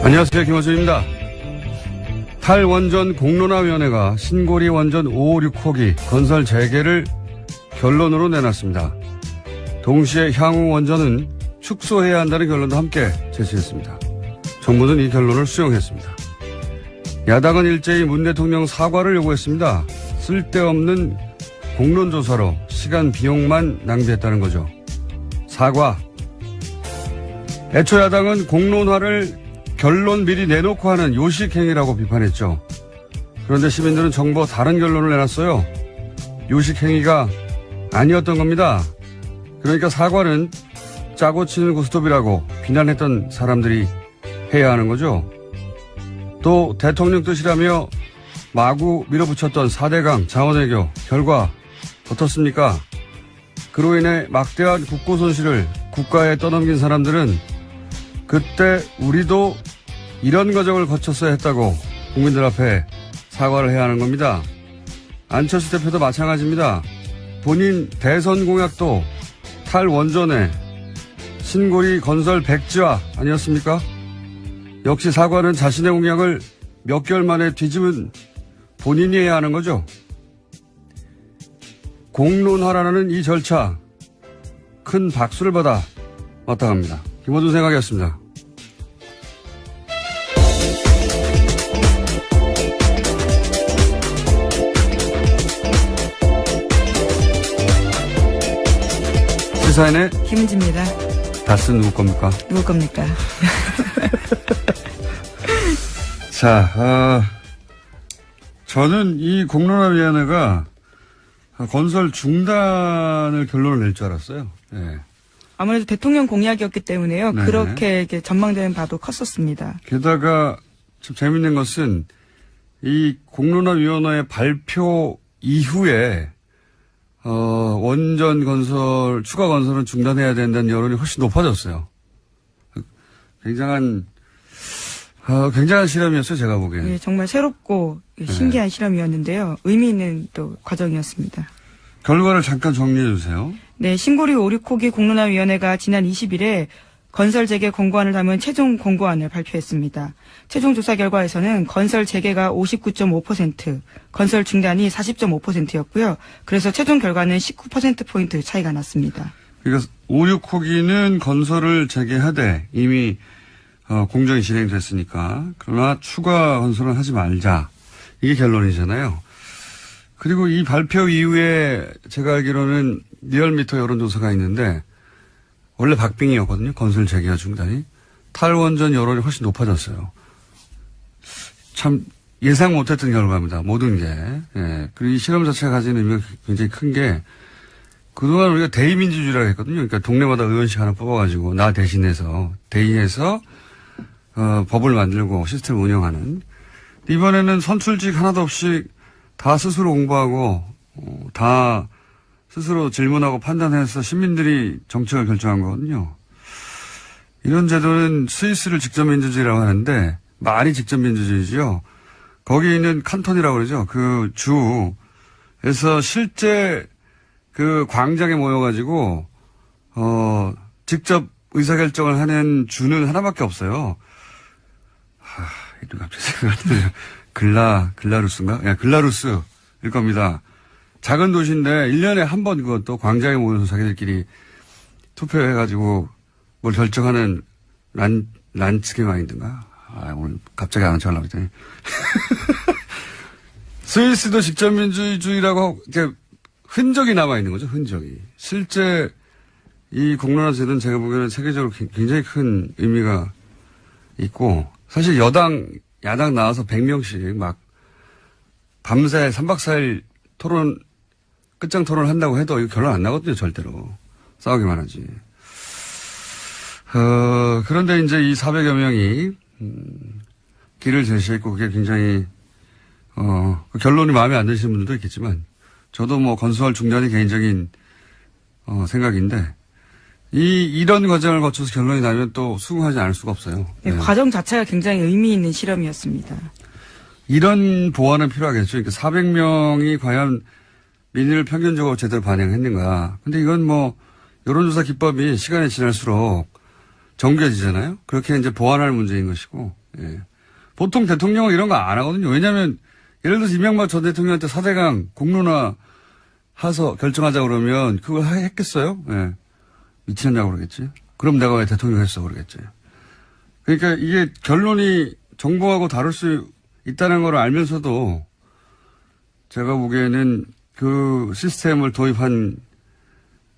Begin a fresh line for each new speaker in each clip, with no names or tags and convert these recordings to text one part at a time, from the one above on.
안녕하세요. 김원준입니다. 탈원전 공론화위원회가 신고리 원전 556호기 건설 재개를 결론으로 내놨습니다. 동시에 향후 원전은 축소해야 한다는 결론도 함께 제시했습니다. 정부는 이 결론을 수용했습니다. 야당은 일제히 문 대통령 사과를 요구했습니다. 쓸데없는 공론조사로 시간 비용만 낭비했다는 거죠. 사과. 애초 야당은 공론화를 결론 미리 내놓고 하는 요식행위라고 비판했죠. 그런데 시민들은 정부와 다른 결론을 내놨어요. 요식행위가 아니었던 겁니다. 그러니까 사과는 짜고 치는 고스톱이라고 비난했던 사람들이 해야 하는 거죠. 또 대통령 뜻이라며 마구 밀어붙였던 4대강 자원외교 결과 어떻습니까? 그로 인해 막대한 국고 손실을 국가에 떠넘긴 사람들은 그때 우리도 이런 과정을 거쳤어야 했다고 국민들 앞에 사과를 해야 하는 겁니다. 안철수 대표도 마찬가지입니다. 본인 대선 공약도 탈원전에 신고리 건설 백지화 아니었습니까? 역시 사과는 자신의 공약을 몇 개월 만에 뒤집은 본인이 해야 하는 거죠. 공론화라는 이 절차 큰 박수를 받아 마땅합니다. 김어준 생각이었습니다. 시사인의
김은지입니다.
다스는 누구 겁니까?
누구 겁니까?
자, 저는 이 공론화위원회가 건설 중단을 결론을 낼 줄 알았어요. 네.
아무래도 대통령 공약이었기 때문에요.
네.
그렇게 이렇게 전망되는 바도 컸었습니다.
게다가 좀 재밌는 것은 이 공론화위원회 발표 이후에 원전 건설, 추가 건설은 중단해야 된다는 여론이 훨씬 높아졌어요. 굉장한 실험이었어요, 제가 보기에는.
예, 정말 새롭고 신기한 실험이었는데요. 의미 있는 또 과정이었습니다.
결과를 잠깐 정리해 주세요.
네, 신고리 5,6호기 공론화위원회가 지난 20일에 건설 재개 권고안을 담은 최종 권고안을 발표했습니다. 최종 조사 결과에서는 건설 재개가 59.5%, 건설 중단이 40.5%였고요. 그래서 최종 결과는 19%포인트 차이가 났습니다.
그러니까 5,6호기는 건설을 재개하되 이미 공정이 진행됐으니까 그러나 추가 건설은 하지 말자. 이게 결론이잖아요. 그리고 이 발표 이후에 제가 알기로는 리얼미터 여론조사가 있는데 원래 박빙이었거든요. 건설 재개와 중단이. 탈원전 여론이 훨씬 높아졌어요. 참 예상 못했던 결과입니다. 모든 게. 예. 그리고 이 실험 자체가 가지는 의미가 굉장히 큰 게 그동안 우리가 대의민주주의라고 했거든요. 그러니까 동네마다 의원씩 하나 뽑아가지고 나 대신해서 대의해서 법을 만들고 시스템을 운영하는. 이번에는 선출직 하나도 없이 다 스스로 공부하고 다 스스로 질문하고 판단해서 시민들이 정책을 결정한 거거든요. 이런 제도는 스위스를 직접민주주의라고 하는데 말이 직접민주주의죠. 거기 있는 칸톤이라고 그러죠. 그 주에서 실제 그 광장에 모여가지고 직접 의사결정을 하는 주는 하나밖에 없어요. 이름 갑자기 생각이 안 나요. 글라루스인가? 야, 글라루스일 겁니다. 작은 도시인데 1년에 한 번 그것도 광장에 모여서 자기들끼리 투표해가지고 뭘 결정하는 란츠케 마인드인가? 오늘 갑자기 안 척하려고 했더니. 스위스도 직접민주주의라고 이렇게 흔적이 남아있는 거죠, 흔적이. 실제 이 공론화 제도는 제가 보기에는 세계적으로 굉장히 큰 의미가 있고, 사실 야당 나와서 100명씩 막 밤새 3박 4일 끝장 토론을 한다고 해도 이거 결론 안 나거든요, 절대로. 싸우기만 하지. 그런데 이제 이 400여 명이, 길을 제시했고, 그게 굉장히, 그 결론이 마음에 안 드시는 분들도 있겠지만, 저도 뭐 건설 중단이 개인적인, 생각인데, 이런 과정을 거쳐서 결론이 나면 또 수긍하지 않을 수가 없어요.
네,
네.
과정 자체가 굉장히 의미 있는 실험이었습니다.
이런 보완은 필요하겠죠. 그러니까 400명이 과연 민의를 평균적으로 제대로 반영했는가. 근데 이건 뭐 여론조사 기법이 시간이 지날수록 정교해지잖아요. 그렇게 이제 보완할 문제인 것이고. 예. 보통 대통령은 이런 거 안 하거든요. 왜냐하면 예를 들어서 이명박 전 대통령한테 4대강 공론화 해서 결정하자 그러면 그걸 했겠어요? 예. 미쳤냐고 그러겠지. 그럼 내가 왜 대통령 했어 그러겠지. 그러니까 이게 결론이 정부하고 다를 수 있다는 걸 알면서도 제가 보기에는 그 시스템을 도입한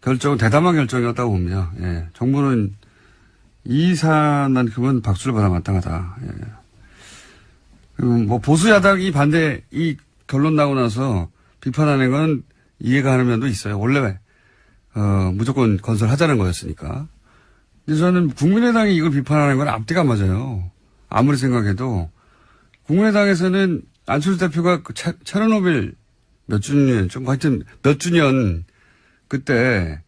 결정은 대담한 결정이었다고 봅니다. 예. 정부는 이 사안만큼은 박수를 받아 마땅하다. 예. 그리고 뭐 보수 야당이 반대 이 결론 나고 나서 비판하는 건 이해가 하는 면도 있어요. 원래 무조건 건설하자는 거였으니까. 근데 저는 국민의당이 이걸 비판하는 건 앞뒤가 안 맞아요. 아무리 생각해도 국민의당에서는 안철수 대표가 그 체르노빌 몇 주년, 좀 하여튼 몇 주년 그때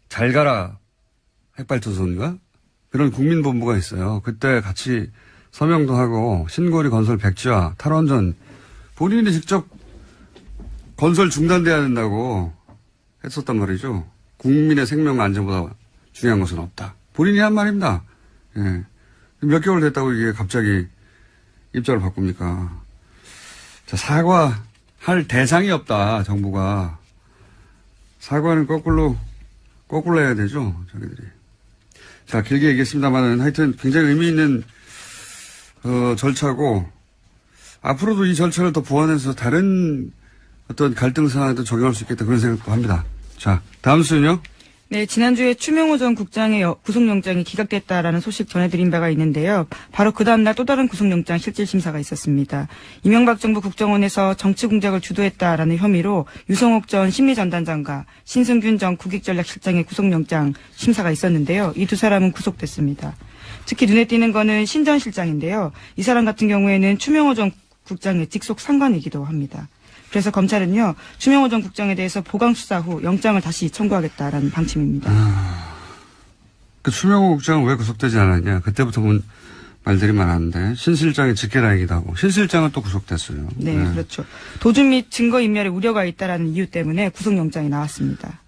잘 가라 핵발전소인가? 그런 국민본부가 있어요. 그때 같이 서명도 하고 신고리 건설 백지화 탈원전 본인이 직접 건설 중단돼야 된다고 했었단 말이죠. 국민의 생명 안전보다 중요한 것은 없다. 본인이 한 말입니다. 예. 몇 개월 됐다고 이게 갑자기 입장을 바꿉니까? 자, 사과할 대상이 없다, 정부가. 사과는 거꾸로 해야 되죠, 자기들이. 자, 길게 얘기했습니다만은 하여튼 굉장히 의미 있는, 절차고, 앞으로도 이 절차를 더 보완해서 다른 어떤 갈등 상황에도 적용할 수 있겠다 그런 생각도 합니다. 자, 다음 수는요?
네, 지난주에 추명호 전 국장의 구속영장이 기각됐다라는 소식 전해드린 바가 있는데요. 바로 그 다음날 또 다른 구속영장 실질심사가 있었습니다. 이명박 정부 국정원에서 정치공작을 주도했다라는 혐의로 유성옥 전 심리전단장과 신승균 전 국익전략실장의 구속영장 심사가 있었는데요. 이 두 사람은 구속됐습니다. 특히 눈에 띄는 거는 신 전 실장인데요. 이 사람 같은 경우에는 추명호 전 국장의 직속 상관이기도 합니다. 그래서 검찰은요, 추명호 전 국장에 대해서 보강 수사 후 영장을 다시 청구하겠다라는 방침입니다.
그 추명호 국장은 왜 구속되지 않았냐? 그때부터 말들이 많았는데 신 실장이 직계라이기도 하고 신 실장은 또 구속됐어요.
네, 그렇죠. 도주 및 증거인멸에 우려가 있다라는 이유 때문에 구속영장이 나왔습니다.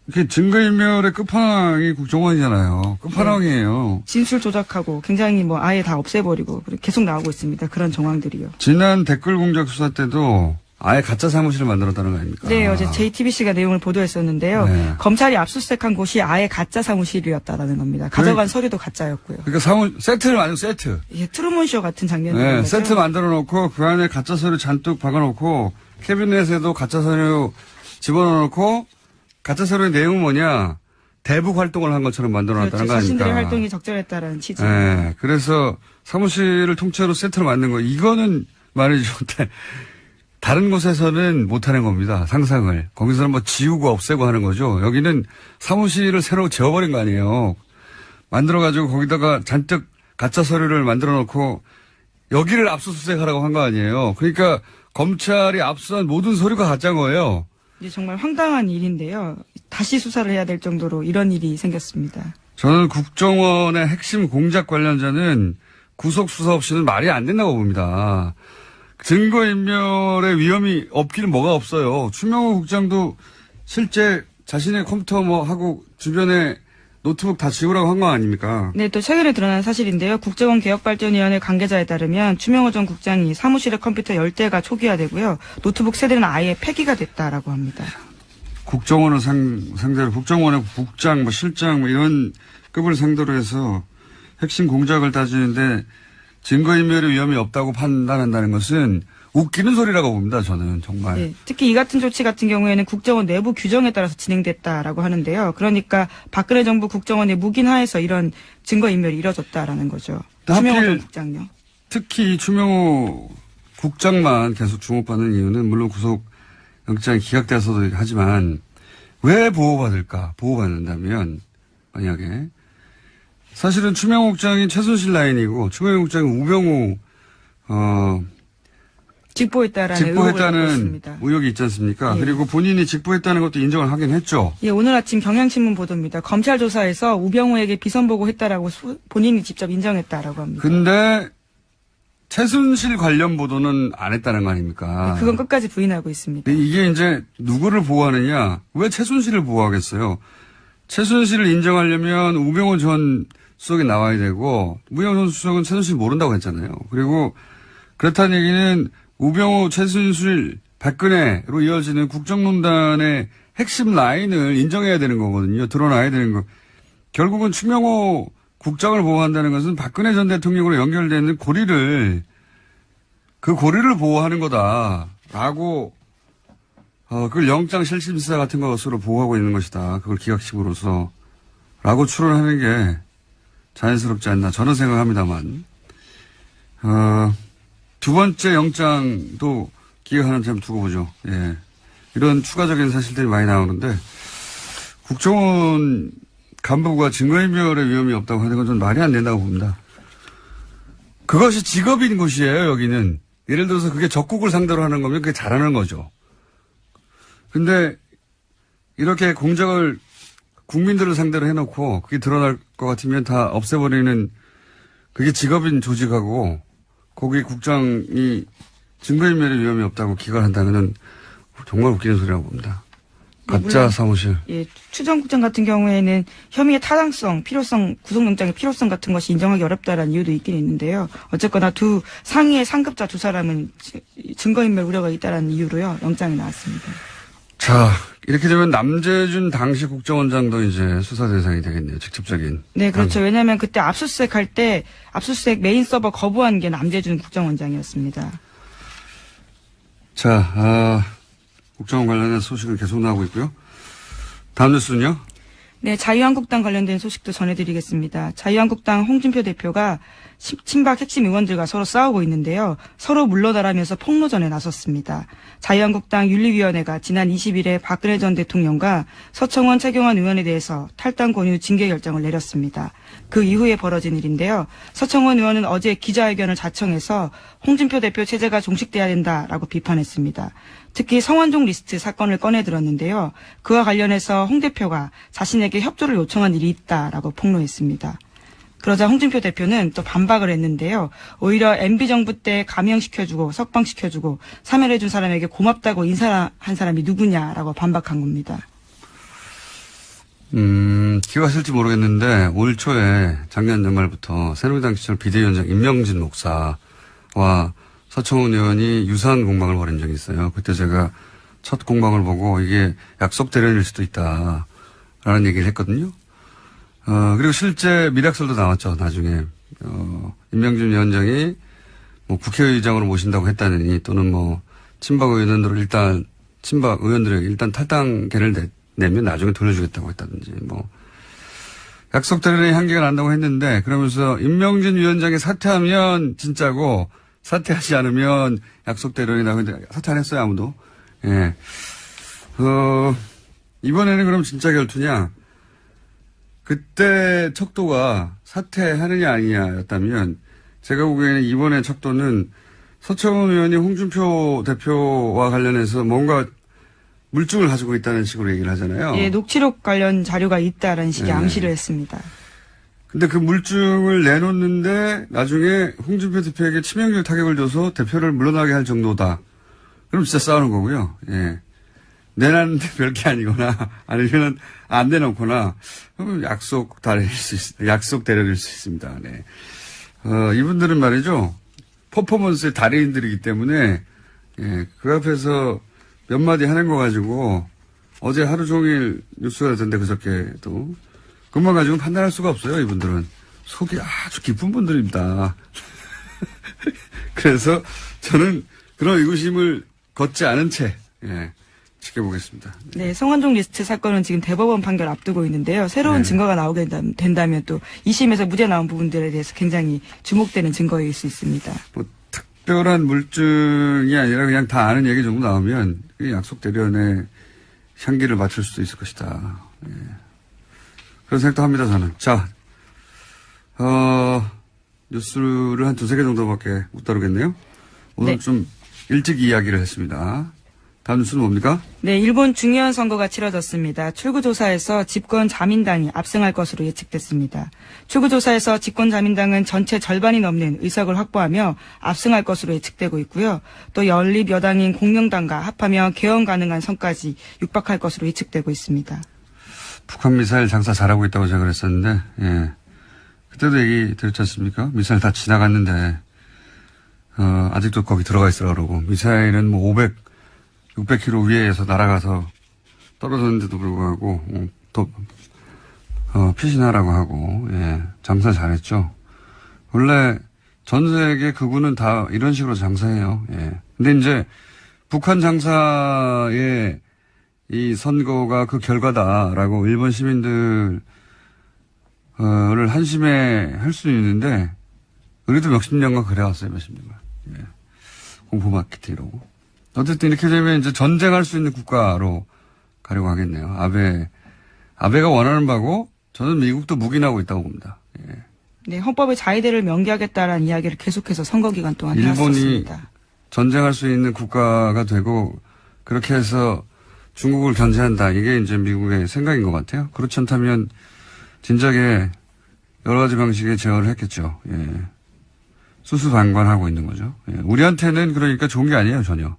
이게 증거인멸의 끝판왕이 국정원이잖아요. 끝판왕이에요.
네. 진술 조작하고 굉장히 아예 다 없애버리고 계속 나오고 있습니다. 그런 정황들이요.
지난 댓글 공작 수사 때도 아예 가짜 사무실을 만들었다는 거 아닙니까?
네, 어제 JTBC가 내용을 보도했었는데요.
네.
검찰이 압수수색한 곳이 아예 가짜 사무실이었다라는 겁니다. 가져간 서류도 가짜였고요.
그러니까 세트를 만든 세트.
예, 트루먼쇼 같은 장면이죠.
네, 세트 만들어 놓고 그 안에 가짜 서류 잔뜩 박아 놓고 캐비넷에도 가짜 서류 집어넣어 놓고 가짜 서류의 내용은 뭐냐? 대북 활동을 한 것처럼 만들어 놨다는 거 아닙니까?
자신들의 활동이 적절했다라는 취지.
네, 그래서 사무실을 통째로 세트로 만든 거 이거는 말이죠. 다른 곳에서는 못하는 겁니다. 상상을. 거기서는 지우고 없애고 하는 거죠. 여기는 사무실을 새로 지어버린 거 아니에요. 만들어가지고 거기다가 잔뜩 가짜 서류를 만들어 놓고 여기를 압수수색하라고 한 거 아니에요. 그러니까 검찰이 압수한 모든 서류가 가짜인 거예요.
이제 정말 황당한 일인데요. 다시 수사를 해야 될 정도로 이런 일이 생겼습니다.
저는 국정원의 핵심 공작 관련자는 구속 수사 없이는 말이 안 된다고 봅니다. 증거인멸의 위험이 없기는 뭐가 없어요. 추명호 국장도 실제 자신의 컴퓨터 하고 주변에 노트북 다 지우라고 한 거 아닙니까?
네, 또 최근에 드러난 사실인데요. 국정원 개혁발전위원회 관계자에 따르면 추명호 전 국장이 사무실의 컴퓨터 10대가 초기화되고요. 노트북 세대는 아예 폐기가 됐다라고 합니다.
국정원을 상대로 국정원의 국장, 실장 이런 급을 상대로 해서 핵심 공작을 따지는데 증거인멸의 위험이 없다고 판단한다는 것은 웃기는 소리라고 봅니다. 저는 정말.
네, 특히 이 같은 조치 같은 경우에는 국정원 내부 규정에 따라서 진행됐다라고 하는데요. 그러니까 박근혜 정부 국정원의 묵인 하에서 이런 증거인멸이 이뤄졌다라는 거죠. 추명호 전 국장요.
특히 추명호 국장만 계속 주목받는 이유는 물론 구속영장이 기각돼서도 하지만 왜 보호받을까? 보호받는다면 만약에 사실은 추명호 국장이 최순실 라인이고 추명호 국장이 우병우 직보했다는 의혹이 있지 않습니까? 예. 그리고 본인이 직보했다는 것도 인정을 하긴 했죠.
예, 오늘 아침 경향신문 보도입니다. 검찰 조사에서 우병우에게 비선 보고했다라고 본인이 직접 인정했다라고 합니다.
근데 최순실 관련 보도는 안 했다는 거 아닙니까?
네, 그건 끝까지 부인하고 있습니다.
이게 이제 누구를 보호하느냐? 왜 최순실을 보호하겠어요? 최순실을 인정하려면 우병우 전 수석이 나와야 되고 무영선 수석은 최순실 모른다고 했잖아요. 그리고 그렇다는 얘기는 우병우, 최순실, 박근혜로 이어지는 국정농단의 핵심 라인을 인정해야 되는 거거든요. 드러나야 되는 거. 결국은 추명호 국장을 보호한다는 것은 박근혜 전 대통령으로 연결되는 그 고리를 보호하는 거다라고 그걸 영장 실질심사 같은 것으로 보호하고 있는 것이다. 그걸 기각식으로서 라고 추론하는 게 자연스럽지 않나 저는 생각합니다만 두 번째 영장도 기각하는 점 두고 보죠. 예. 이런 추가적인 사실들이 많이 나오는데 국정원 간부가 증거인멸의 위험이 없다고 하는 건 좀 말이 안 된다고 봅니다. 그것이 직업인 곳이에요, 여기는. 예를 들어서 그게 적국을 상대로 하는 거면 그게 잘하는 거죠. 근데 이렇게 공작을 국민들을 상대로 해놓고 그게 드러날 것 같으면 다 없애버리는 그게 직업인 조직하고 거기 국장이 증거인멸의 위험이 없다고 기각한다는 건 정말 웃기는 소리라고 봅니다. 가짜 사무실.
예, 추정국장 같은 경우에는 혐의의 타당성, 필요성, 구속영장의 필요성 같은 것이 인정하기 어렵다라는 이유도 있긴 있는데요. 어쨌거나 두 상위의 상급자 두 사람은 증거인멸 우려가 있다라는 이유로요. 영장이 나왔습니다.
자, 이렇게 되면 남재준 당시 국정원장도 이제 수사 대상이 되겠네요. 직접적인.
네, 그렇죠. 왜냐하면 그때 압수수색 할 때 압수수색 메인 서버 거부한 게 남재준 국정원장이었습니다.
자, 국정원 관련된 소식은 계속 나오고 있고요. 다음 뉴스는요?
네, 자유한국당 관련된 소식도 전해드리겠습니다. 자유한국당 홍준표 대표가 친박 핵심 의원들과 서로 싸우고 있는데요. 서로 물러나라면서 폭로전에 나섰습니다. 자유한국당 윤리위원회가 지난 20일에 박근혜 전 대통령과 서청원 최경환 의원에 대해서 탈당 권유 징계 결정을 내렸습니다. 그 이후에 벌어진 일인데요. 서청원 의원은 어제 기자회견을 자청해서 홍준표 대표 체제가 종식돼야 된다라고 비판했습니다. 특히 성완종 리스트 사건을 꺼내들었는데요. 그와 관련해서 홍 대표가 자신에게 협조를 요청한 일이 있다라고 폭로했습니다. 그러자 홍준표 대표는 또 반박을 했는데요. 오히려 MB정부 때 감형시켜주고 석방시켜주고 사면해준 사람에게 고맙다고 인사한 사람이 누구냐라고 반박한 겁니다.
기억하실지 모르겠는데 올 초에 작년 연말부터 새누리당 시절 비대위원장 임명진 목사와 서청원 의원이 유사한 공방을 벌인 적이 있어요. 그때 제가 첫 공방을 보고 이게 약속 대련일 수도 있다라는 얘기를 했거든요. 그리고 실제 미락설도 나왔죠, 나중에. 임명진 위원장이 뭐 국회의장으로 모신다고 했다느니 또는 뭐 친박 의원들에게 일단 탈당계를 내면 나중에 돌려주겠다고 했다든지 뭐. 약속 대련의 향기가 난다고 했는데 그러면서 임명진 위원장이 사퇴하면 진짜고 사퇴하지 않으면 약속 대련이라고 했는데 사퇴 안 했어요, 아무도. 예. 이번에는 그럼 진짜 결투냐? 그때 척도가 사퇴하느냐 아니냐였다면 제가 보기에는 이번에 척도는 서청원 의원이 홍준표 대표와 관련해서 뭔가 물증을 가지고 있다는 식으로 얘기를 하잖아요.
예, 녹취록 관련 자료가 있다라는 식의
네.
암시를 했습니다.
근데 그 물증을 내놓는데 나중에 홍준표 대표에게 치명적 타격을 줘서 대표를 물러나게 할 정도다. 그럼 진짜 싸우는 거고요. 예. 내놨는데 별게 아니거나 아니면 안 내놓거나 약속 대련일 수 있습니다. 네. 이분들은 말이죠. 퍼포먼스의 달인들이기 때문에 예, 그 앞에서 몇 마디 하는 거 가지고 어제 하루 종일 뉴스가 됐던데 그저께도 그것만 가지고 판단할 수가 없어요. 이분들은 속이 아주 깊은 분들입니다. 그래서 저는 그런 의구심을 걷지 않은 채 예. 지켜보겠습니다.
네, 성완종 리스트 사건은 지금 대법원 판결 앞두고 있는데요. 새로운 증거가 나오게 된다면 또 2심에서 무죄 나온 부분들에 대해서 굉장히 주목되는 증거일 수 있습니다.
뭐 특별한 물증이 아니라 그냥 다 아는 얘기 정도 나오면 약속 대련의 향기를 맞출 수도 있을 것이다. 예. 그런 생각도 합니다, 저는. 자, 뉴스를 한 두세 개 정도밖에 못 다루겠네요. 오늘
네.
좀 일찍 이야기를 했습니다. 다음 뉴스는 뭡니까?
네, 일본 중의원 선거가 치러졌습니다. 출구조사에서 집권 자민당이 압승할 것으로 예측됐습니다. 출구조사에서 집권 자민당은 전체 절반이 넘는 의석을 확보하며 압승할 것으로 예측되고 있고요. 또 연립 여당인 공명당과 합하면 개헌 가능한 선까지 육박할 것으로 예측되고 있습니다.
북한 미사일 장사 잘하고 있다고 제가 그랬었는데, 예. 그때도 얘기 드렸지 않습니까? 미사일 다 지나갔는데, 아직도 거기 들어가 있으라 그러고, 미사일은 뭐 600km 위에서 날아가서 떨어졌는데도 불구하고, 피신하라고 하고, 예, 장사 잘했죠. 원래 전 세계 극우는 다 이런 식으로 장사해요. 예. 근데 이제 북한 장사의 이 선거가 그 결과다라고 일본 시민들을 한심해 할 수는 있는데, 우리도 몇십 년간 그래왔어요, 몇십 년간. 예. 공포 마케팅 이러고. 어쨌든 이렇게 되면 이제 전쟁할 수 있는 국가로 가려고 하겠네요. 아베가 원하는 바고, 저는 미국도 묵인하고 있다고 봅니다. 예.
네, 헌법의 자위대를 명기하겠다라는 이야기를 계속해서 선거 기간 동안
일본이
해왔었습니다.
전쟁할 수 있는 국가가 되고 그렇게 해서 중국을 견제한다. 이게 이제 미국의 생각인 것 같아요. 그렇지 않다면 진작에 여러 가지 방식의 제어를 했겠죠. 예. 수수방관하고 있는 거죠. 예. 우리한테는 그러니까 좋은 게 아니에요, 전혀.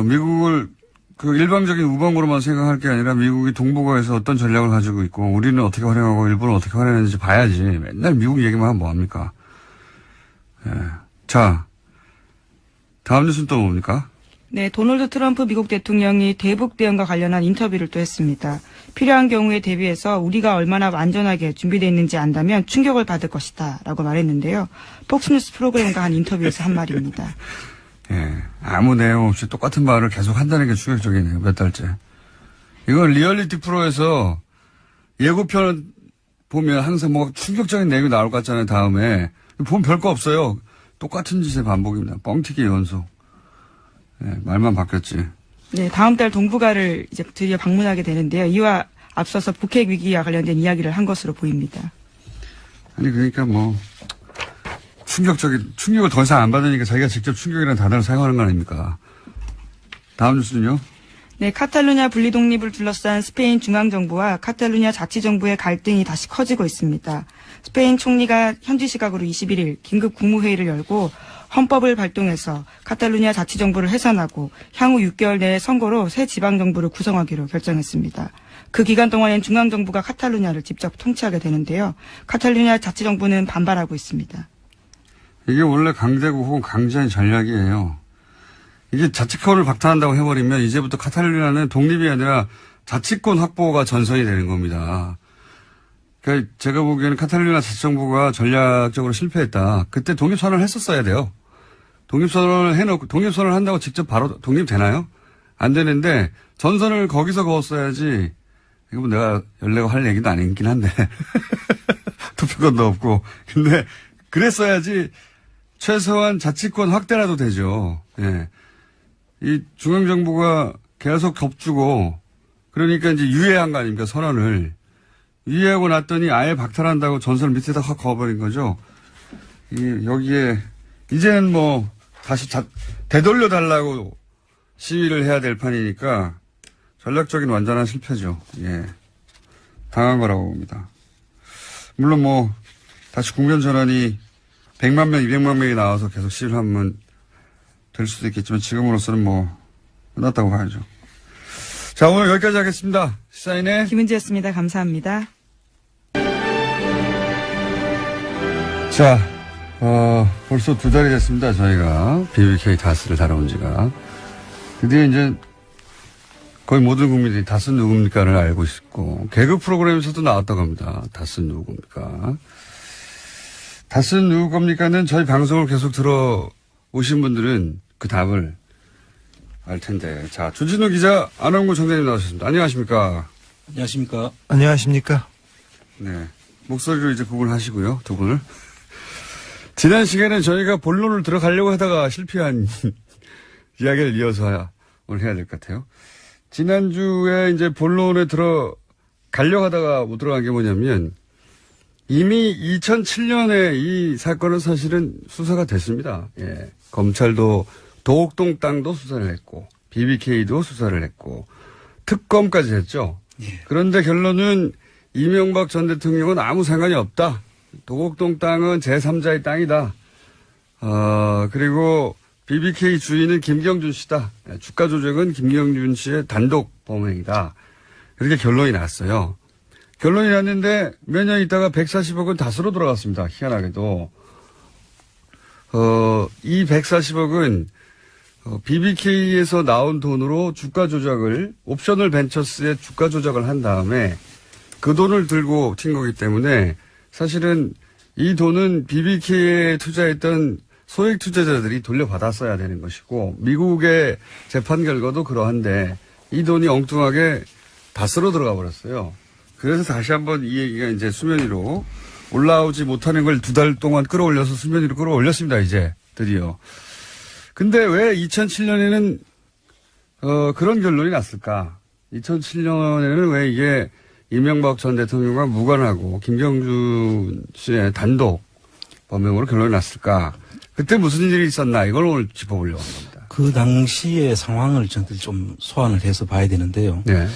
미국을 그 일방적인 우방으로만 생각할 게 아니라 미국이 동북아에서 어떤 전략을 가지고 있고 우리는 어떻게 활용하고 일본은 어떻게 활용하는지 봐야지. 맨날 미국 얘기만 하면 뭐합니까? 예. 자, 다음 뉴스는 또 뭡니까?
네, 도널드 트럼프 미국 대통령이 대북 대응과 관련한 인터뷰를 또 했습니다. 필요한 경우에 대비해서 우리가 얼마나 안전하게 준비되어 있는지 안다면 충격을 받을 것이다 라고 말했는데요. 폭스뉴스 프로그램과 한 인터뷰에서 한 말입니다.
예. 아무 내용 없이 똑같은 말을 계속 한다는 게 충격적이네요. 몇 달째. 이건 리얼리티 프로에서 예고편 보면 항상 뭐 충격적인 내용이 나올 것 같잖아요. 다음에. 보면 별거 없어요. 똑같은 짓의 반복입니다. 뻥튀기 연속. 예, 말만 바뀌었지.
네, 다음 달 동북아를 이제 드디어 방문하게 되는데요. 이와 앞서서 북핵 위기와 관련된 이야기를 한 것으로 보입니다.
아니, 그러니까 뭐, 충격을 더 이상 안 받으니까 자기가 직접 충격이라는 단어를 사용하는 거 아닙니까? 다음 뉴스는요?
네, 카탈루냐 분리 독립을 둘러싼 스페인 중앙정부와 카탈루냐 자치정부의 갈등이 다시 커지고 있습니다. 스페인 총리가 현지 시각으로 21일 긴급 국무회의를 열고 헌법을 발동해서 카탈루냐 자치정부를 해산하고 향후 6개월 내에 선거로 새 지방정부를 구성하기로 결정했습니다. 그 기간 동안엔 중앙정부가 카탈루냐를 직접 통치하게 되는데요. 카탈루냐 자치정부는 반발하고 있습니다.
이게 원래 강대국 혹은 강자의 전략이에요. 이게 자치권을 박탈한다고 해버리면 이제부터 카탈루냐는 독립이 아니라 자치권 확보가 전선이 되는 겁니다. 그러니까 제가 보기에는 카탈루냐 자치정부가 전략적으로 실패했다. 그때 독립선언을 했었어야 돼요. 독립선언을 해놓고 독립선언을 한다고 직접 바로 독립되나요? 안 되는데 전선을 거기서 그었어야지. 이거 뭐 내가 연례가 할 얘기도 아니긴 한데 투표권도 없고. 근데 그랬어야지 최소한 자치권 확대라도 되죠. 예. 이 중앙정부가 계속 겁주고 그러니까 이제 유예한 거 아닙니까? 선언을. 유예하고 났더니 아예 박탈한다고 전선을 밑에다 확 그어버린 거죠. 여기에 이제는 뭐 다시 되돌려 달라고 시위를 해야 될 판이니까 전략적인 완전한 실패죠. 예. 당한 거라고 봅니다. 물론 뭐 다시 국면 전환이 100만 명, 200만 명이 나와서 계속 시위를 하면 될 수도 있겠지만 지금으로서는 뭐 끝났다고 봐야죠. 자, 오늘 여기까지 하겠습니다. 시사인의
김은지였습니다. 감사합니다.
자, 벌써 2달이 됐습니다. 저희가 BBK 다스를 다뤄온 지가. 드디어 이제 거의 모든 국민들이 다스 누굽니까를 알고 있고 개그 프로그램에서도 나왔다고 합니다. 다스 누굽니까? 다스 누구 겁니까는 저희 방송을 계속 들어오신 분들은 그 답을 알 텐데. 자, 주진우 기자, 안원구 청장님 나오셨습니다. 안녕하십니까?
안녕하십니까?
안녕하십니까?
네. 목소리로 이제 구분하시고요, 두 분을. 지난 시간에 저희가 본론을 들어가려고 하다가 실패한 이야기를 이어서 오늘 해야 될 것 같아요. 지난주에 이제 본론에 들어가려고 하다가 못 들어간 게 뭐냐면 이미 2007년에 이 사건은 사실은 수사가 됐습니다. 예. 검찰도 도곡동 땅도 수사를 했고 BBK도 수사를 했고 특검까지 했죠.
예.
그런데 결론은 이명박 전 대통령은 아무 상관이 없다. 도곡동 땅은 제3자의 땅이다. 그리고 BBK 주인은 김경준 씨다. 주가 조작은 김경준 씨의 단독 범행이다. 이렇게 결론이 났어요. 결론이 났는데 몇 년 있다가 140억은 다스로 돌아갔습니다. 희한하게도. 이 140억은 BBK에서 나온 돈으로 주가 조작을, 옵셔널 벤처스의 주가 조작을 한 다음에 그 돈을 들고 튄 거기 때문에 사실은 이 돈은 BBK에 투자했던 소액 투자자들이 돌려받았어야 되는 것이고, 미국의 재판 결과도 그러한데 이 돈이 엉뚱하게 다스로 들어가 버렸어요. 그래서 다시 한번 이 얘기가 이제 수면 위로 올라오지 못하는 걸 2달 동안 끌어올려서 수면 위로 끌어올렸습니다, 이제 드디어. 근데 왜 2007년에는 그런 결론이 났을까? 2007년에는 왜 이게 이명박 전 대통령과 무관하고 김경준 씨의 단독 범행으로 결론이 났을까? 그때 무슨 일이 있었나? 이걸 오늘 짚어보려고 합니다.
그 당시의 상황을 저희들이 좀 소환을 해서 봐야 되는데요.
네.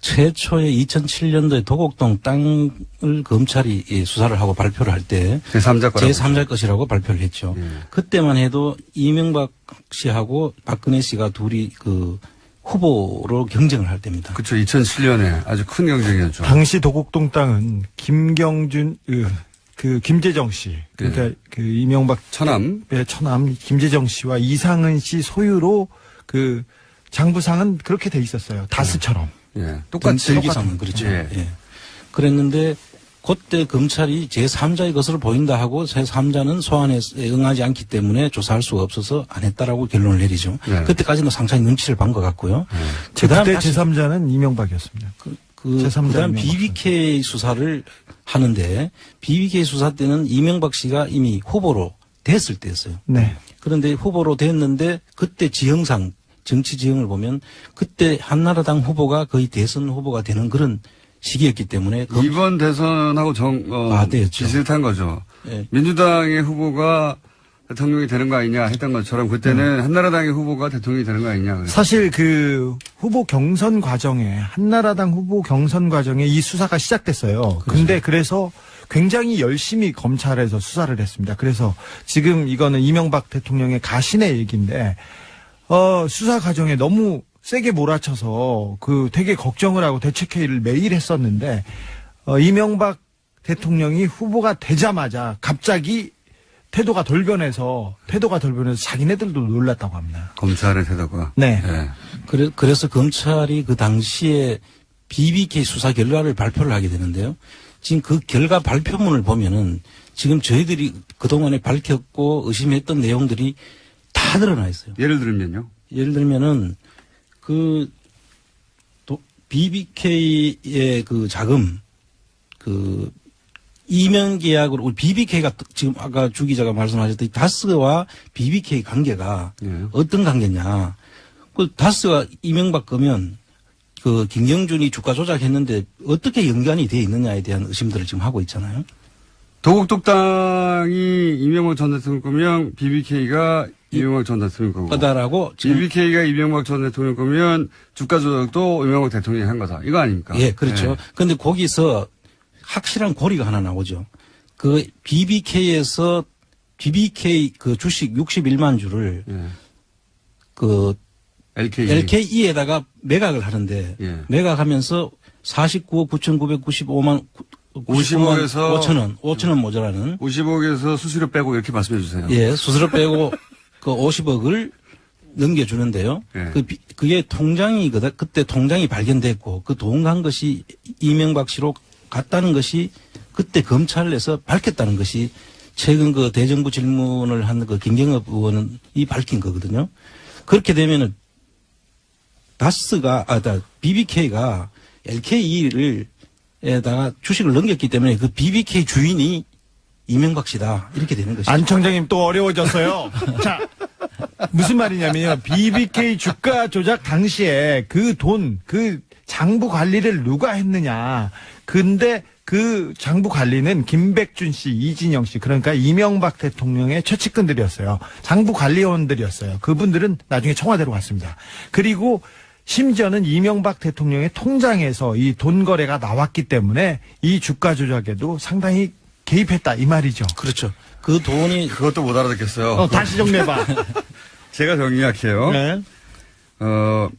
최초에 2007년도에 도곡동 땅을 검찰이 수사를 하고 발표를 할 때 제3자 것이라고 발표를 했죠. 그때만 해도 이명박 씨하고 박근혜 씨가 둘이 그 후보로 경쟁을 할 때입니다.
그렇죠. 2007년에 아주 큰 경쟁이었죠.
당시 도곡동 땅은 김경준 김재정 씨, 그러니까
네.
그 이명박
처남
김재정 씨와 이상은 씨 소유로 그 장부상은 그렇게 돼 있었어요. 다스처럼.
예. 똑같이.
登記상은 그렇죠.
예.
예. 그랬는데 그때 검찰이 제3자의 것으로 보인다 하고 제3자는 소환에 응하지 않기 때문에 조사할 수가 없어서 안 했다라고 결론을 내리죠.
네.
그때까지는 상당히 눈치를 본 것 같고요.
그때 제3자는 이명박이었습니다.
그다음 BBK 수사를 하는데 BBK 수사 때는 이명박 씨가 이미 후보로 됐을 때였어요.
네.
그런데 후보로 됐는데 그때 지형상 정치 지형을 보면 그때 한나라당 후보가 거의 대선 후보가 되는 그런 시기였기 때문에
이번 대선하고
맞대였죠.
비슷한 거죠.
예.
민주당의 후보가 대통령이 되는 거 아니냐 했던 것처럼 그때는 한나라당의 후보가 대통령이 되는 거 아니냐. 그래서.
사실 그 후보 경선 과정에 한나라당 후보 경선 과정에 이 수사가 시작됐어요. 근데 그래서 굉장히 열심히 검찰에서 수사를 했습니다. 그래서 지금 이거는 이명박 대통령의 가신의 얘기인데 수사 과정에 너무 세게 몰아쳐서 그 되게 걱정을 하고 대책회의를 매일 했었는데 이명박 대통령이 후보가 되자마자 갑자기 태도가 돌변해서 자기네들도 놀랐다고 합니다.
검찰의 태도가.
네.
네.
그래서 검찰이 그 당시에 BBK 수사 결과를 발표를 하게 되는데요. 지금 그 결과 발표문을 보면은 지금 저희들이 그동안에 밝혔고 의심했던 내용들이 다 드러나 있어요.
예를 들면요.
예를 들면은 BBK의 그 자금, 그 이면 계약으로 우리 BBK가 지금 아까 주 기자가 말씀하셨듯이 다스와 BBK 관계가 어떤 관계냐? 그 다스가 이명박 거면 그 김경준이 주가 조작했는데 어떻게 연관이 돼 있느냐에 대한 의심들을 지금 하고 있잖아요.
도곡동 땅이 이명박 전 대통령 거면 BBK가 이명박 전 대통령 거고.
거다라고
BBK가 이명박 전 대통령 거면 주가 조작도 이명박 대통령이 한 거다. 이거 아닙니까?
예, 그렇죠. 그런데 거기서 확실한 고리가 하나 나오죠. 그 BBK에서 BBK 그 주식 61만 주를 그 LKE에다가 매각을 하는데 매각하면서 49억 9,995만
50억에서
5천 원 모자라는
50억에서 수수료 빼고 이렇게 말씀해 주세요.
예, 수수료 빼고 그 50억을 넘겨주는데요. 그게 통장이 그때 통장이 발견됐고 그 돈 간 것이 이명박 씨로 갔다는 것이 그때 검찰에서 밝혔다는 것이 최근 그 대정부 질문을 한 그 김경엽 의원이 밝힌 거거든요. 그렇게 되면은 BBK가 LKE에다가 주식을 넘겼기 때문에 그 BBK 주인이 이명박 씨다. 이렇게 되는 것이죠.
안 청장님 또 어려워졌어요. 자, 무슨 말이냐면요. BBK 주가 조작 당시에 그 장부 관리를 누가 했느냐. 근데 그 장부 관리는 김백준 씨, 이진영 씨, 그러니까 이명박 대통령의 최측근들이었어요. 장부 관리원들이었어요. 그분들은 나중에 청와대로 갔습니다. 그리고 심지어는 이명박 대통령의 통장에서 이 돈 거래가 나왔기 때문에 이 주가 조작에도 상당히 개입했다 이 말이죠.
그렇죠. 그 돈이
그것도 못 알아듣겠어요.
다시 정리해봐.
제가 정리할게요.
네.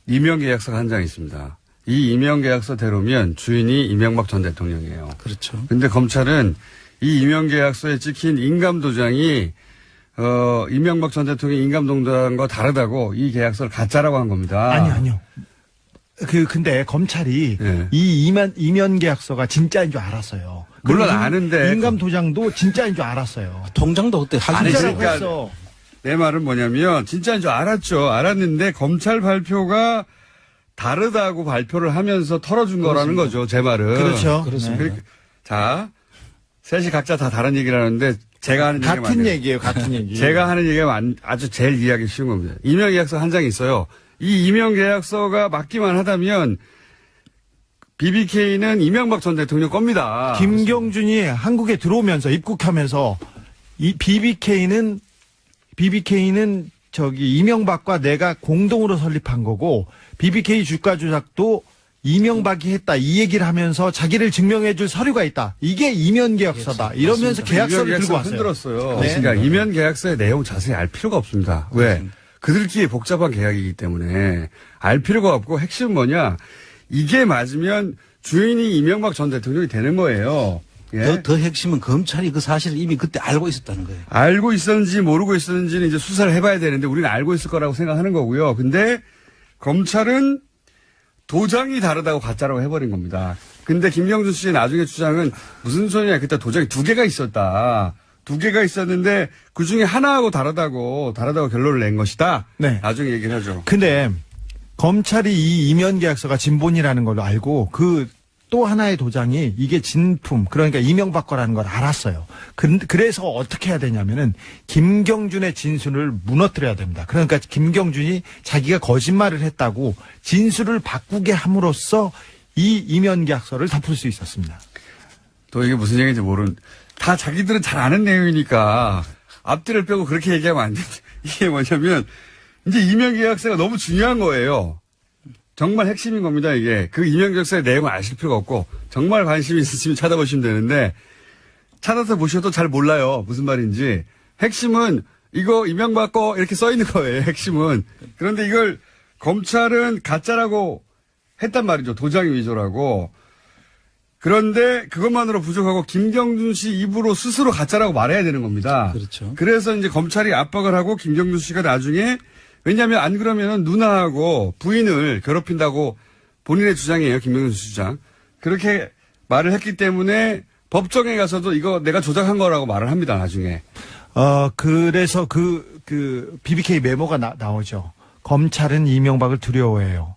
임명 계약서가 한 장 있습니다. 이 임명계약서대로면 주인이 이명박 전 대통령이에요.
그렇죠.
근데 검찰은 이 임명계약서에 찍힌 인감도장이 이명박 전 대통령 인감도장과 다르다고 이 계약서를 가짜라고 한 겁니다.
아니요. 근데 검찰이
예.
이 이면 계약서가 진짜인 줄 알았어요.
물론
그리고
아는데
인감 도장도 진짜인 줄 알았어요.
통장도 그때
아니,
진짜라고
그러니까
했어.
내 말은 뭐냐면 진짜인 줄 알았죠. 알았는데 검찰 발표가 다르다고 발표를 하면서 털어준 거라는 거죠. 제 말은.
그렇죠.
그렇습니다.
네.
자, 셋이 각자 다 다른 얘기를 하는데 제가 하는 얘기가
같은
맞네요.
얘기예요. 같은 얘기.
제가 하는 얘기가 아주 제일 이해하기 쉬운 겁니다. 임명계약서 한 장이 있어요. 이 임명계약서가 맞기만 하다면 BBK는 이명박 전 대통령 겁니다.
김경준이 한국에 들어오면서 입국하면서 이 BBK는 저기 이명박과 내가 공동으로 설립한 거고 BBK 주가 조작도 이명박이 했다 이 얘기를 하면서 자기를 증명해줄 서류가 있다. 이게 이면 계약서다. 이러면서 계약서를 들고 왔어요.
흔들었어요.
네.
그러니까 이면 계약서의 내용 자세히 알 필요가 없습니다. 왜? 그들끼리 복잡한 계약이기 때문에 알 필요가 없고 핵심은 뭐냐? 이게 맞으면 주인이 이명박 전 대통령이 되는 거예요. 예?
더 핵심은 검찰이 그 사실을 이미 그때 알고 있었다는 거예요.
알고 있었는지 모르고 있었는지는 이제 수사를 해봐야 되는데 우리는 알고 있을 거라고 생각하는 거고요. 근데 검찰은 도장이 다르다고 가짜라고 해버린 겁니다. 근데 김경준 씨의 나중에 주장은 무슨 소리냐. 그때 도장이 2개가 있었다. 2개가 있었는데 그중에 하나하고 다르다고 결론을 낸 것이다.
네.
나중에 얘기를 하죠.
근데 검찰이 이 이면 계약서가 진본이라는 걸로 알고 그 또 하나의 도장이 이게 진품 그러니까 이명박 거라는 걸 알았어요. 그래서 어떻게 해야 되냐면은 김경준의 진술을 무너뜨려야 됩니다. 그러니까 김경준이 자기가 거짓말을 했다고 진술을 바꾸게 함으로써 이 이면 계약서를 덮을 수 있었습니다.
또 이게 무슨 얘기인지 다 자기들은 잘 아는 내용이니까 앞뒤를 빼고 그렇게 얘기하면 안 돼. 이게 뭐냐면 이제 이명계약서가 너무 중요한 거예요. 정말 핵심인 겁니다, 이게. 그 이명계약서의 내용을 아실 필요가 없고, 정말 관심이 있으시면 찾아보시면 되는데, 찾아서 보셔도 잘 몰라요. 무슨 말인지. 핵심은, 이거 이명박 거 이렇게 써 있는 거예요, 핵심은. 그런데 이걸 검찰은 가짜라고 했단 말이죠. 도장 위조라고. 그런데 그것만으로 부족하고, 김경준 씨 입으로 스스로 가짜라고 말해야 되는 겁니다.
그렇죠.
그래서 이제 검찰이 압박을 하고, 김경준 씨가 나중에 왜냐하면 안 그러면은 누나하고 부인을 괴롭힌다고 본인의 주장이에요. 김명준 주장. 그렇게 말을 했기 때문에 법정에 가서도 이거 내가 조작한 거라고 말을 합니다. 나중에.
그래서 그 BBK 메모가 나오죠. 검찰은 이명박을 두려워해요.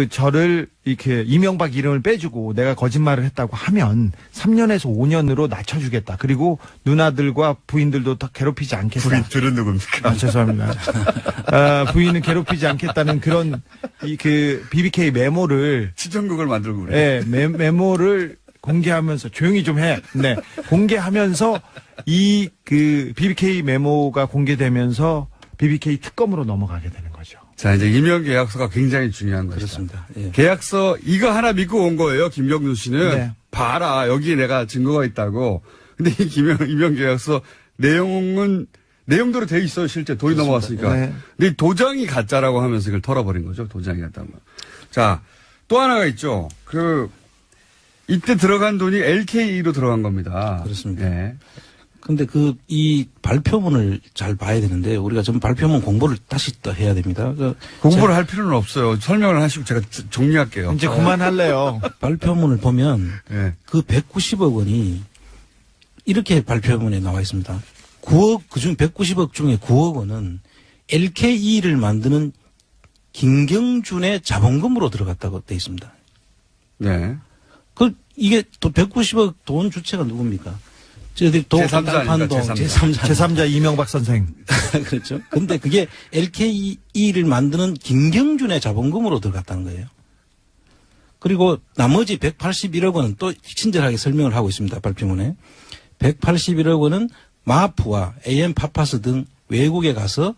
저를 이렇게 이명박 이름을 빼주고 내가 거짓말을 했다고 하면 3년에서 5년으로 낮춰주겠다. 그리고 누나들과 부인들도 다 괴롭히지 않겠다.
부인들은 누굽니까?
죄송합니다. 부인은 괴롭히지 않겠다는 그런 BBK 메모를
시정국을 만들고 그래.
네, 메모를 공개하면서 조용히 좀 해. 네, 공개하면서 BBK 메모가 공개되면서 BBK 특검으로 넘어가게 되는 거죠.
자, 이제 임명계약서가 굉장히 중요한 것이다.
그렇습니다. 예.
계약서 이거 하나 믿고 온 거예요. 김경준 씨는.
네.
봐라. 여기에 내가 증거가 있다고. 근데 이 임명계약서 내용대로 돼 있어요. 실제 돈이 넘어갔으니까.
네.
근데 이 도장이 가짜라고 하면서 이걸 털어버린 거죠. 도장이 가짜면. 자, 또 하나가 있죠. 이때 들어간 돈이 LKE로 들어간 겁니다.
그렇습니다.
예.
근데 이 발표문을 잘 봐야 되는데 우리가 좀 발표문 공부를 다시 또 해야 됩니다.
공부를 할 필요는 없어요. 설명을 하시고 제가 정리할게요.
이제 그만할래요.
발표문을 보면
예.
그 190억 원이 이렇게 발표문에 나와 있습니다. 9억, 그중 190억 중에 9억 원은 LKE를 만드는 김경준의 자본금으로 들어갔다고 돼 있습니다.
네.
이게 또 190억 돈 주체가 누굽니까? 저희들이
제3자 아닙니까?
제3자 이명박 선생.
그렇죠. 근데 그게 LKE를 만드는 김경준의 자본금으로 들어갔다는 거예요. 그리고 나머지 181억 원은 또 친절하게 설명을 하고 있습니다. 발표문에. 181억 원은 마프와 AM 파파스 등 외국에 가서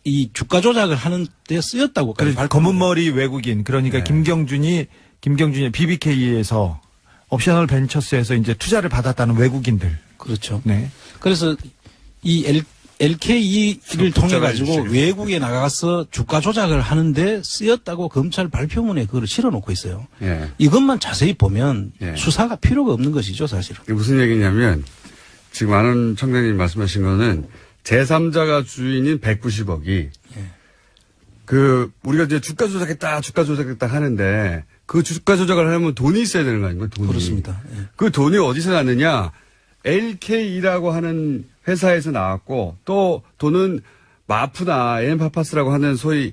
이 주가 조작을 하는 데 쓰였다고.
검은 머리 외국인. 그러니까
네.
김경준이 BBK에서 옵셔널 벤처스에서 이제 투자를 받았다는 외국인들.
그렇죠.
네.
그래서 이 LKE를 통해 가지고
복잡해지시겠어요.
외국에 나가서 주가 조작을 하는데 쓰였다고 검찰 발표문에 그걸 실어놓고 있어요.
예.
이것만 자세히 보면
예.
수사가 필요가 없는 것이죠, 사실은.
이게 무슨 얘기냐면 지금 많은 청장님 말씀하신 거는 제3자가 주인인 190억이 우리가 이제 주가 조작했다 하는데 그 주가 조작을 하려면 돈이 있어야 되는 거 아닙니까? 돈이.
그렇습니다. 예.
그 돈이 어디서 났느냐? LKE라고 하는 회사에서 나왔고 또 돈은 마프나 엠파파스라고 하는 소위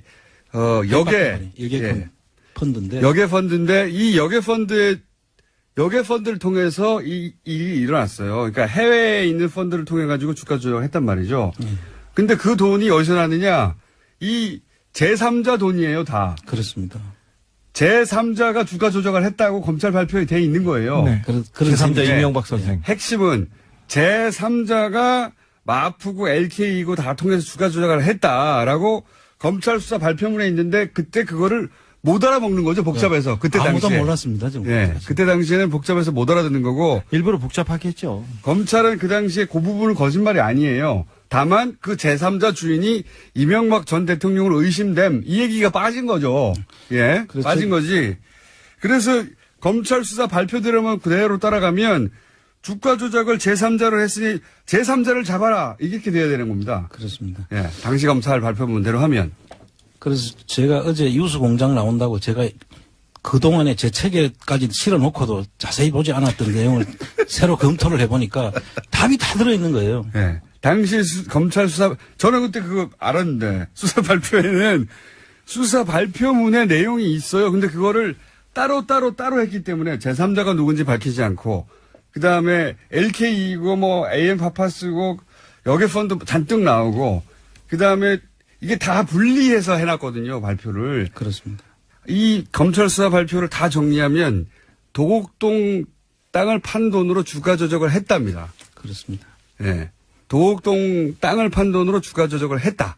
역의
여객 펀드인데.
역의 펀드인데 이 역의 펀드를 통해서 이 일이 일어났어요. 그러니까 해외에 있는 펀드를 통해 가지고 주가 조작을 했단 말이죠. 근데 그 돈이 어디서 났느냐? 이 제3자 돈이에요, 다.
그렇습니다.
제3자가 주가 조작을 했다고 검찰 발표에 돼 있는 거예요.
네.
그런
제3자
셈인데
이명박 선생.
핵심은 제3자가 마프고 LK이고 다 통해서 주가 조작을 했다라고 검찰 수사 발표문에 있는데 그때 그거를 못 알아먹는 거죠, 복잡해서. 그때
아무도
당시에.
몰랐습니다, 지금.
예. 그때 당시에는 복잡해서 못 알아듣는 거고
일부러 복잡하게 했죠.
검찰은 그 당시에 그 부분은 거짓말이 아니에요. 다만 그 제3자 주인이 이명박 전 대통령을 의심됨 이 얘기가 빠진 거죠. 예.
그렇죠.
빠진 거지. 그래서 검찰 수사 발표대로만 그대로 따라가면 주가 조작을 제3자로 했으니 제3자를 잡아라. 이렇게 돼야 되는 겁니다.
그렇습니다.
예. 당시 검찰 발표문대로 하면.
그래서 제가 어제 유수공장 나온다고 제가 그동안에 제 책에까지 실어놓고도 자세히 보지 않았던 내용을 새로 검토를 해보니까 답이 다 들어있는 거예요.
예. 당시 검찰 수사, 저는 그때 그거 알았는데, 수사 발표에는 수사 발표문에 내용이 있어요. 근데 그거를 따로 했기 때문에 제3자가 누군지 밝히지 않고, 그 다음에 LK이고 뭐 AM 파파스고 역외펀드 잔뜩 나오고, 그 다음에 이게 다 분리해서 해놨거든요, 발표를.
그렇습니다.
이 검찰 수사 발표를 다 정리하면 도곡동 땅을 판 돈으로 주가 조작을 했답니다.
그렇습니다.
예. 도곡동 땅을 판 돈으로 주가 조작을 했다.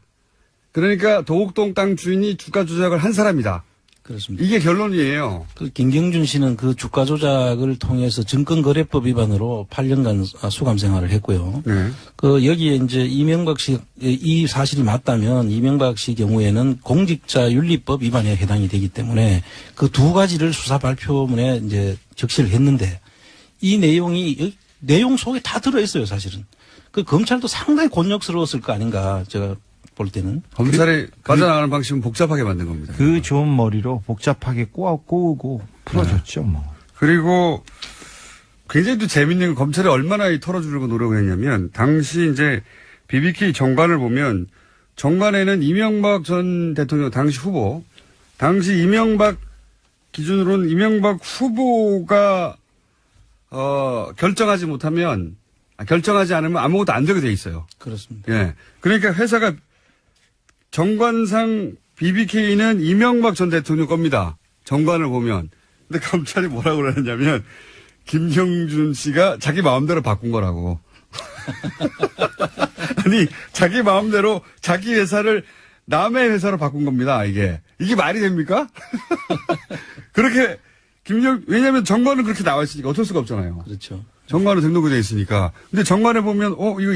그러니까 도곡동 땅 주인이 주가 조작을 한 사람이다.
그렇습니다.
이게 결론이에요.
그 김경준 씨는 그 주가 조작을 통해서 증권거래법 위반으로 8년간 수감 생활을 했고요.
네.
그 여기에 이제 이명박 씨 이 사실이 맞다면 이명박 씨 경우에는 공직자윤리법 위반에 해당이 되기 때문에 그 두 가지를 수사 발표문에 이제 적시를 했는데 이 내용이 내용 속에 다 들어 있어요, 사실은. 그 검찰도 상당히 곤욕스러웠을 거 아닌가 제가 볼 때는.
검찰이 빠져나가는 방식은 복잡하게 만든 겁니다.
그 좋은 머리로 복잡하게 꼬우고 풀어줬죠, 뭐.
그리고 굉장히 또 재밌는 건 검찰이 얼마나 털어주려고 노력을 했냐면 당시 이제 BBK 정관을 보면 정관에는 이명박 전 대통령 당시 후보, 당시 이명박 기준으로는 이명박 후보가 결정하지 않으면 아무것도 안 되게 돼 있어요.
그렇습니다.
예. 그러니까 회사가 정관상 BBK는 이명박 전 대통령 겁니다. 정관을 보면. 근데 검찰이 뭐라고 그러냐면 김경준 씨가 자기 마음대로 바꾼 거라고. 아니 자기 마음대로 자기 회사를 남의 회사로 바꾼 겁니다. 이게 말이 됩니까? 그렇게 왜냐하면 정관은 그렇게 나와 있으니까 어쩔 수가 없잖아요.
그렇죠.
정관은 등록이 돼 있으니까. 근데 정관에 보면 이거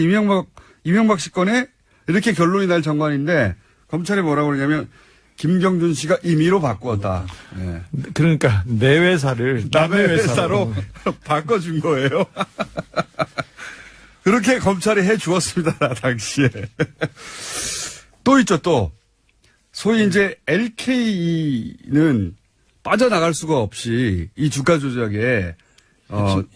이명박 씨 거네? 이렇게 결론이 날 정관인데 검찰이 뭐라고 그러냐면 김경준 씨가 임의로 바꾸었다. 네.
그러니까 내 회사를
남의 회사로 바꿔준 거예요. 그렇게 검찰이 해 주었습니다. 당시에. 또 있죠, 또. 소위 이제 LKE는 빠져나갈 수가 없이 이 주가 조작에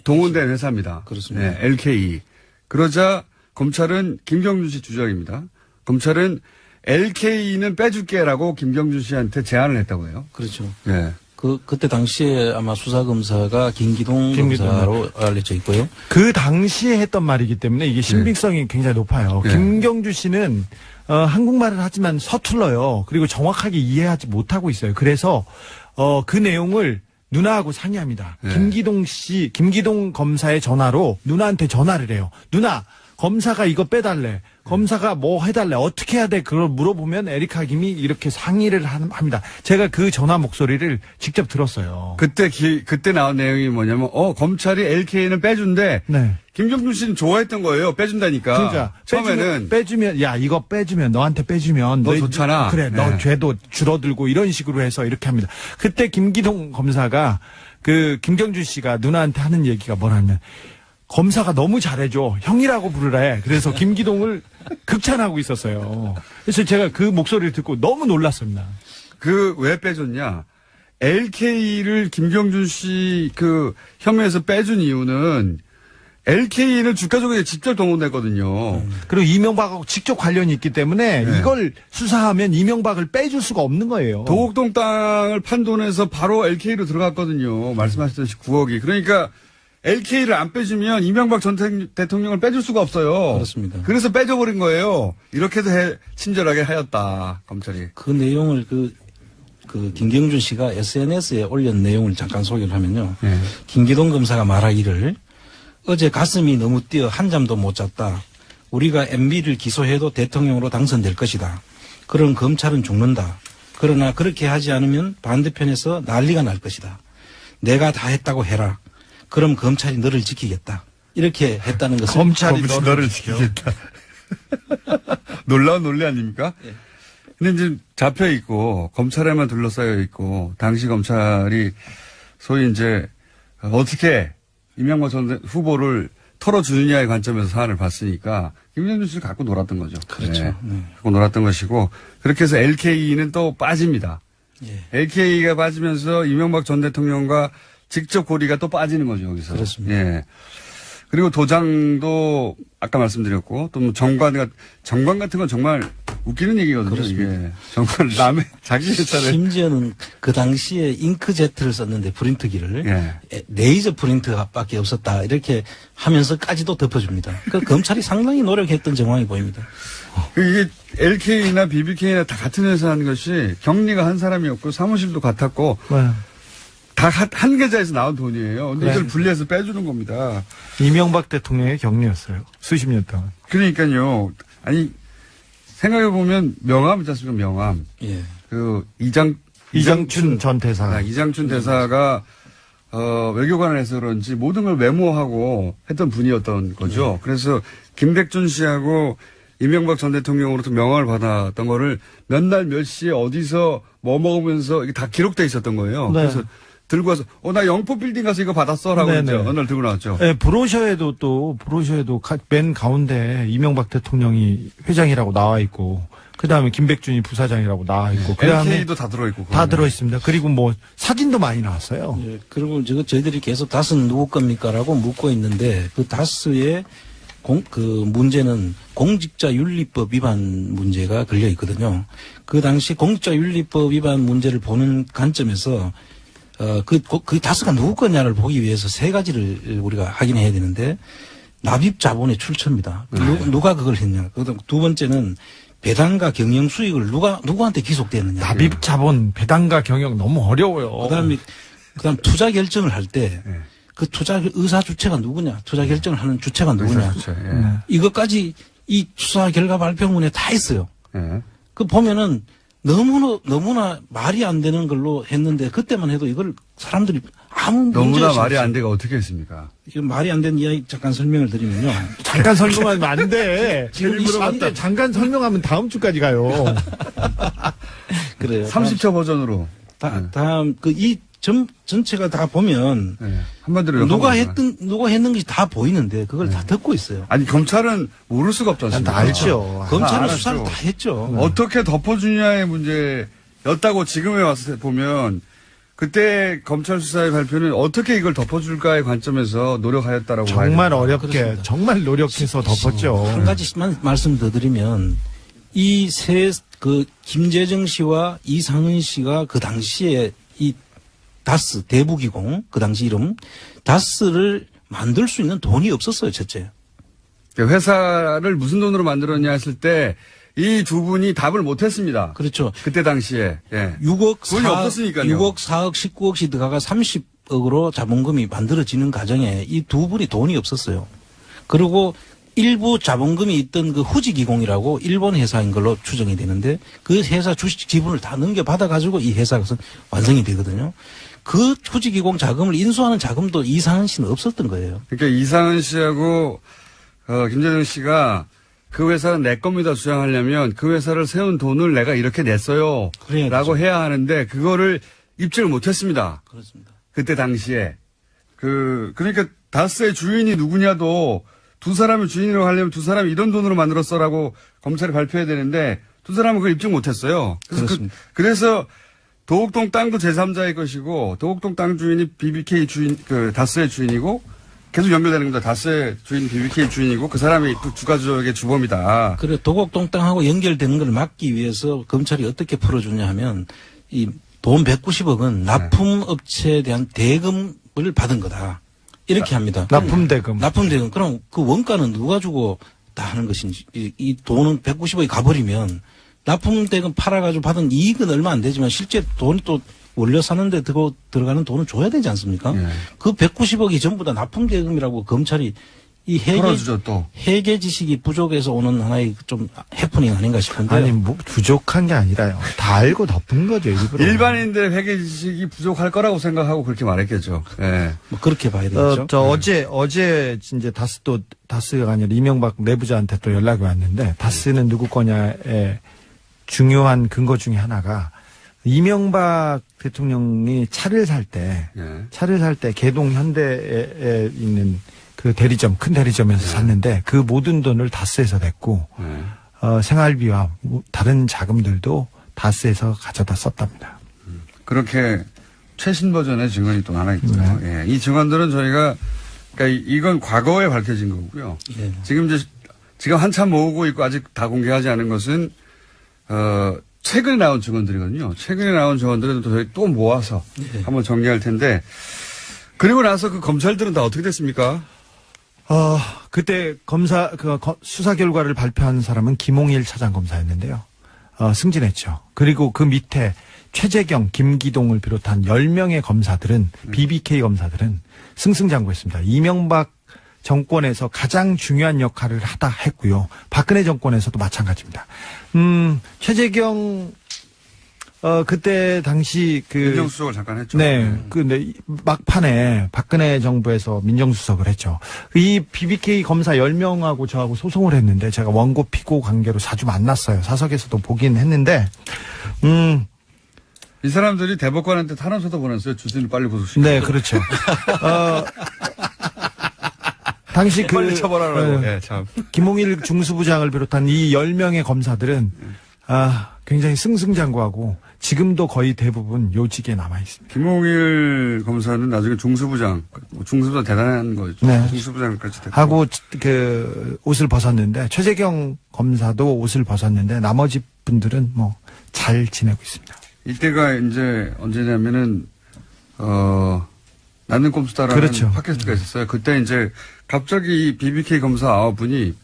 동원된 회사입니다.
그렇습니다.
네, LKE. 그러자 검찰은 김경준 씨 주장입니다. 검찰은 LKE는 빼줄게라고 김경준 씨한테 제안을 했다고 해요.
그렇죠.
네.
그때 당시에 아마 수사검사가 김기동 검사로 알려져 있고요.
그 당시에 했던 말이기 때문에 이게 신빙성이 굉장히 높아요.
네.
김경주 씨는 한국말을 하지만 서툴러요. 그리고 정확하게 이해하지 못하고 있어요. 그래서 그 내용을 누나하고 상의합니다.
네.
김기동 검사의 전화로 누나한테 전화를 해요. 누나, 검사가 이거 빼달래. 검사가 뭐 해달래, 어떻게 해야 돼, 그걸 물어보면 에리카 김이 이렇게 상의를 합니다. 제가 그 전화 목소리를 직접 들었어요.
그때 나온 내용이 뭐냐면, 검찰이 LK는 빼준대.
네.
김경준 씨는 좋아했던 거예요. 빼준다니까.
그러니까
처음에는.
빼주면 야 이거 빼주면 너한테 빼주면
너 좋잖아.
그래 너
네.
죄도 줄어들고 이런 식으로 해서 이렇게 합니다. 그때 김기동 검사가 그 김경준 씨가 누나한테 하는 얘기가 뭐냐면 검사가 너무 잘해줘 형이라고 부르래. 그래서 김기동을 극찬하고 있었어요. 그래서 제가 그 목소리를 듣고 너무 놀랐습니다.
왜 빼줬냐. LK를 김경준 씨 혐의에서 빼준 이유는 LK는 주가 조작에 직접 동원됐거든요.
그리고 이명박하고 직접 관련이 있기 때문에
네.
이걸 수사하면 이명박을 빼줄 수가 없는 거예요.
도곡동 땅을 판 돈에서 바로 LK로 들어갔거든요. 말씀하셨듯이 9억이. 그러니까 LK를 안 빼주면 이명박 전 대통령을 빼줄 수가 없어요.
그렇습니다.
그래서 빼줘버린 거예요. 이렇게도 친절하게 하였다, 검찰이.
그 내용을 그 김경준 씨가 SNS에 올린 내용을 잠깐 소개를 하면요.
네.
김기동 검사가 말하기를 어제 가슴이 너무 뛰어 한잠도 못 잤다. 우리가 MB를 기소해도 대통령으로 당선될 것이다. 그런 검찰은 죽는다. 그러나 그렇게 하지 않으면 반대편에서 난리가 날 것이다. 내가 다 했다고 해라. 그럼 검찰이 너를 지키겠다. 이렇게 했다는 것을.
검찰이
너를 지키겠다. 놀라운 논리 아닙니까?
예.
근데 이제 잡혀 있고, 검찰에만 둘러싸여 있고, 당시 검찰이 소위 이제, 어떻게 이명박 전 후보를 털어주느냐의 관점에서 사안을 봤으니까, 김경준 씨를 갖고 놀았던 거죠.
그렇죠.
네.
네.
갖고 놀았던 것이고, 그렇게 해서 LK는 또 빠집니다.
예.
LK가 빠지면서 이명박 전 대통령과 직접 고리가 또 빠지는 거죠, 여기서.
그렇습니다.
예. 그리고 도장도 아까 말씀드렸고, 또 뭐 정관 같은 건 정말 웃기는 얘기거든요,
그렇습니다.
이게. 정말 남의 자기 회사를.
심지어는 그 당시에 잉크제트를 썼는데 프린트기를
예.
레이저 프린터밖에 없었다. 이렇게 하면서까지도 덮어줍니다. 그 검찰이 상당히 노력했던 정황이 보입니다.
이게 LK나 BBK나 다 같은 회사 하는 것이 격리가 한 사람이었고 사무실도 같았고
네.
다 한 계좌에서 나온 돈이에요. 근데
네.
이걸 분리해서 빼주는 겁니다.
이명박 대통령의 격리였어요. 수십 년 동안.
그러니까요. 아니, 생각해보면 명함 있지 않습니까? 명함.
예.
이장춘 전 대사.
이장춘 대사가 외교관에서 그런지 모든 걸 메모하고 했던 분이었던 거죠. 그래서 김백준 씨하고 이명박 전 대통령으로부터 명함을 받았던 거를 몇 날 몇 시에 어디서 뭐 먹으면서 이게 다 기록돼 있었던 거예요.
네.
그래서 들고 와서 나 영포 빌딩 가서 이거 받았어라고
네네.
이제 어느 날 들고 나왔죠.
네, 브로셔에도 맨 가운데 이명박 대통령이 회장이라고 나와 있고, 그 다음에 김백준이 부사장이라고 나와 있고, 그 다음에
LK도 다 들어있고.
다 들어 있습니다. 그리고 뭐 사진도 많이 나왔어요.
예, 그리고 저희들이 계속 다스는 누구 겁니까라고 묻고 있는데 그 다스의 그 문제는 공직자윤리법 위반 문제가 걸려 있거든요. 그 당시 공직자윤리법 위반 문제를 보는 관점에서 그 다스가 누구 거냐를 보기 위해서 세 가지를 우리가 확인해야 되는데 납입 자본의 출처입니다. 누가 그걸 했냐. 그다음 두 번째는 배당과 경영 수익을 누구한테 기속됐느냐.
납입 자본, 배당과 경영 너무 어려워요.
그다음 투자 결정을 할 때 그 투자 의사 주체가 누구냐, 투자 결정을 하는 주체가 누구냐, 이것까지 이 수사 결과 발표문에 다 있어요.
예.
그 보면은 너무나 말이 안 되는 걸로 했는데 그때만 해도 이걸 사람들이 아무 문제
너무나
없이
말이
했어요.
안 돼가 어떻게 했습니까?
이거 말이 안 되는 이야기 잠깐 설명을 드리면요.
잠깐 설명하면 안 돼.
지금 이
안 돼. 잠깐 설명하면 다음 주까지 가요.
그래요.
30초 버전으로.
다음 이 전체가 다 보면
네. 한마디로
누가
욕하고
했는 것이 다 보이는데 그걸 다 듣고 있어요.
아니 검찰은 모를 수가 없지 않습니까?
다 알죠.
검찰은
알았죠.
수사를 다 했죠.
어떻게 덮어주냐의 문제였다고 지금에 와서 보면 그때 검찰 수사의 발표는 어떻게 이걸 덮어줄까의 관점에서 노력하였다라고
정말
봐야
어렵게,
그렇습니다.
정말 노력해서 덮었죠.
한 가지만 말씀 더 드리면 이 김재정 씨와 이상은 씨가 그 당시에 이 다스 대부기공 그 당시 이름 다스를 만들 수 있는 돈이 없었어요. 첫째.
회사를 무슨 돈으로 만들었냐 했을 때 이 두 분이 답을 못했습니다.
그렇죠.
그때 당시에. 예.
6억
돈이 없었으니까요.
6억 4억 19억씩 들어가 30억으로 자본금이 만들어지는 과정에 이 두 분이 돈이 없었어요. 그리고 일부 자본금이 있던 그 후지기공이라고 일본 회사인 걸로 추정이 되는데 그 회사 주식 지분을 다 넘겨받아 가지고 이 회사가 완성이 되거든요. 그 후지기공 자금을 인수하는 자금도 이상은 씨는 없었던 거예요.
그러니까 이상은 씨하고 김재정 씨가 그 회사는 내 겁니다 주장하려면 그 회사를 세운 돈을 내가 이렇게 냈어요. 라고 해야 하는데 그거를 입증을 못했습니다.
그렇습니다.
그때 당시에. 그러니까 다스의 주인이 누구냐도 두 사람을 주인으로 하려면 두 사람이 이런 돈으로 만들었어라고 검찰이 발표해야 되는데 두 사람은 그걸 입증 못했어요. 그래서 도곡동 땅도 제3자의 것이고 도곡동 땅 주인이 BBK 주인, 다스의 주인이고 계속 연결되는 겁니다. 다스의 주인 BBK 주인이고 그 사람이 또 주가조작의 주범이다.
그래 도곡동 땅하고 연결되는 걸 막기 위해서 검찰이 어떻게 풀어주냐 하면 이 돈 190억은 납품업체에 대한 대금을 받은 거다. 이렇게 합니다.
납품대금.
납품대금. 그럼 그 원가는 누가 주고 다 하는 것인지 이 돈은 190억이 가버리면 납품대금 팔아가지고 받은 이익은 얼마 안 되지만 실제 돈이 또 원료 사는데 들어가는 돈은 줘야 되지 않습니까? 그 190억이 전부 다 납품대금이라고 검찰이 이 회계 지식이 부족해서 오는 하나의 좀 해프닝 아닌가 싶은데.
아니, 뭐 부족한 게 아니라요. 다 알고 덮은 거죠, 일부러.
일반인들의 회계 지식이 부족할 거라고 생각하고 그렇게 말했겠죠. 예.
뭐 그렇게 봐야 되겠죠.
어제 이제 다스가 아니라 이명박 내부자한테 또 연락이 왔는데 다스는 누구 거냐에 중요한 근거 중에 하나가 이명박 대통령이 차를 살 때 개동 현대에 있는 그 대리점, 큰 대리점에서 샀는데 그 모든 돈을 다스에서 냈고 생활비와 다른 자금들도 다스에서 가져다 썼답니다.
그렇게 최신 버전의 증언이 또 하나 있고요. 예. 이 증언들은 저희가 그러니까 이건 과거에 밝혀진 거고요.
예.
지금 한참 모으고 있고 아직 다 공개하지 않은 것은 최근에 나온 증언들이거든요. 최근에 나온 증언들은 저희 또 모아서 한번 정리할 텐데 그리고 나서 그 검찰들은 다 어떻게 됐습니까?
그때 수사 결과를 발표한 사람은 김홍일 차장검사였는데요. 승진했죠. 그리고 그 밑에 최재경, 김기동을 비롯한 10명의 검사들은, BBK 검사들은 승승장구했습니다. 이명박 정권에서 가장 중요한 역할을 하다 했고요. 박근혜 정권에서도 마찬가지입니다. 최재경 그때 당시
민정수석을 잠깐 했죠.
네. 근데 막판에 박근혜 정부에서 민정수석을 했죠. 이 BBK 검사 10명하고 저하고 소송을 했는데 제가 원고 피고 관계로 자주 만났어요. 사석에서도 보긴 했는데,
이 사람들이 대법관한테 탄원서도 보냈어요. 주진을 빨리 구속시키고.
네, 그렇죠. 당시
빨리 처벌하라고. 네, 참.
김홍일 중수부장을 비롯한 이 10명의 검사들은 굉장히 승승장구하고 지금도 거의 대부분 요직에 남아 있습니다.
김홍일 검사는 나중에 중수부장 대단한 거죠.
네.
중수부장까지 됐고.
하고 옷을 벗었는데 최재경 검사도 옷을 벗었는데 나머지 분들은 뭐 잘 지내고 있습니다.
이때가 이제 언제냐면은 나는 꼼수다라는
그렇죠.
팟캐스트가 있었어요. 그때 이제 갑자기 BBK 검사 9분이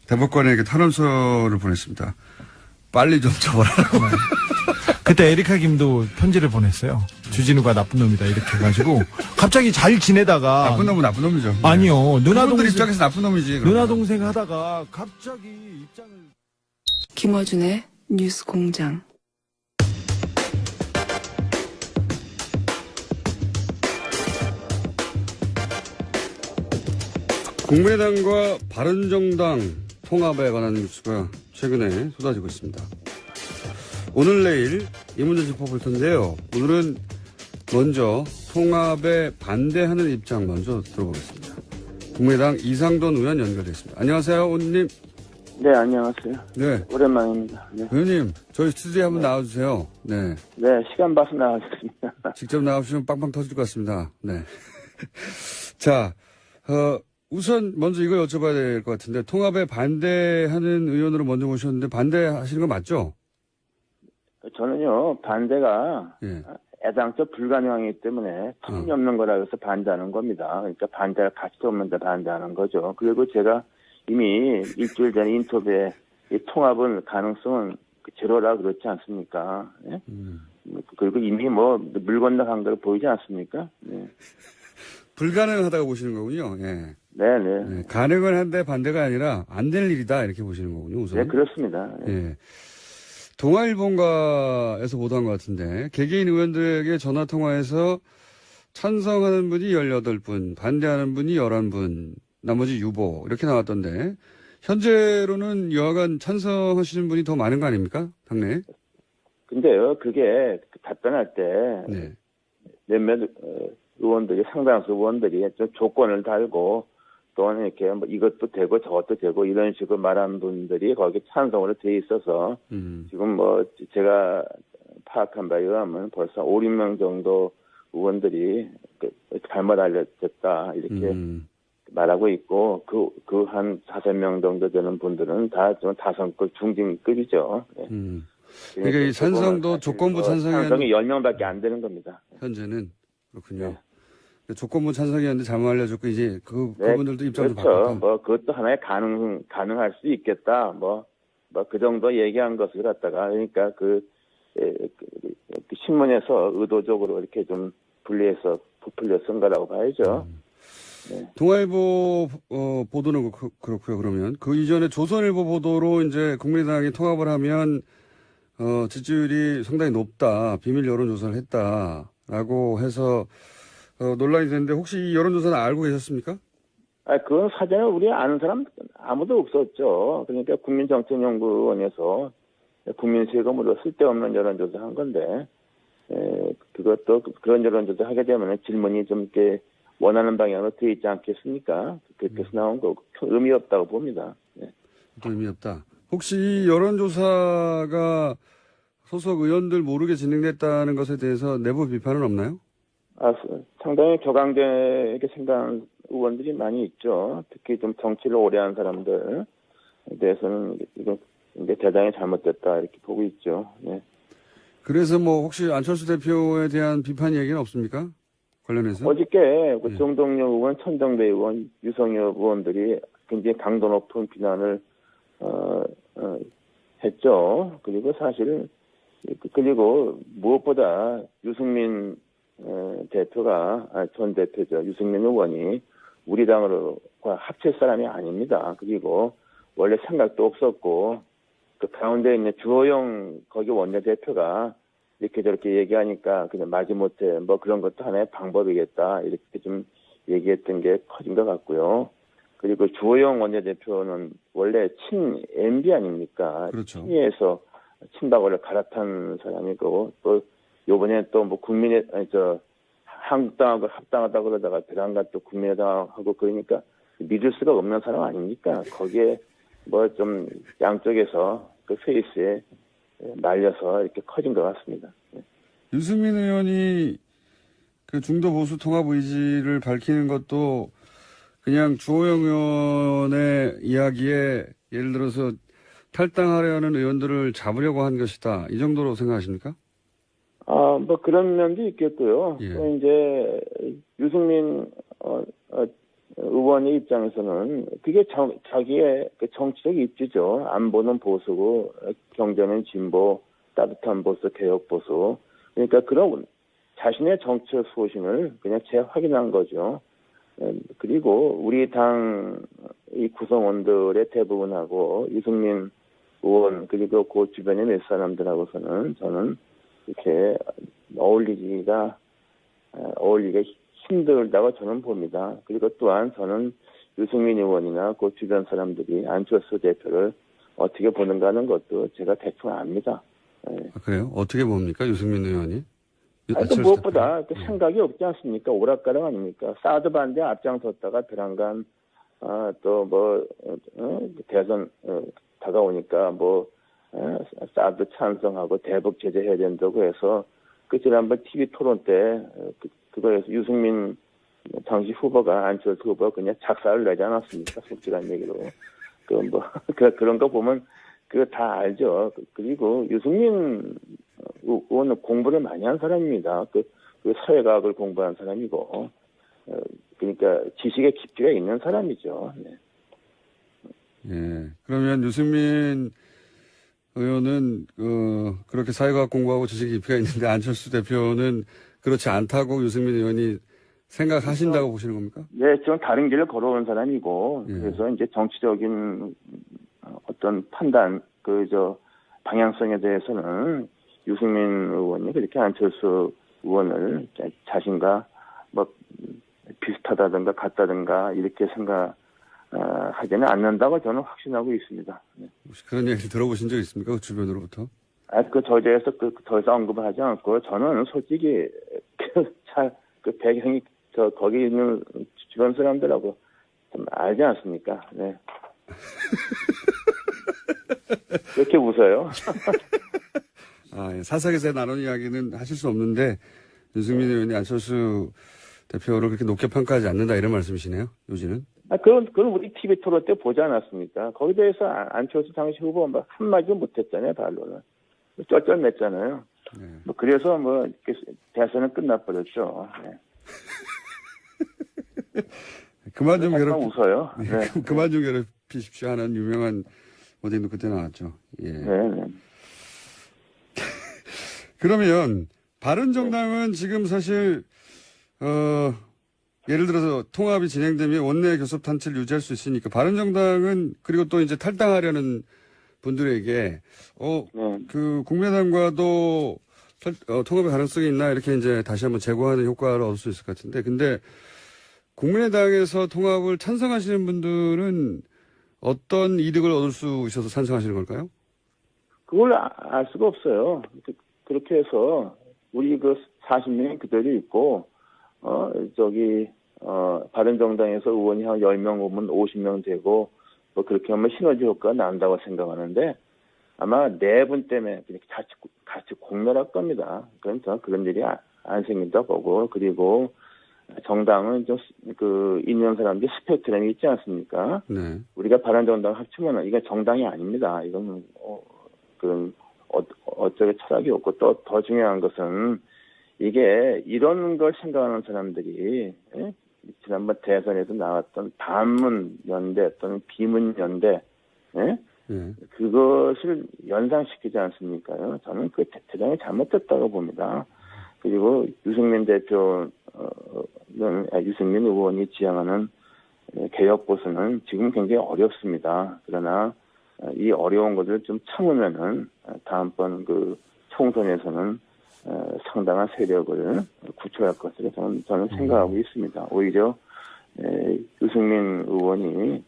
대법관에게 탄원서를 보냈습니다. 빨리 좀 처벌하라고.
그때 에리카 김도 편지를 보냈어요. 주진우가 나쁜 놈이다 이렇게 해가지고 갑자기 잘 지내다가
나쁜 놈은 나쁜 놈이죠.
아니요. 누나
그분들
동생
입장에서 나쁜 놈이지.
누나 동생 하다가 갑자기 입장을
김어준의 뉴스 공장.
국민의당과 바른정당 통합에 관한 뉴스가 최근에 쏟아지고 있습니다. 오늘 내일 이 문제 짚어볼 텐데요. 오늘은 먼저 통합에 반대하는 입장 먼저 들어보겠습니다. 국민의당 이상돈 의원 연결됐습니다. 안녕하세요, 의원님.
네, 안녕하세요.
네.
오랜만입니다. 네.
의원님, 저희 스튜디오에 한번 나와주세요. 네.
네, 시간 봐서 나와주겠습니다.
직접 나와주시면 빵빵 터질 것 같습니다. 네. 자, 우선 먼저 이걸 여쭤봐야 될 것 같은데 통합에 반대하는 의원으로 먼저 모셨는데 반대하시는 거 맞죠?
저는요, 반대가
예.
애당초 불가능하기 때문에 터무니없는 거라 해서 반대하는 겁니다. 그러니까 반대할 가치도 없는데 반대하는 거죠. 그리고 제가 이미 일주일 전에 인터뷰에 이 통합은 가능성은 제로라 그렇지 않습니까? 예? 그리고 이미 뭐 물 건너간 걸 보이지 않습니까? 네.
불가능하다고 보시는 거군요. 예.
네네.
네, 가능은 한데 반대가 아니라 안 될 일이다 이렇게 보시는 거군요. 우선.
네, 그렇습니다. 네.
예. 동아일보가에서 보도한 것 같은데 개개인 의원들에게 전화 통화해서 찬성하는 분이 18분, 반대하는 분이 11분, 나머지 유보 이렇게 나왔던데 현재로는 여하간 찬성하시는 분이 더 많은 거 아닙니까? 당내에?
근데요, 그게 답변할 때
네.
몇몇 의원들이 상당수 의원들이 좀 조건을 달고 또는 이렇게 뭐 이것도 되고 저것도 되고 이런 식으로 말하는 분들이 거기 찬성으로 돼 있어서 지금 뭐 제가 파악한 바에 의하면 벌써 5, 6명 정도 의원들이 잘못 알려졌다 이렇게 말하고 있고 그 한 5명 정도 되는 분들은 다 좀 다선급 중진급이죠. 네.
그러니까 이 찬성도 조건부
찬성이 10명밖에 안 되는 겁니다.
현재는 그렇군요.
네.
조건부 찬성이었는데 잘못 알려줬고 이제 그분들도 입장을
그렇죠.
바꿨다.
뭐 그것도 하나의 가능할 수 있겠다. 뭐 그 정도 얘기한 것을 갖다가 그러니까 그 신문에서 의도적으로 이렇게 좀 분리해서 부풀려 쓴 거라고 봐야죠. 네.
동아일보 보도는 그렇고요. 그러면 그 이전에 조선일보 보도로 이제 국민의당이 통합을 하면 지지율이 상당히 높다. 비밀 여론조사를 했다라고 해서 논란이 됐는데 혹시 이 여론조사는 알고 계셨습니까?
그건 사전에 우리 아는 사람 아무도 없었죠. 그러니까 국민정책연구원에서 국민 세금으로 쓸데없는 여론조사 한 건데, 그것도 그런 여론조사 하게 되면 질문이 좀 이렇게 원하는 방향으로 되어 있지 않겠습니까? 그렇게 해서 나온 거고, 의미 없다고 봅니다. 네.
의미 없다. 혹시 이 여론조사가 소속 의원들 모르게 진행됐다는 것에 대해서 내부 비판은 없나요?
상당히 격앙되게 생각하는 의원들이 많이 있죠. 특히 좀 정치를 오래 한 사람들에 대해서는 이거 대단히 잘못됐다 이렇게 보고 있죠. 네.
그래서 뭐 혹시 안철수 대표에 대한 비판 얘기는 없습니까? 관련해서?
어저께 정동영 의원, 천정배 의원, 유성엽 의원들이 굉장히 강도 높은 비난을 했죠. 그리고 사실 그리고 무엇보다 유승민 전 대표죠. 유승민 의원이 우리 당으로 합칠 사람이 아닙니다. 그리고 원래 생각도 없었고 그 가운데 있는 주호영 거기 원내대표가 이렇게 저렇게 얘기하니까 그냥 마지못해 뭐 그런 것도 하나의 방법이겠다 이렇게 좀 얘기했던 게 커진 것 같고요. 그리고 주호영 원내대표는 원래 친 MB 아닙니까?
그렇죠.
친이에서 친박을 갈아탄 사람이고 또 요번에 또 뭐 한국당하고 합당하다 그러다가 배당가 또 국민의당하고 그러니까 믿을 수가 없는 사람 아닙니까? 거기에 뭐 좀 양쪽에서 그 페이스에 날려서 이렇게 커진 것 같습니다.
유승민 의원이 그 중도 보수 통합 의지를 밝히는 것도 그냥 주호영 의원의 이야기에 예를 들어서 탈당하려는 의원들을 잡으려고 한 것이다. 이 정도로 생각하십니까?
뭐 그런 면도 있겠고요.
예.
또 이제 유승민 의원의 입장에서는 그게 자기의 그 정치적 입지죠. 안보는 보수고 경제는 진보, 따뜻한 보수, 개혁 보수. 그러니까 그런 자신의 정치적 소신을 그냥 재확인한 거죠. 그리고 우리 당 이 구성원들의 대부분하고 유승민 의원 그리고 그 주변의 몇 사람들하고서는 저는 이렇게 어울리기가 힘들다고 저는 봅니다. 그리고 또한 저는 유승민 의원이나 그 주변 사람들이 안철수 대표를 어떻게 보는가 하는 것도 제가 대충 압니다.
그래요? 어떻게 봅니까? 유승민 의원이?
무엇보다 그 생각이 없지 않습니까? 오락가락 아닙니까? 사드 반대 앞장섰다가 베란간 대선 다가오니까 사드 찬성하고 대북 제재해야 된다고 해서 그 지난번 TV 토론 때 그거에서 유승민 당시 후보가 안철수 후보가 그냥 작사를 내지 않았습니까? 솔직한 얘기로. 그런 거 보면 그거 다 알죠. 그리고 유승민 의원은 공부를 많이 한 사람입니다. 그 사회과학을 공부한 사람이고, 그러니까 지식의 깊이가 있는 사람이죠. 네.
예. 그러면 유승민 의원은 그렇게 사회과학 공부하고 지식 깊이가 있는데 안철수 대표는 그렇지 않다고 유승민 의원이 생각하신다고 보시는 겁니까?
네, 저는 다른 길을 걸어온 사람이고,
예.
그래서 이제 정치적인 어떤 판단, 방향성에 대해서는 유승민 의원이 그렇게 안철수 의원을 자신과 비슷하다든가 같다든가 이렇게 하지는 않는다고 저는 확신하고 있습니다. 네.
혹시 그런 얘기 들어보신 적 있습니까? 그 주변으로부터?
저 대해서 더 이상 언급을 하지 않고, 저는 솔직히, 배경이, 거기 있는 주변 사람들하고 좀 알지 않습니까? 네. 왜 이렇게 웃어요?
예. 사석에서 나눈 이야기는 하실 수 없는데, 유승민 의원이 안철수 대표를 그렇게 높게 평가하지 않는다 이런 말씀이시네요, 요지는?
그건 우리 TV 토론 때 보지 않았습니까? 거기에 대해서 안철수 당시 후보 한마디도 못했잖아요, 반론을. 쩔쩔맸잖아요.
네.
그래서 이렇게 대선은 끝나버렸죠. 네.
그만 좀
하지만 웃어요.
네.
네.
그만 좀 괴롭히십시오 하는 유명한 어디도 그때 나왔죠. 예.
네.
그러면 바른정당은 지금 사실 예를 들어서 통합이 진행되면 원내 교섭 단체를 유지할 수 있으니까 바른정당은 그리고 또 이제 탈당하려는 분들에게
네.
그 국민의당과도 통합의 가능성이 있나 이렇게 이제 다시 한번 제고하는 효과를 얻을 수 있을 것 같은데 근데 국민의당에서 통합을 찬성하시는 분들은 어떤 이득을 얻을 수 있어서 찬성하시는 걸까요?
그걸 알 수가 없어요. 그렇게 해서 우리 40명이 그대로 있고 바른정당에서 의원이 한 10명 오면 50명 되고 그렇게 하면 시너지 효과가 난다고 생각하는데 아마 내분 때문에 같이 공멸할 겁니다. 그럼 저는 그런 일이 안 생긴다 보고 그리고 정당은 좀 있는 사람들이 스펙트럼이 있지 않습니까?
네.
우리가 바른정당 합치면은 이게 정당이 아닙니다. 이건 어쩌게 철학이 없고 또 더 중요한 것은 이게 이런 걸 생각하는 사람들이 지난번 대선에서 나왔던 반문연대 또는 비문연대 그것을 연상시키지 않습니까요? 저는 그 대단히 잘못됐다고 봅니다. 그리고 유승민 의원이 지향하는 개혁 보수는 지금 굉장히 어렵습니다. 그러나 이 어려운 것을 좀 참으면은 다음번 총선에서는 상당한 세력을 구축할 것으로 저는 생각하고 있습니다. 오히려 유승민 의원이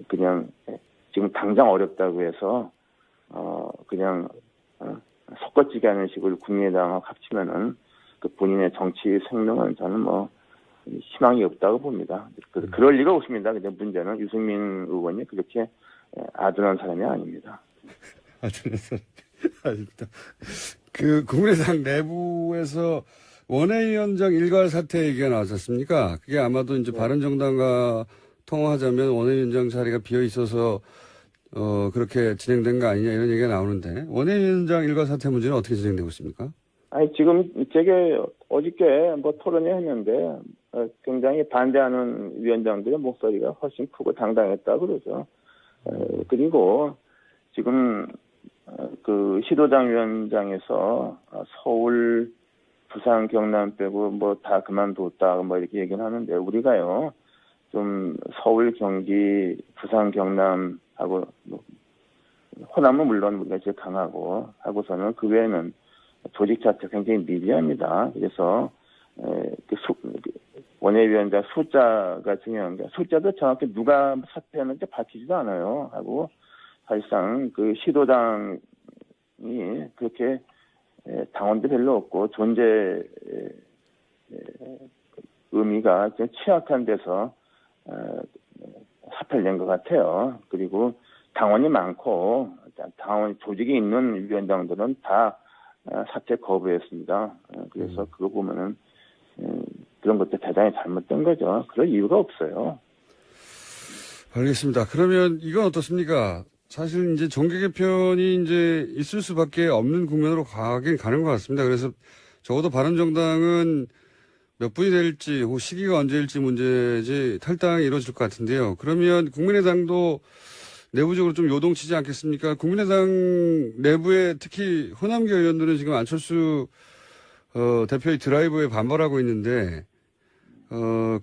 그냥 지금 당장 어렵다고 해서 그냥 섞어지게 하는 식으로 국민의당하고 합치면은 그 본인의 정치 생명은 저는 희망이 없다고 봅니다. 그럴 리가 없습니다. 근데 문제는 유승민 의원이 그렇게 아둔한 사람이 아닙니다.
아둔한 사람이 아닙니다. 국민의당 내부에서 원외위원장 일괄 사퇴 얘기가 나왔지 않습니까? 그게 아마도 이제 바른정당과 통화하자면 원외위원장 자리가 비어 있어서 그렇게 진행된 거 아니냐 이런 얘기가 나오는데 원외위원장 일괄 사퇴 문제는 어떻게 진행되고 있습니까?
지금 제게 어저께 토론회 했는데 굉장히 반대하는 위원장들의 목소리가 훨씬 크고 당당했다고 그러죠. 그리고 지금 시도당 위원장에서 서울, 부산, 경남 빼고 다 그만뒀다 이렇게 얘기는 하는데 우리가요 좀 서울, 경기, 부산, 경남하고 호남은 물론 우리가 제일 강하고 하고서는 그 외에는 조직 자체 굉장히 미비합니다. 그래서 원외위원장 숫자가 중요한 게 숫자도 정확히 누가 사퇴하는지 밝히지도 않아요. 하고 사실상 시도당이 그렇게 당원도 별로 없고 존재 의미가 좀 취약한 데서 사퇴를 낸 것 같아요. 그리고 당원이 많고 당원 조직이 있는 위원장들은 다 사퇴 거부했습니다. 그래서 그거 보면은 그런 것도 대단히 잘못된 거죠. 그럴 이유가 없어요.
알겠습니다. 그러면 이건 어떻습니까? 사실 이제 정계 개편이 이제 있을 수밖에 없는 국면으로 가긴 가는 것 같습니다. 그래서 적어도 바른정당은 몇 분이 될지, 혹 시기가 언제일지 문제지 탈당이 이루어질 것 같은데요. 그러면 국민의당도 내부적으로 좀 요동치지 않겠습니까? 국민의당 내부에 특히 호남계 의원들은 지금 안철수 대표의 드라이브에 반발하고 있는데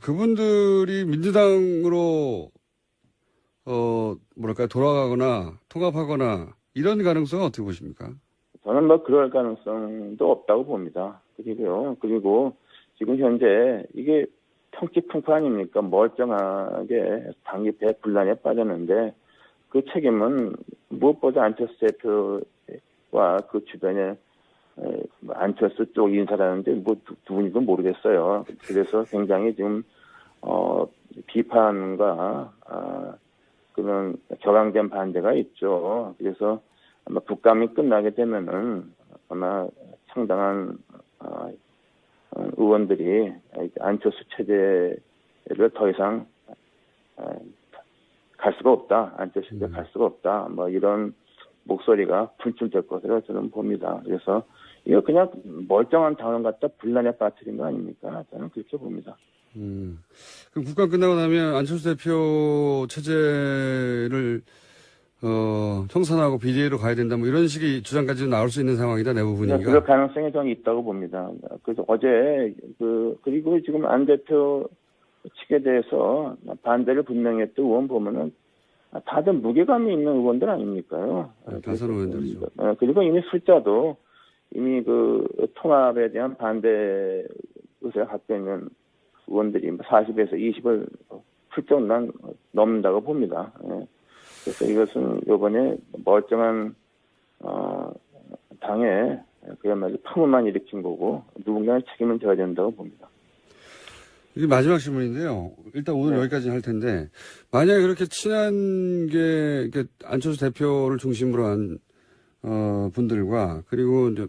그분들이 민주당으로, 돌아가거나 통합하거나 이런 가능성은 어떻게 보십니까?
저는 뭐 그럴 가능성도 없다고 봅니다. 그리고 지금 현재 이게 평기풍파 아닙니까? 멀쩡하게 당이 대분란에 빠졌는데 그 책임은 무엇보다 안철수 대표와 그 주변에 안철수 쪽 인사라는데 뭐 누군지도 모르겠어요. 그래서 굉장히 지금 비판과 그런 격앙된 반대가 있죠. 그래서 아마 국감이 끝나게 되면은 아마 상당한 의원들이 안철수 체제를 더 이상 갈 수가 없다. 안철수가 갈 수가 없다. 뭐 이런 목소리가 분출될 것으로 저는 봅니다. 그래서 이거 그냥 멀쩡한 당원 갖다 분란에 빠뜨린 거 아닙니까? 저는 그렇게 봅니다.
그럼 국감 끝나고 나면 안철수 대표 체제를 청산하고 비대위로 가야 된다, 뭐 이런 식의 주장까지 나올 수 있는 상황이다, 내부 분위기가.
그럴 가능성이 저는 있다고 봅니다. 그래서 어제 그리고 지금 안 대표 측에 대해서 반대를 분명히 했던 의원 보면은 다들 무게감이 있는 의원들 아닙니까요?
다선 의원들이죠.
그리고 이미 숫자도 이미 그 통합에 대한 반대 의사를 갖고 있는 의원들이 40에서 20을 훌쩍 넘는다고 봅니다. 예. 그래서 이것은 이번에 멀쩡한 당에 그야말로 파문만 일으킨 거고 누군가는 책임은 져야 된다고 봅니다.
이게 마지막 질문인데요. 일단 오늘 여기까지 할 텐데 만약에 그렇게 친한 게 안철수 대표를 중심으로 한 분들과 그리고 이제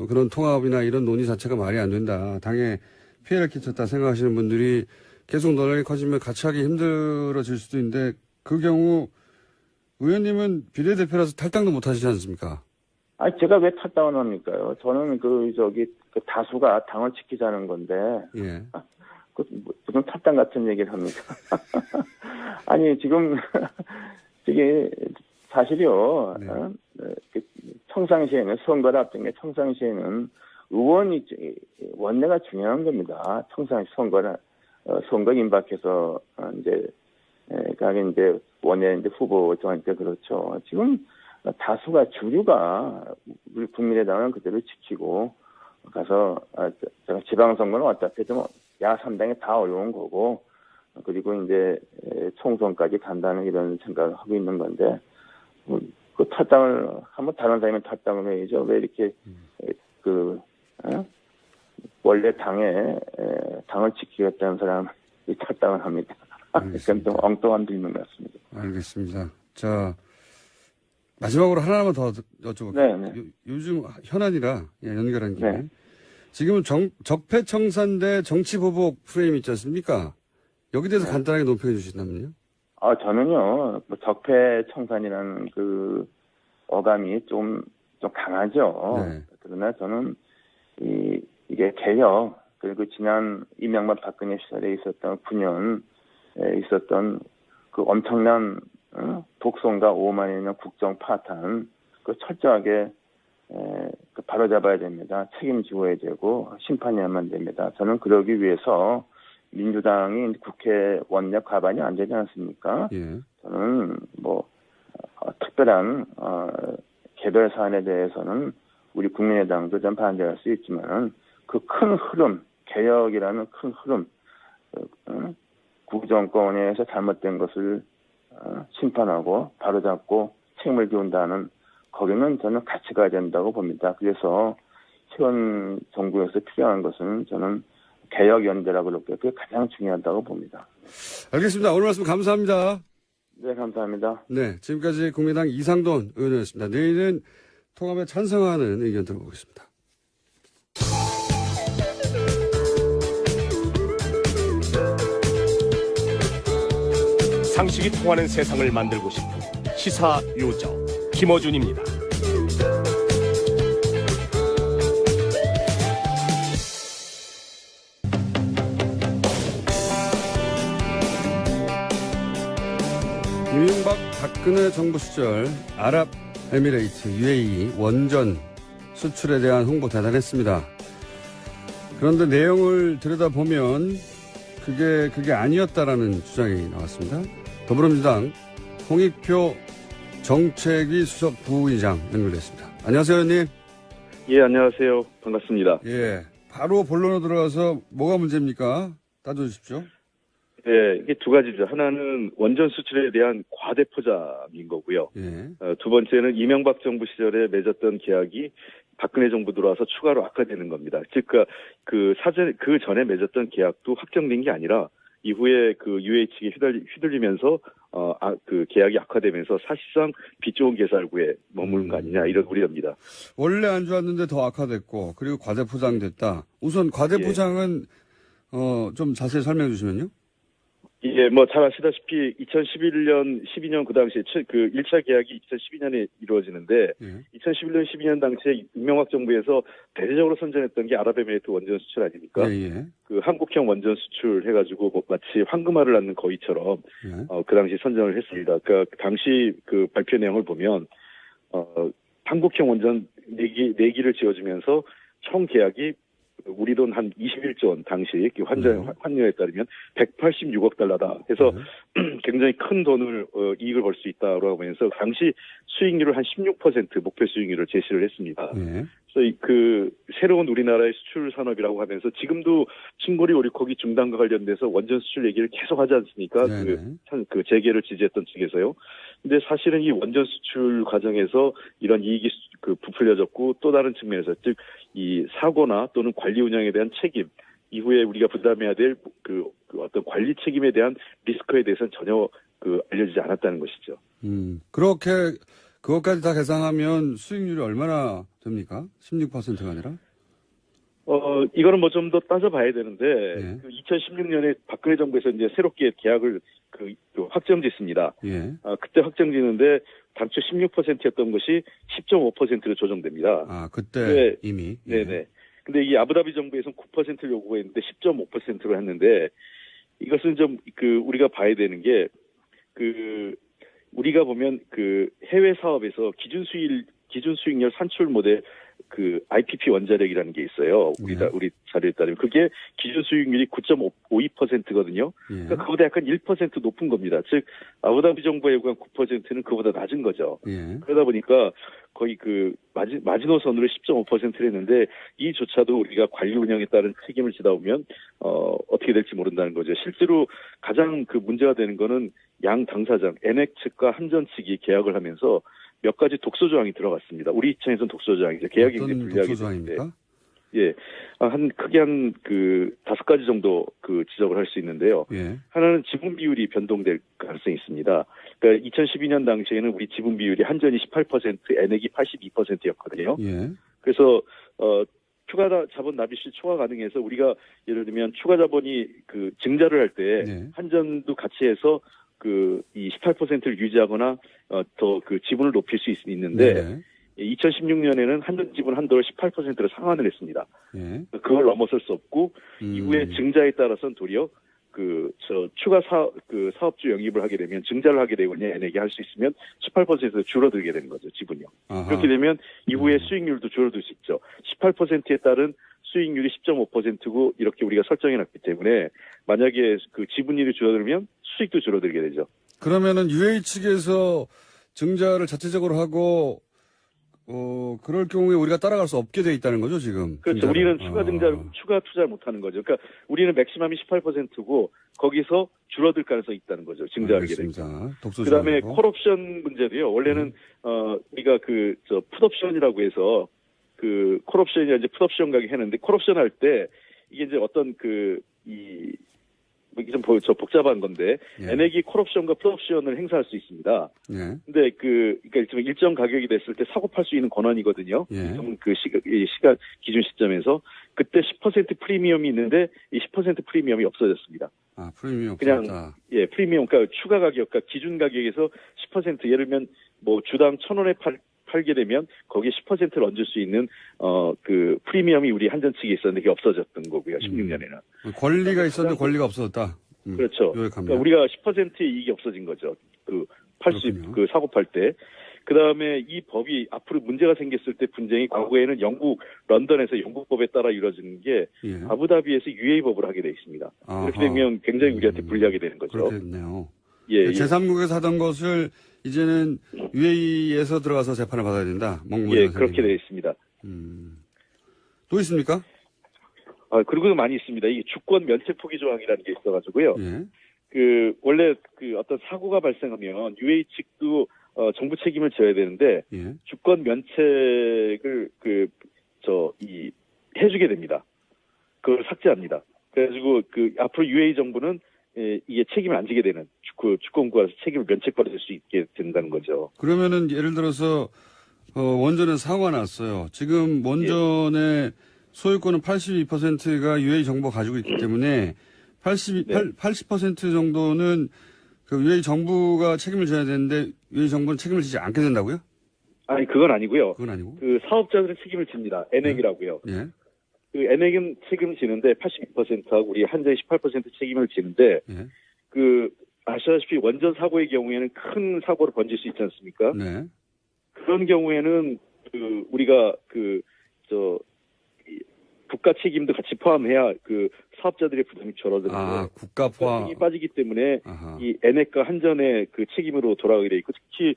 그런 통합이나 이런 논의 자체가 말이 안 된다. 당에 피해를 끼쳤다 생각하시는 분들이 계속 논란이 커지면 같이 하기 힘들어질 수도 있는데 그 경우 의원님은 비례대표라서 탈당도 못 하시지 않습니까?
아니, 제가 왜 탈당을 합니까요? 저는 그 다수가 당을 지키자는 건데.
예.
무슨 탈당 같은 얘기를 합니까? 아니, 지금, 이게 사실이요.
네.
평상시에는, 선거를 앞둔 게 평상시에는 의원이, 원내가 중요한 겁니다. 평상시 선거 임박해서, 가게 원내 후보 정할 때 그렇죠. 지금 다수가 주류가 우리 국민의당은 그대로 지키고 가서 제가 지방선거는 어차피 좀 야3당이 다 어려운 거고 그리고 이제 총선까지 간다는 이런 생각을 하고 있는 건데 그 탈당을 한번 다른 사람이 탈당을 해야죠. 왜 이렇게 원래 당을 지키겠다는 사람이 탈당을 합니다. 그건 좀 엉뚱한 질문 같습니다.
알겠습니다. 자, 마지막으로 하나만 더 여쭤볼게요.
네.
요즘 현안이라 연결한 김에.
네.
지금은 적폐청산 대 정치보복 프레임 있지 않습니까? 여기 대해서 간단하게 논평해 주신다면요?
저는요, 적폐청산이라는 그 어감이 좀 강하죠.
네.
그러나 저는 이게 개혁, 그리고 지난 이명박 박근혜 시절에 있었던 9년 있었던 그 엄청난 독선과 오만에 있는 국정 파탄, 그 철저하게 바로잡아야 됩니다. 책임지어야 되고 심판해야만 됩니다. 저는 그러기 위해서 민주당이 국회 원내 과반이 안 되지 않습니까?
예.
저는 특별한 개별 사안에 대해서는 우리 국민의당도 좀 반대할 수 있지만 그 큰 흐름, 개혁이라는 큰 흐름, 구정권에서 잘못된 것을 심판하고 바로잡고 책임을 지운다는 거기는 저는 같이 가야 된다고 봅니다. 그래서 현 정부에서 필요한 것은 저는 개혁연대라고 그렇게 그게 가장 중요하다고 봅니다.
알겠습니다. 오늘 말씀 감사합니다.
네, 감사합니다.
네, 지금까지 국민의당 이상돈 의원이었습니다. 내일은 통합에 찬성하는 의견 들어보겠습니다.
상식이 통하는 세상을 만들고 싶은 시사 요정 김어준입니다.
이명박 박근혜 정부 시절 아랍에미레이트 UAE 원전 수출에 대한 홍보 대단했습니다. 그런데 내용을 들여다보면 그게 아니었다라는 주장이 나왔습니다. 더불어민주당 홍익표 정책위 수석 부의장 연결됐습니다. 안녕하세요, 의원님.
예, 안녕하세요. 반갑습니다.
예, 바로 본론으로 들어가서 뭐가 문제입니까? 따져주십시오.
예, 이게 두 가지죠. 하나는 원전 수출에 대한 과대 포장인 거고요.
예.
두 번째는 이명박 정부 시절에 맺었던 계약이 박근혜 정부 들어와서 추가로 악화되는 겁니다. 즉, 그 전에 맺었던 계약도 확정된 게 아니라 이후에 그 UH에 휘둘리면서 그 계약이 악화되면서 사실상 빚 좋은 개살구에 머무른 거 아니냐 이런 우려입니다.
원래 안 좋았는데 더 악화됐고 그리고 과대 포장됐다. 우선 과대 포장은 좀 자세히 설명해 주시면요.
이게 뭐 잘 아시다시피 2011년, 12년 그 당시에 그 1차 계약이 2012년에 이루어지는데 2011년, 12년 당시에 이명박 정부에서 대대적으로 선전했던 게 아랍에미리트 원전 수출 아닙니까? 그 한국형 원전 수출 해가지고 뭐 마치 황금알을 낳는 거위처럼 그 당시 선전을 했습니다. 그러니까 당시 그 발표 내용을 보면 한국형 원전 4기를 지어주면서 총 계약이 우리 돈 한 21조 원 당시 환율에 따르면 186억 달러다 해서 굉장히 큰 돈을 이익을 벌 수 있다고 하면서 당시 수익률을 한 16% 목표 수익률을 제시를 했습니다. 그래서 그 새로운 우리나라의 수출 산업이라고 하면서 지금도 층고리 오리코기 중단과 관련돼서 원전 수출 얘기를 계속 하지 않습니까? 그 재개를 지지했던 측에서요. 근데 사실은 이 원전 수출 과정에서 이런 이익이 부풀려졌고 또 다른 측면에서 즉 이 사고나 또는 관리 운영에 대한 책임 이후에 우리가 부담해야 될 그 어떤 관리 책임에 대한 리스크에 대해서는 전혀 알려지지 않았다는 것이죠.
그렇게 그것까지 다 계산하면 수익률이 얼마나 됩니까? 16%가 아니라?
이거는 뭐 좀 더 따져봐야 되는데, 2016년에 박근혜 정부에서 이제 새롭게 계약을 확정짓습니다. 그때 확정짓는데 당초 16%였던 것이 10.5%로 조정됩니다.
아, 그때 이미?
네네. 근데 이 아부다비 정부에서는 9%를 요구했는데 10.5%로 했는데, 이것은 좀 우리가 봐야 되는 게, 우리가 보면 해외 사업에서 기준 수익률 산출 모델 IPP 원자력이라는 게 있어요. 우리 자료에 따르면 그게 기준 수익률이 9.52%거든요. 그러니까 그보다 약간 1% 높은 겁니다. 즉 아부다비 정부가 요구한 9%는 그보다 낮은 거죠. 그러다 보니까 거의 마지노선으로 10.5%를 했는데 이조차도 우리가 관리 운영에 따른 책임을 지다 보면 어떻게 될지 모른다는 거죠. 실제로 가장 문제가 되는 거는 양 당사장 엔액 측과 한전 측이 계약을 하면서 몇 가지 독소 조항이 들어갔습니다. 우리 입장에서는 독소 조항이죠. 계약이 이제 불리하게 되는데, 예, 크게 한 5가지 정도 지적을 할 수 있는데요. 하나는 지분 비율이 변동될 가능성이 있습니다. 그러니까 2012년 당시에는 우리 지분 비율이 한전이 18%, 엔액이 82%였거든요. 그래서 추가 자본 납입 시 초과 가능해서 우리가 예를 들면 추가 자본이 증자를 할 때 한전도 같이 해서 이 18%를 유지하거나 더 지분을 높일 수 있는데 2016년에는 한전 지분 한도를 18%로 상한을 했습니다. 그걸 넘어설 수 없고 이후에 증자에 따라서는 도리어 추가 사업주 영입을 하게 되면 증자를 하게 되거나 엔액이 할 수 있으면 18%로 줄어들게 되는 거죠, 지분이요. 그렇게 되면 이후에 수익률도 줄어들 수 있죠. 18%에 따른 수익률이 10.5%고 이렇게 우리가 설정해놨기 때문에 만약에 지분율이 줄어들면 수익도 줄어들게 되죠.
그러면은 UA 측에서 증자를 자체적으로 하고 그럴 경우에 우리가 따라갈 수 없게 돼 있다는 거죠, 지금.
그렇죠.
증자를.
우리는 추가 투자를 못 하는 거죠. 그러니까 우리는 맥시멈이 18%고 거기서 줄어들 가능성이 있다는 거죠. 증자하게 되면. 그다음에 콜옵션 문제도요. 원래는 우리가 풋옵션이라고 해서 콜옵션이 이제 풋옵션 가게 했는데 콜옵션 할 때 이게 이제 어떤 이게 좀 복잡한 건데 엔액이 콜옵션과 풋옵션을 행사할 수 있습니다. 근데 그러니까 일정 가격이 됐을 때 사고 팔 수 있는 권한이거든요. 시간 기준 시점에서 그때 10% 프리미엄이 있는데 이 10% 프리미엄이 없어졌습니다.
아, 프리미엄
그냥
없었다.
프리미엄 그러니까 추가 가격, 그러니까 기준 가격에서 10% 예를 들면 뭐 주당 1,000원에 팔게 되면 거기에 10%를 얹을 수 있는 프리미엄이 우리 한전 측에 있었는데 그게 없어졌던 거고요. 16년에는.
권리가 있었는데 권리가 없어졌다.
그렇죠. 그러니까 우리가 10%의 이익이 없어진 거죠. 사고 팔 때. 그다음에 이 법이 앞으로 문제가 생겼을 때 분쟁이 과거에는 영국 런던에서 영국법에 따라 이루어지는 게
예.
아부다비에서 UAE 법을 하게 돼 있습니다.
아하.
그렇게 되면 굉장히 우리한테 불리하게 되는 거죠.
그렇겠네요.
예, 예.
제3국에서 하던 것을 이제는 UAE에서 들어가서 재판을 받아야 된다.
예, 그렇게 되어 있습니다.
또 있습니까?
그리고 많이 있습니다. 이 주권 면책 포기 조항이라는 게 있어가지고요.
예.
원래 어떤 사고가 발생하면 UAE 측도 정부 책임을 져야 되는데
예.
주권 면책을 해주게 됩니다. 그걸 삭제합니다. 그래가지고 앞으로 UAE 정부는 이게 책임을 안 지게 되는 주권국가에서 책임을 면책받을 수 있게 된다는 거죠.
그러면은 예를 들어서 원전에 사고가 났어요. 지금 원전의 소유권은 82%가 UAE 정부가 가지고 있기 때문에 80% 정도는 그 UAE 정부가 책임을 져야 되는데 UAE 정부는 책임을 지지 않게 된다고요?
아니 그건 아니고요.
그건 아니고.
사업자들은 책임을 집니다. 엔액이라고요.
예.
엔액은 책임을 지는데 82%하고 우리 한전이 18% 책임을 지는데
예.
아시다시피 원전 사고의 경우에는 큰 사고로 번질 수 있지 않습니까?
네.
그런 경우에는 우리가 국가 책임도 같이 포함해야 사업자들의 부담이 줄어드는데
국가 포함.
책임이 빠지기 때문에
아하.
이 엔액과 한전의 책임으로 돌아가게 돼 있고 특히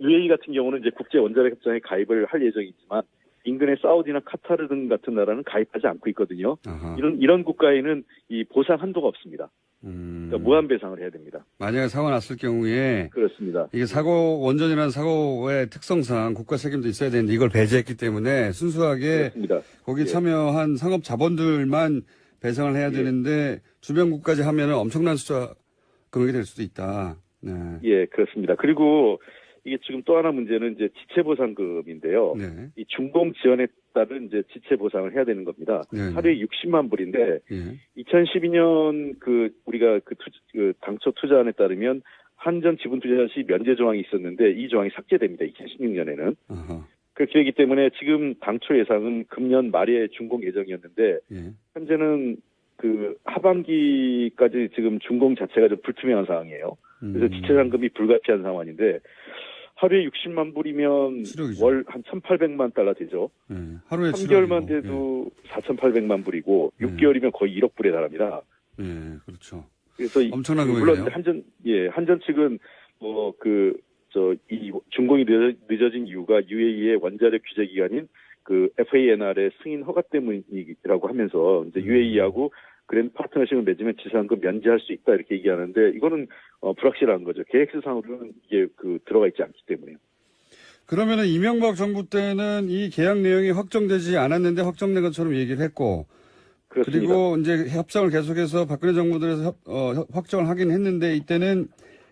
UAE 같은 경우는 이제 국제 원자력 협정에 가입을 할 예정이지만 인근의 사우디나 카타르 등 같은 나라는 가입하지 않고 있거든요.
아하.
이런 국가에는 이 보상 한도가 없습니다. 그러니까 무한 배상을 해야 됩니다.
만약에 사고가 났을 경우에
그렇습니다.
이게 원전이라는 사고의 특성상 국가 책임도 있어야 되는데 이걸 배제했기 때문에 순수하게
그렇습니다.
거기
예.
참여한 상업 자본들만 배상을 해야 되는데 주변국까지 하면은 엄청난 숫자 금액이 될 수도 있다. 네.
예, 그렇습니다. 그리고 이게 지금 또 하나 문제는 이제 지체보상금인데요.
네.
이 준공 지원에 따른 이제 지체보상을 해야 되는 겁니다.
네.
하루에 60만 불인데
예.
2012년 우리가 당초 투자안에 따르면 한전 지분 투자 시 면제 조항이 있었는데 이 조항이 삭제됩니다. 2016년에는.
아하.
그렇게 되기 때문에 지금 당초 예상은 금년 말에 준공 예정이었는데
예.
현재는 하반기까지 지금 준공 자체가 좀 불투명한 상황이에요. 그래서 지체상금이 불가피한 상황인데 하루에 60만 불이면
수력이죠.
월 한 1,800만 달러 되죠.
예. 하루에
3개월만
7억이고.
돼도 4,800만 불이고
예.
6개월이면 거의 1억 불에 달합니다.
예. 그렇죠.
그래서
엄청난
물론
금액이네요.
한전 측은 이 준공이 늦어진 이유가 UAE의 원자력 규제 기관인 FANR의 승인 허가 때문이라고 하면서 이제 UAE하고 그랜드 파트너십을 맺으면 지상금 면제할 수 있다 이렇게 얘기하는데 이거는 불확실한 거죠. 계획서상으로는 이게 들어가 있지 않기 때문에요.
그러면은 이명박 정부 때는 이 계약 내용이 확정되지 않았는데 확정된 것처럼 얘기를 했고
그렇습니다.
그리고 이제 협상을 계속해서 박근혜 정부 들에서 확정을 하긴 했는데 이때는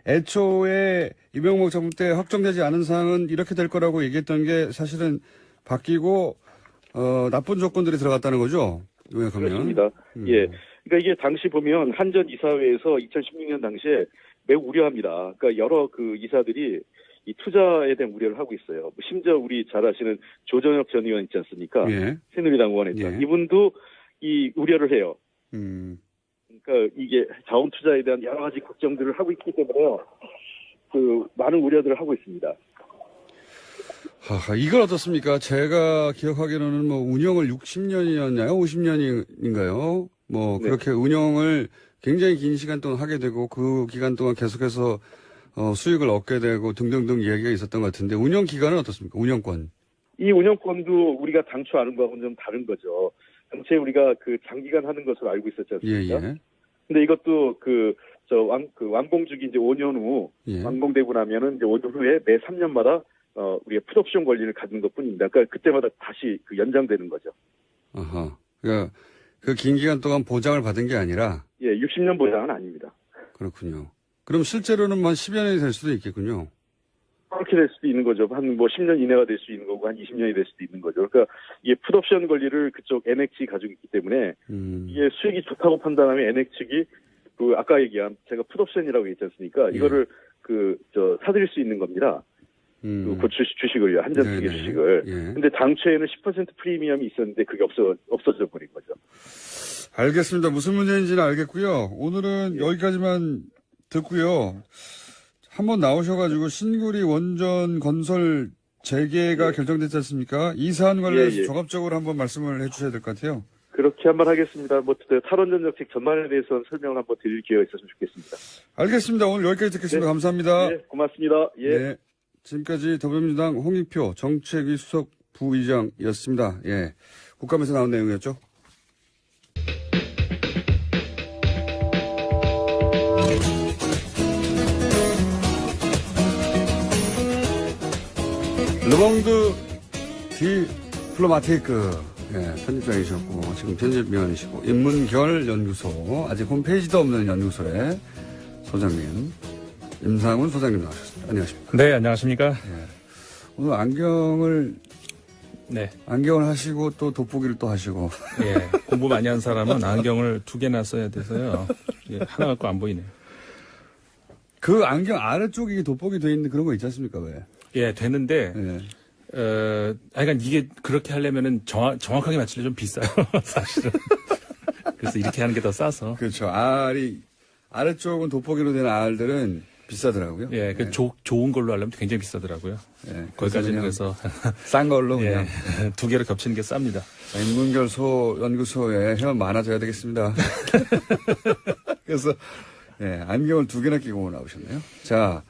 애초에 이명박 정부 때 확정되지 않은 사항은 이렇게 될 거라고 얘기했던 게 사실은 바뀌고 나쁜 조건들이 들어갔다는 거죠. 요약하면.
그렇습니다. 예. 그러니까 이게 당시 보면 한전 이사회에서 2016년 당시에 매우 우려합니다. 그러니까 여러 이사들이 이 투자에 대한 우려를 하고 있어요. 심지어 우리 잘 아시는 조정혁 전 의원 있지 않습니까?
예.
새누리당 의원했죠.
예.
이분도 이 우려를 해요. 그러니까 이게 자원 투자에 대한 여러 가지 걱정들을 하고 있기 때문에요. 많은 우려들을 하고 있습니다.
이건 어떻습니까? 제가 기억하기로는 운영을 60년이었나요? 50년인가요?
네.
그렇게 운영을 굉장히 긴 시간 동안 하게 되고 그 기간 동안 계속해서 수익을 얻게 되고 등등등 이야기가 있었던 것 같은데 운영 기간은 어떻습니까? 운영권.
이 운영권도 우리가 당초 아는 거하고는 좀 다른 거죠. 당시에 우리가 장기간 하는 것으로 알고 있었지 않습니까?
예.
근데 이것도 완공주기 이제 5년 후
예.
완공되고 나면은 이제 5년 후에 매 3년마다 우리가 풋옵션 권리를 갖는 것뿐입니다. 그러니까 그때마다 다시 연장되는 거죠.
아하. 그러니까 그 긴 기간 동안 보장을 받은 게 아니라.
예, 60년 보장은 아닙니다.
그렇군요. 그럼 실제로는 10여 년이 될 수도 있겠군요.
그렇게 될 수도 있는 거죠. 한 10년 이내가 될 수 있는 거고 한 20년이 될 수도 있는 거죠. 그러니까 이게 풋옵션 권리를 그쪽 엔액 측이 가지고 있기 때문에 이게 수익이 좋다고 판단하면 엔액 측이 아까 얘기한 제가 풋옵션이라고 했지 않습니까? 이거를 사들일 수 있는 겁니다. 주식을요. 한전 측의 주식을.
예.
근데 당초에는 10% 프리미엄이 있었는데 그게 없어져 버린 거죠.
알겠습니다. 무슨 문제인지는 알겠고요. 오늘은 여기까지만 듣고요. 한번 나오셔가지고 신구리 원전 건설 재개가 결정됐지 않습니까? 이 사안 관련해서
예, 예.
종합적으로 한번 말씀을 해주셔야 될 것 같아요.
그렇게 한번 하겠습니다. 뭐 탈원전 정책 전반에 대해서는 설명을 한번 드릴 기회가 있었으면 좋겠습니다.
알겠습니다. 오늘 여기까지 듣겠습니다.
네.
감사합니다.
네, 고맙습니다. 예.
네. 지금까지 더불어민주당 홍익표 정책위 수석 부의장이었습니다. 예. 국감에서 나온 내용이었죠. 르몽드 디플로마티크 편집장이셨고 지금 편집위원이시고 인문결 연구소 아직 홈페이지도 없는 연구소의 소장님 임상훈 소장님 나오셨습니다. 안녕하십니까?
네, 안녕하십니까?
오늘 안경을
네.
하시고 또 돋보기를 또 하시고
예. 공부 많이 한 사람은 안경을 2개나 써야 돼서요. 예, 하나 갖고 안 보이네요.
그 안경 아래쪽에 돋보기 돼 있는 그런 거 있지 않습니까? 왜?
예, 되는데, 하여간 이게 그렇게 하려면은 정확하게 맞추려면 좀 비싸요, 사실은. 그래서 이렇게 하는 게 더 싸서.
그렇죠. 아래쪽은 돋보기로 된 알들은 비싸더라고요.
예, 좋은 걸로 하려면 굉장히 비싸더라고요.
예,
거기까지는 그래서.
싼 걸로
예,
그냥.
2개로 겹치는 게 쌉니다.
인문결 연구소에 회원 많아져야 되겠습니다. 그래서, 안경을 2개나 끼고 나오셨네요. 자,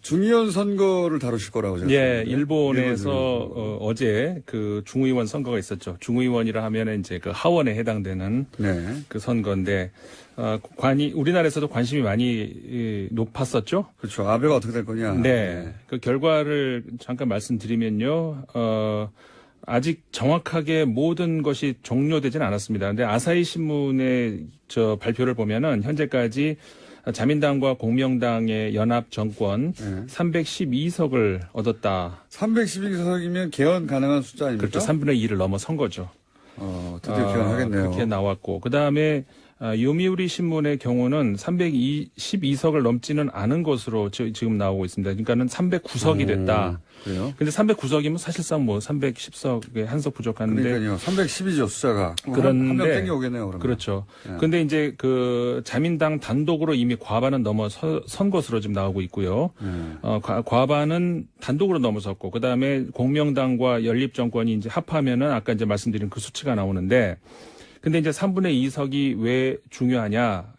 중의원 선거를 다루실 거라고 제가.
예, 일본에서 어제 그 중의원 선거가 있었죠. 중의원이라 하면은 이제 그 하원에 해당되는 그 선거인데 우리나라에서도 관심이 많이 높았었죠.
그렇죠. 아베가 어떻게 될 거냐.
네. 그 결과를 잠깐 말씀드리면요. 아직 정확하게 모든 것이 종료되지는 않았습니다. 근데 아사히 신문의 발표를 보면은 현재까지 자민당과 공명당의 연합 정권 312석을 얻었다.
312석이면 개헌 가능한 숫자 아닙니까?
그렇죠. 3분의 2를 넘어선 거죠.
드디어 개헌하겠네요.
그렇게 나왔고 그다음에 요미우리 신문의 경우는 312석을 넘지는 않은 것으로 지금 나오고 있습니다. 그러니까는 309석이 됐다.
그래요?
근데 309석이면 사실상 뭐 310석에 한 석 부족한데.
그러니까요. 310이죠, 숫자가.
그런데
한 명 땡겨오겠네요, 그러면.
그렇죠. 근데 이제 그 자민당 단독으로 이미 과반은 넘어선 것으로 지금 나오고 있고요. 과반은 단독으로 넘어섰고 그다음에 공명당과 연립정권이 이제 합하면은 아까 이제 말씀드린 그 수치가 나오는데 근데 이제 3분의 2석이 왜 중요하냐?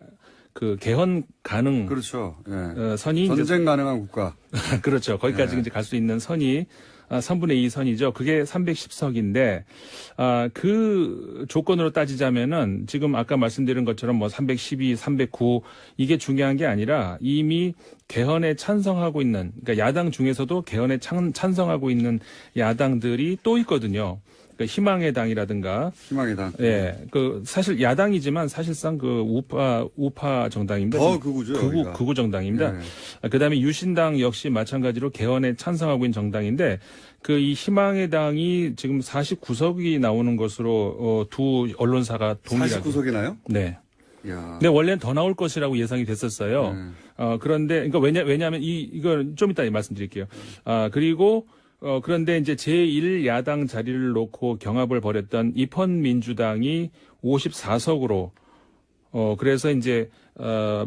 그 개헌 가능.
그렇죠.
선이
전쟁 가능한 국가.
그렇죠. 거기까지 이제 갈 수 있는 선이 3분의 2 선이죠. 그게 310석인데 그 조건으로 따지자면은 지금 아까 말씀드린 것처럼 뭐 312, 309 이게 중요한 게 아니라 이미 개헌에 찬성하고 있는 그러니까 야당 중에서도 개헌에 찬성하고 있는 야당들이 또 있거든요. 그 희망의 당이라든가.
희망의 당.
예. 그 사실 야당이지만 사실상 그 우파 정당입니다.
더 극우죠.
극우 정당입니다. 그다음에 유신당 역시 마찬가지로 개헌에 찬성하고 있는 정당인데 그 이 희망의 당이 지금 49석이 나오는 것으로 두 언론사가 동일하게.
49석이나요?
네.
야.
근데 원래는 더 나올 것이라고 예상이 됐었어요. 그런데 그러니까 왜냐하면 이걸 좀 이따 말씀드릴게요. 그리고 그런데 이제 제1야당 자리를 놓고 경합을 벌였던 입헌민주당이 54석으로 그래서 이제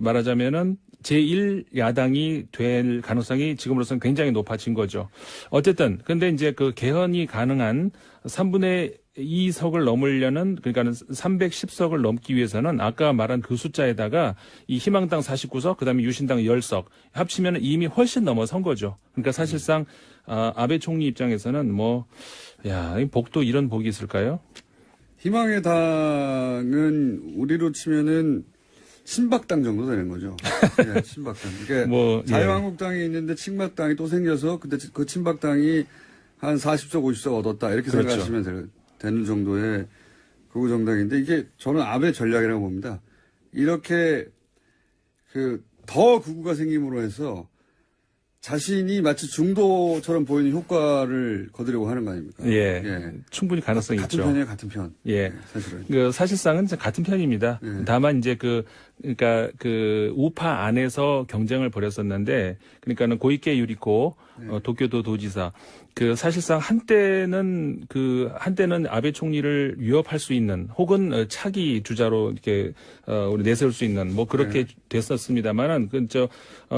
말하자면은 제1야당이 될 가능성이 지금으로서는 굉장히 높아진 거죠. 어쨌든 근데 이제 그 개헌이 가능한 3분의 2석을 넘으려는 그러니까는 310석을 넘기 위해서는 아까 말한 그 숫자에다가 이 희망당 49석 그다음에 유신당 10석 합치면 이미 훨씬 넘어선 거죠. 그러니까 사실상 아베 총리 입장에서는 복도 이런 복이 있을까요?
희망의 당은 우리로 치면은 친박당 정도 되는 거죠. 네, 친박당. 그러니까 자유한국당이 있는데 친박당이 또 생겨서 근데 그 친박당이 한 40석, 50석 얻었다 이렇게
그렇죠.
생각하시면 되는 정도의 극우 정당인데 이게 저는 아베 전략이라고 봅니다. 이렇게 더 극우가 생김으로 해서 자신이 마치 중도처럼 보이는 효과를 거두려고 하는 거 아닙니까?
예. 충분히 가능성이
같은
있죠.
편이에요, 같은 편.
예.
사실은.
사실상은 같은 편입니다. 다만 이제 그러니까 그 우파 안에서 경쟁을 벌였었는데, 그러니까는 고이케 유리코 도쿄도 도지사, 그 사실상 한때는 아베 총리를 위협할 수 있는, 혹은 차기 주자로 이렇게 우리 내세울 수 있는 뭐 그렇게 됐었습니다만은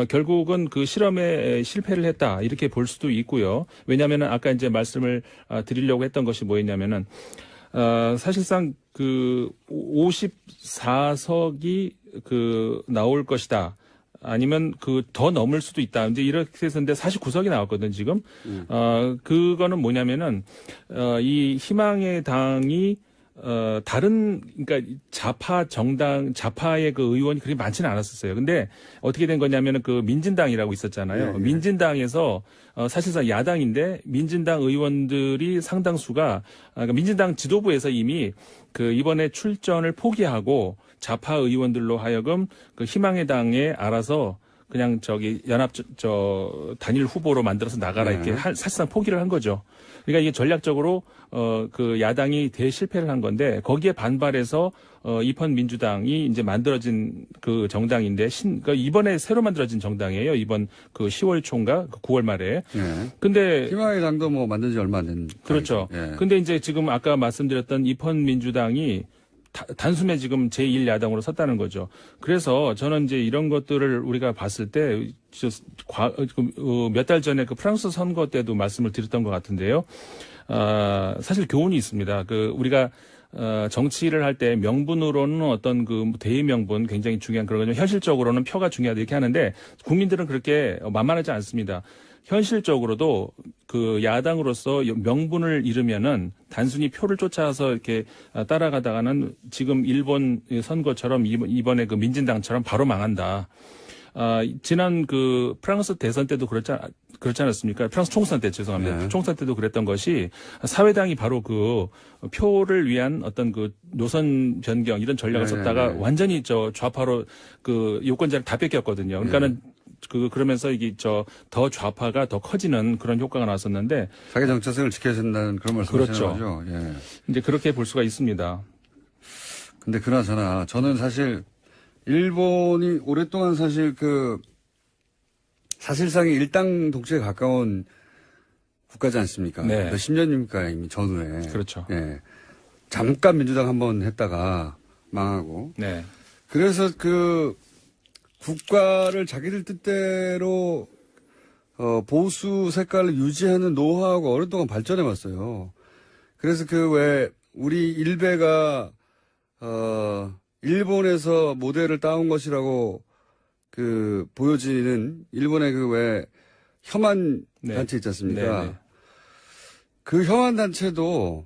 결국은 그 실험에 실패를 했다 이렇게 볼 수도 있고요. 왜냐하면은 아까 이제 말씀을 드리려고 했던 것이 뭐였냐면은 사실상 그 54석이 그 나올 것이다. 아니면 그 더 넘을 수도 있다. 이제 이렇게 했었는데 49석이 나왔거든, 지금. 그거는 뭐냐면은, 이 희망의 당이, 그러니까 좌파의 그 의원이 그렇게 많지는 않았었어요. 근데 어떻게 된 거냐면은 그 민진당이라고 있었잖아요. 민진당에서 사실상 야당인데 민진당 의원들이 상당수가, 그러니까 민진당 지도부에서 이미 그 이번에 출전을 포기하고 좌파 의원들로 하여금 그 희망의 당에 알아서 그냥 단일 후보로 만들어서 나가라 이렇게 사실상 포기를 한 거죠. 그러니까 이게 전략적으로 그 야당이 대실패를 한 건데 거기에 반발해서 이펀 민주당이 이제 만들어진 그 정당인데 그러니까 이번에 새로 만들어진 정당이에요. 이번 그 10월 초인가 9월 말에. 근데
희망의 당도 뭐 만든 지 얼마 안 된.
그렇죠. 근데 이제 지금 아까 말씀드렸던 이펀 민주당이 단숨에 지금 제1야당으로 섰다는 거죠. 그래서 저는 이제 이런 것들을 우리가 봤을 때 몇 달 전에 그 프랑스 선거 때도 말씀을 드렸던 것 같은데요. 사실 교훈이 있습니다. 우리가 정치를 할 때 명분으로는 어떤 그 대의 명분 굉장히 중요한 그런 거죠. 현실적으로는 표가 중요하다 이렇게 하는데 국민들은 그렇게 만만하지 않습니다. 현실적으로도 그 야당으로서 명분을 잃으면은 단순히 표를 쫓아서 이렇게 따라가다가는 지금 일본 선거처럼 이번에 그 민진당처럼 바로 망한다. 지난 그 프랑스 대선 때도 그렇지 않았습니까? 프랑스 총선 때 죄송합니다. 총선 때도 그랬던 것이 사회당이 바로 그 표를 위한 어떤 그 노선 변경 이런 전략을 썼다가 완전히 좌파로 그 유권자를 다 뺏겼거든요. 그러니까는 그러면서 이게 더 좌파가 더 커지는 그런 효과가 나왔었는데
자기 정체성을 지켜야 된다는 그런 말씀을 하시는
그렇죠.
거죠. 예.
이제 그렇게 볼 수가 있습니다.
근데 그나저나 저는 사실 일본이 오랫동안 사실 사실상의 일당 독재에 가까운 국가지 않습니까?
네.
몇십 년입니까 이미 전후에.
그렇죠.
예. 잠깐 민주당 한번 했다가 망하고.
네.
그래서 국가를 자기들 뜻대로 보수 색깔을 유지하는 노하우가 오랫동안 발전해 왔어요. 그래서 우리 일베가 일본에서 모델을 따온 것이라고 보여지는 일본의 혐한 단체 있지 않습니까?
네.
그 혐한 단체도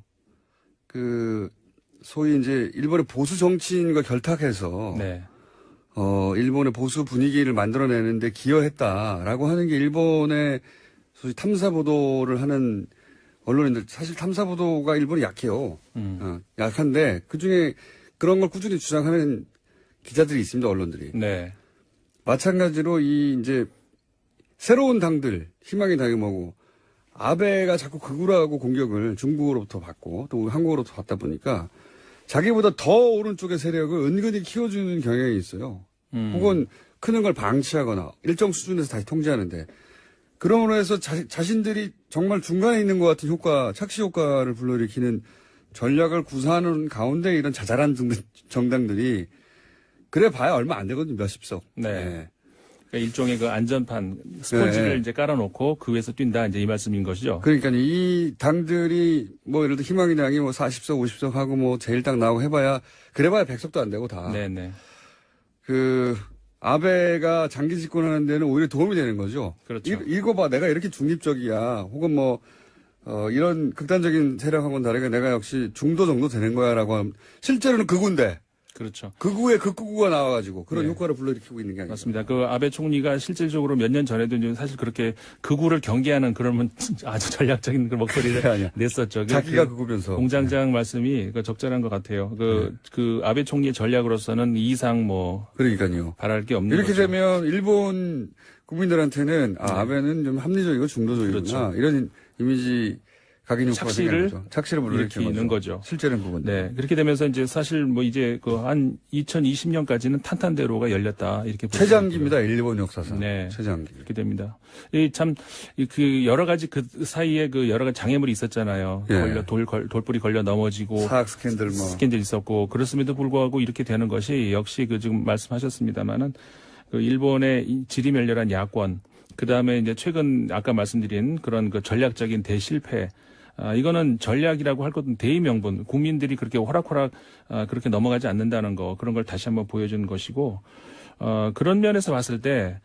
소위 이제 일본의 보수 정치인과 결탁해서 일본의 보수 분위기를 만들어내는데 기여했다라고 하는 게 일본의 소위 탐사 보도를 하는 언론인들 사실 탐사 보도가 일본이 약해요. 약한데 그 중에 그런 걸 꾸준히 주장하는 기자들이 있습니다, 언론들이.
네.
마찬가지로 이제 새로운 당들, 희망의 당이 뭐고, 아베가 자꾸 극우라고 공격을 중국으로부터 받고 또 한국으로부터 받다 보니까 자기보다 더 오른쪽의 세력을 은근히 키워주는 경향이 있어요. 혹은 크는 걸 방치하거나 일정 수준에서 다시 통제하는데 그러므로 해서 자신들이 정말 중간에 있는 것 같은 착시 효과를 불러일으키는 전략을 구사하는 가운데 이런 자잘한 정당들이 그래 봐야 얼마 안 되거든요. 몇십 석.
네. 그러니까 일종의 그 안전판 스펀지를 이제 깔아놓고 그 위에서 뛴다 이제 이 말씀인 것이죠.
그러니까 이 당들이 예를 들어 희망의 당이 40석, 50석 하고 제1당 나오고 해봐야 그래봐야 100석도 안 되고 다.
네네.
아베가 장기 집권하는 데는 오히려 도움이 되는 거죠.
그렇죠.
이거 봐, 내가 이렇게 중립적이야. 혹은 이런 극단적인 세력하고는 다르게 내가 역시 중도 정도 되는 거야라고 하면 실제로는 극우인데.
그렇죠.
극우에 극우가 나와가지고 그런 효과를 불러일으키고 있는 게 아니에요.
맞습니다. 아베 총리가 실질적으로 몇 년 전에도 이제 사실 그렇게 극우를 경계하는 그런 아주 전략적인 그 목소리를 냈었죠.
자기가 극우면서.
공장장 말씀이 적절한 것 같아요. 아베 총리의 전략으로서는 이 이상
그러니까요.
바랄 게 없는
이렇게
거죠.
되면 일본 국민들한테는 아베는 좀 합리적이고 중도적이구나.
그렇죠.
이런 이미지가 각인 효과가
착시를
생기는 거죠. 착시를
일으키는 거죠.
실제는 그건데.
네. 그렇게 되면서 이제 사실 뭐 이제 그 한 2020년까지는 탄탄대로가 열렸다. 이렇게 보시면
최장기입니다. 일본 역사상.
네.
최장기.
이렇게 됩니다. 이 참 그 여러 가지 그 사이에 그 여러 가지 장애물이 있었잖아요.
예.
돌불이 걸려 넘어지고
사학 스캔들 뭐.
스캔들 있었고 그렇음에도 불구하고 이렇게 되는 것이 역시 그 지금 말씀하셨습니다마는 그 일본의 이 지리멸렬한 야권 그다음에 이제 최근 아까 말씀드린 그런 그 전략적인 대실패 이거는 전략이라고 할 것은 대의명분 국민들이 그렇게 호락호락 그렇게 넘어가지 않는다는 거 그런 걸 다시 한번 보여주는 것이고 그런 면에서 봤을 때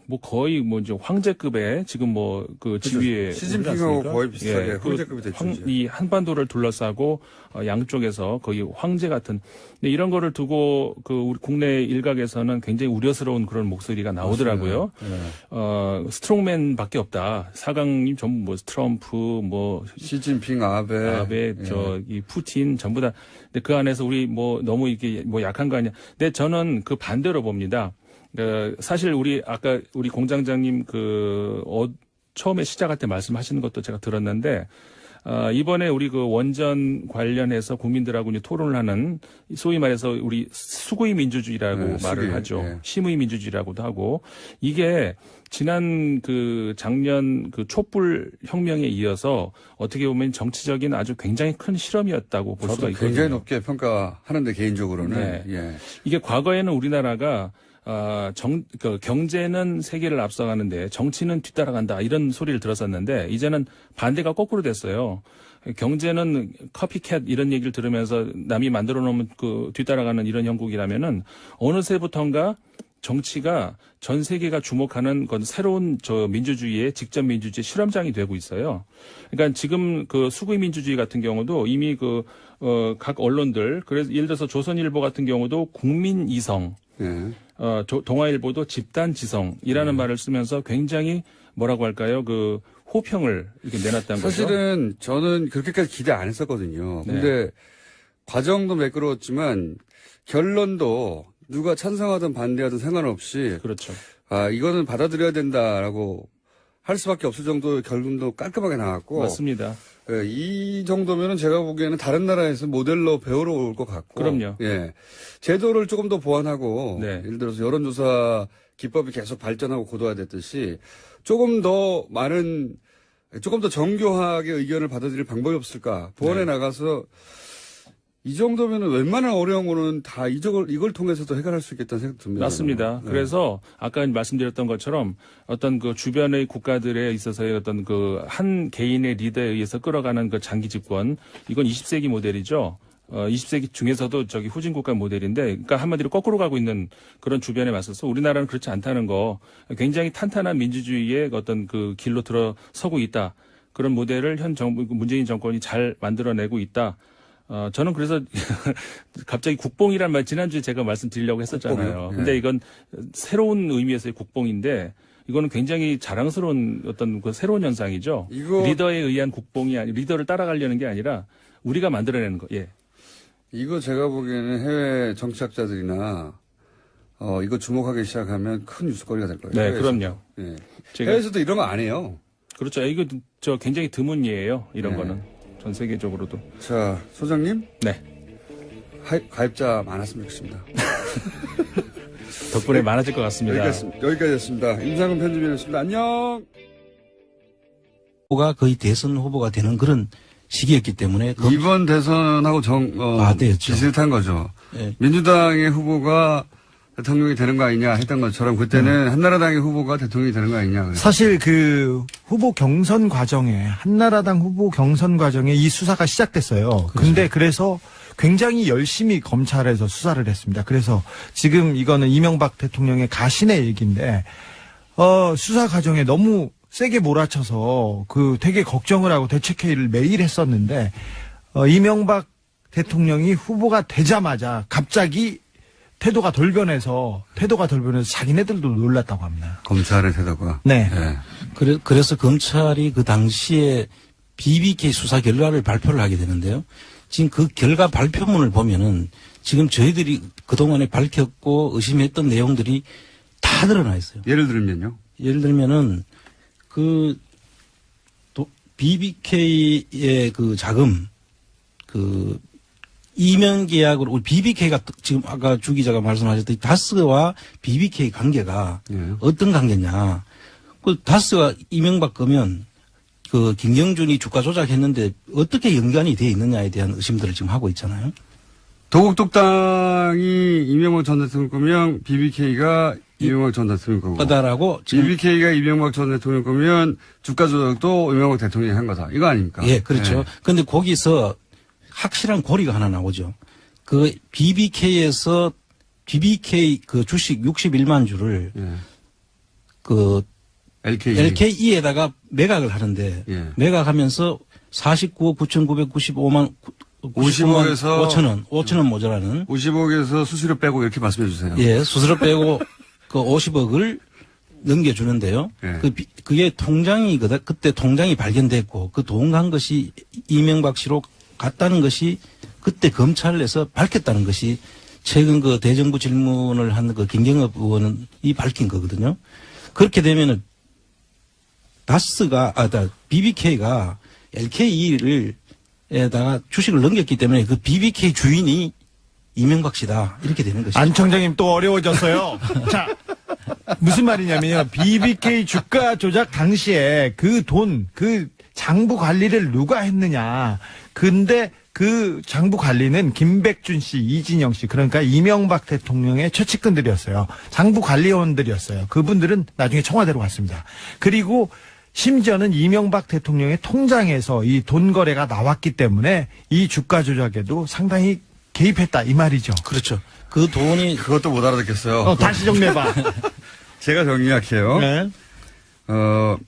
뭐 거의 뭐 이제 황제급의 지금 뭐 그 지위에
시진핑하고 거의 비슷하게 황제급이 됐죠.
이 한반도를 둘러싸고 양쪽에서 거의 황제 같은 근데 이런 거를 두고 그 우리 국내 일각에서는 굉장히 우려스러운 그런 목소리가 나오더라고요.
네.
스트롱맨밖에 없다. 사강님 전부 뭐 트럼프 뭐
시진핑, 아베
예. 저기 푸틴 전부 다. 근데 그 안에서 우리 뭐 너무 이게 뭐 약한 거 아니야. 근데 저는 그 반대로 봅니다. 사실 아까 우리 공장장님 처음에 시작할 때 말씀하시는 것도 제가 들었는데, 이번에 우리 그 원전 관련해서 국민들하고 이제 토론을 하는 소위 말해서 우리 수구의 민주주의라고 말을 하죠.
네.
심의 민주주의라고도 하고 이게 지난 작년 촛불 혁명에 이어서 어떻게 보면 정치적인 아주 굉장히 큰 실험이었다고 볼 수가 있거든요.
굉장히 높게 평가하는데 개인적으로는.
네.
예.
이게 과거에는 우리나라가 경제는 세계를 앞서가는데 정치는 뒤따라간다 이런 소리를 들었었는데 이제는 반대가 거꾸로 됐어요. 경제는 커피캣 이런 얘기를 들으면서 남이 만들어 놓으면 뒤따라가는 이런 형국이라면은 어느새부턴가 정치가 전 세계가 주목하는 건 새로운 민주주의의 직접 민주주의 실험장이 되고 있어요. 그러니까 지금 수구의 민주주의 같은 경우도 이미 각 언론들 그래서 예를 들어서 조선일보 같은 경우도 국민 이성
예.
동아일보도 집단지성이라는 말을 쓰면서 굉장히 뭐라고 할까요? 호평을 이렇게 내놨다는 거죠.
사실은 저는 그렇게까지 기대 안 했었거든요. 근데 과정도 매끄러웠지만 결론도 누가 찬성하든 반대하든 상관없이
그렇죠.
이거는 받아들여야 된다라고 할 수밖에 없을 정도의 결론도 깔끔하게 나왔고.
맞습니다.
예, 이 정도면은 제가 보기에는 다른 나라에서 모델로 배우러 올 것 같고.
그럼요.
예. 제도를 조금 더 보완하고.
네.
예를 들어서 여론조사 기법이 계속 발전하고 고도화됐듯이 조금 더 정교하게 의견을 받아들일 방법이 없을까. 보완해 나가서 이 정도면은 웬만한 어려운 거는 다 이걸 통해서도 해결할 수 있겠다는 생각 듭니다.
맞습니다.
네.
그래서 아까 말씀드렸던 것처럼 어떤 주변의 국가들에 있어서의 어떤 한 개인의 리더에 의해서 끌어가는 장기 집권 이건 20세기 모델이죠. 20세기 중에서도 후진 국가 모델인데, 그러니까 한마디로 거꾸로 가고 있는 그런 주변에 맞서서 우리나라는 그렇지 않다는 거, 굉장히 탄탄한 민주주의의 어떤 길로 들어서고 있다. 그런 모델을 현 정부, 문재인 정권이 잘 만들어내고 있다. 저는 그래서 갑자기 국뽕이란 말 지난주에 제가 말씀드리려고 했었잖아요.
국뽕이요? 예.
근데 이건 새로운 의미에서의 국뽕인데, 이거는 굉장히 자랑스러운 어떤 새로운 현상이죠. 리더에 의한 국뽕이 리더를 따라가려는 게 아니라 우리가 만들어내는 거. 예.
이거 제가 보기에는 해외 정치학자들이나 이거 주목하기 시작하면 큰 뉴스거리가 될 거예요.
네,
해외에서도.
그럼요.
예. 해외에서도 이런 거 안 해요.
그렇죠. 이거 굉장히 드문 예예요. 이런
네.
거는 전 세계적으로도.
자, 소장님.
네.
가입자 많았으면 좋겠습니다.
덕분에 많아질 것 같습니다.
여기까지였습니다. 임상훈 편집위원이었습니다. 안녕.
후보가 거의 대선 후보가 되는 그런 시기였기 때문에
이번 대선하고 비슷한 거죠.
네.
민주당의 후보가 대통령이 되는 거 아니냐 했던 것처럼 그때는 한나라당의 후보가 대통령이 되는 거 아니냐. 그래서.
사실 후보 경선 과정에 한나라당 후보 경선 과정에 이 수사가 시작됐어요. 근데 그래서 굉장히 열심히 검찰에서 수사를 했습니다. 그래서 지금 이거는 이명박 대통령의 가신의 얘기인데 수사 과정에 너무 세게 몰아쳐서 되게 걱정을 하고 대책회의를 매일 했었는데 이명박 대통령이 후보가 되자마자 갑자기 태도가 돌변해서 자기네들도 놀랐다고 합니다.
검찰의 태도가.
네.
네.
그래서 검찰이 그 당시에 BBK 수사 결과를 발표를 하게 되는데요. 지금 그 결과 발표문을 보면은 지금 저희들이 그동안에 밝혔고 의심했던 내용들이 다 드러나 있어요.
예를 들면요?
예를 들면은 BBK의 그 자금, 그 이면 계약으로 우리 BBK가 지금 아까 주 기자가 말씀하셨듯이 다스와 BBK 관계가 어떤 관계냐. 그 다스가 이명박 거면 그 김경준이 주가 조작했는데 어떻게 연관이 돼 있느냐에 대한 의심들을 지금 하고 있잖아요.
도곡독당이 이명박 전 대통령 거면 BBK가 이명박 전 대통령 거고.
거다라고
BBK가 이명박 전 대통령 거면 주가 조작도 이명박 대통령이 한 거다. 이거 아닙니까?
예, 그렇죠. 그런데 거기서 확실한 고리가 하나 나오죠. 그 BBK에서 BBK 그 주식 61만 주를 그 LKE에다가 매각을 하는데 매각하면서 49억 9,995만
50억에서
5천 원 모자라는
50억에서 수수료 빼고 이렇게 말씀해 주세요.
예, 수수료 빼고 그 50억을 넘겨주는데요. 그게 통장이 그때 통장이 발견됐고 그 돈 간 것이 이명박 씨로 갔다는 것이 그때 검찰에서 밝혔다는 것이 최근 그 대정부 질문을 한 그 김경엽 의원이 밝힌 거거든요. 그렇게 되면은 BBK가 LKE를 에다가 주식을 넘겼기 때문에 그 BBK 주인이 이명박 씨다. 이렇게 되는 것이죠.
안 청장님 또 어려워졌어요. 자, 무슨 말이냐면요. BBK 주가 조작 당시에 그 돈, 그 장부 관리를 누가 했느냐. 근데 그 장부 관리는 김백준 씨, 이진영 씨, 그러니까 이명박 대통령의 최측근들이었어요. 장부 관리원들이었어요. 그분들은 나중에 청와대로 갔습니다. 그리고 심지어는 이명박 대통령의 통장에서 이 돈 거래가 나왔기 때문에 이 주가 조작에도 상당히 개입했다 이 말이죠.
그렇죠. 그 돈이
그것도 못 알아듣겠어요.
다시 정리해봐.
제가 정리할게요.
네.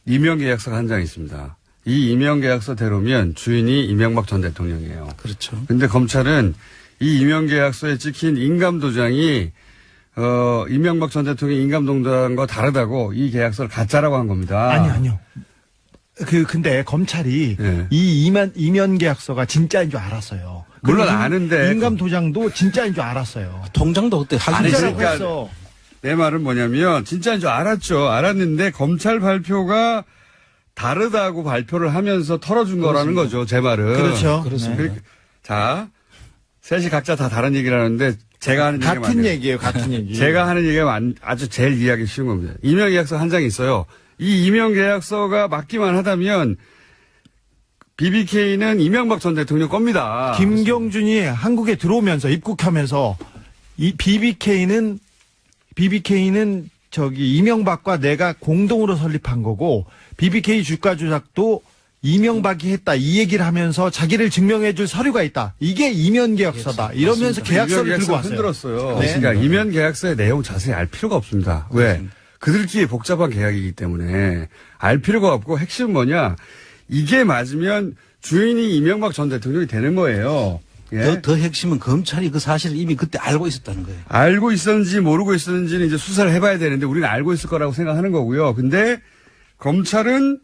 임명계약서가 한 장 있습니다. 이 임명계약서대로면 주인이 이명박 전 대통령이에요.
그렇죠.
근데 검찰은 이 임명계약서에 찍힌 인감도장이 이명박 전 대통령의 인감도장과 다르다고 이 계약서를 가짜라고 한 겁니다.
아니요. 근데 검찰이 이 이면 계약서가 진짜인 줄 알았어요.
물론 아는데.
인감도장도 진짜인 줄 알았어요.
통장도 그때
진짜라고 했어.
내 말은 뭐냐면 진짜인 줄 알았죠. 알았는데 검찰 발표가 다르다고 발표를 하면서 털어준 거라는 거죠. 제 말은.
그렇죠.
그렇습니다.
자, 셋이 각자 다 다른 얘기를 하는데 제가 하는 얘기가
같은 얘기예요. 같은 얘기.
제가 하는 얘기가 아주 제일 이해하기 쉬운 겁니다. 임명계약서 한 장이 있어요. 이 임명계약서가 맞기만 하다면 BBK는 이명박 전 대통령 겁니다.
김경준이 한국에 들어오면서 입국하면서 이 BBK는 저기 이명박과 내가 공동으로 설립한 거고 BBK 주가 조작도 이명박이 했다 이 얘기를 하면서 자기를 증명해줄 서류가 있다. 이게 이면계약서다. 이러면서 계약서를 들고 왔어요.
흔들었어요. 네. 그러니까 이면계약서의 내용 자세히 알 필요가 없습니다. 왜? 그들끼리 복잡한 계약이기 때문에 알 필요가 없고 핵심은 뭐냐? 이게 맞으면 주인이 이명박 전 대통령이 되는 거예요. 예?
더 핵심은 검찰이 그 사실을 이미 그때 알고 있었다는 거예요.
알고 있었는지 모르고 있었는지는 이제 수사를 해봐야 되는데 우리는 알고 있을 거라고 생각하는 거고요. 근데 검찰은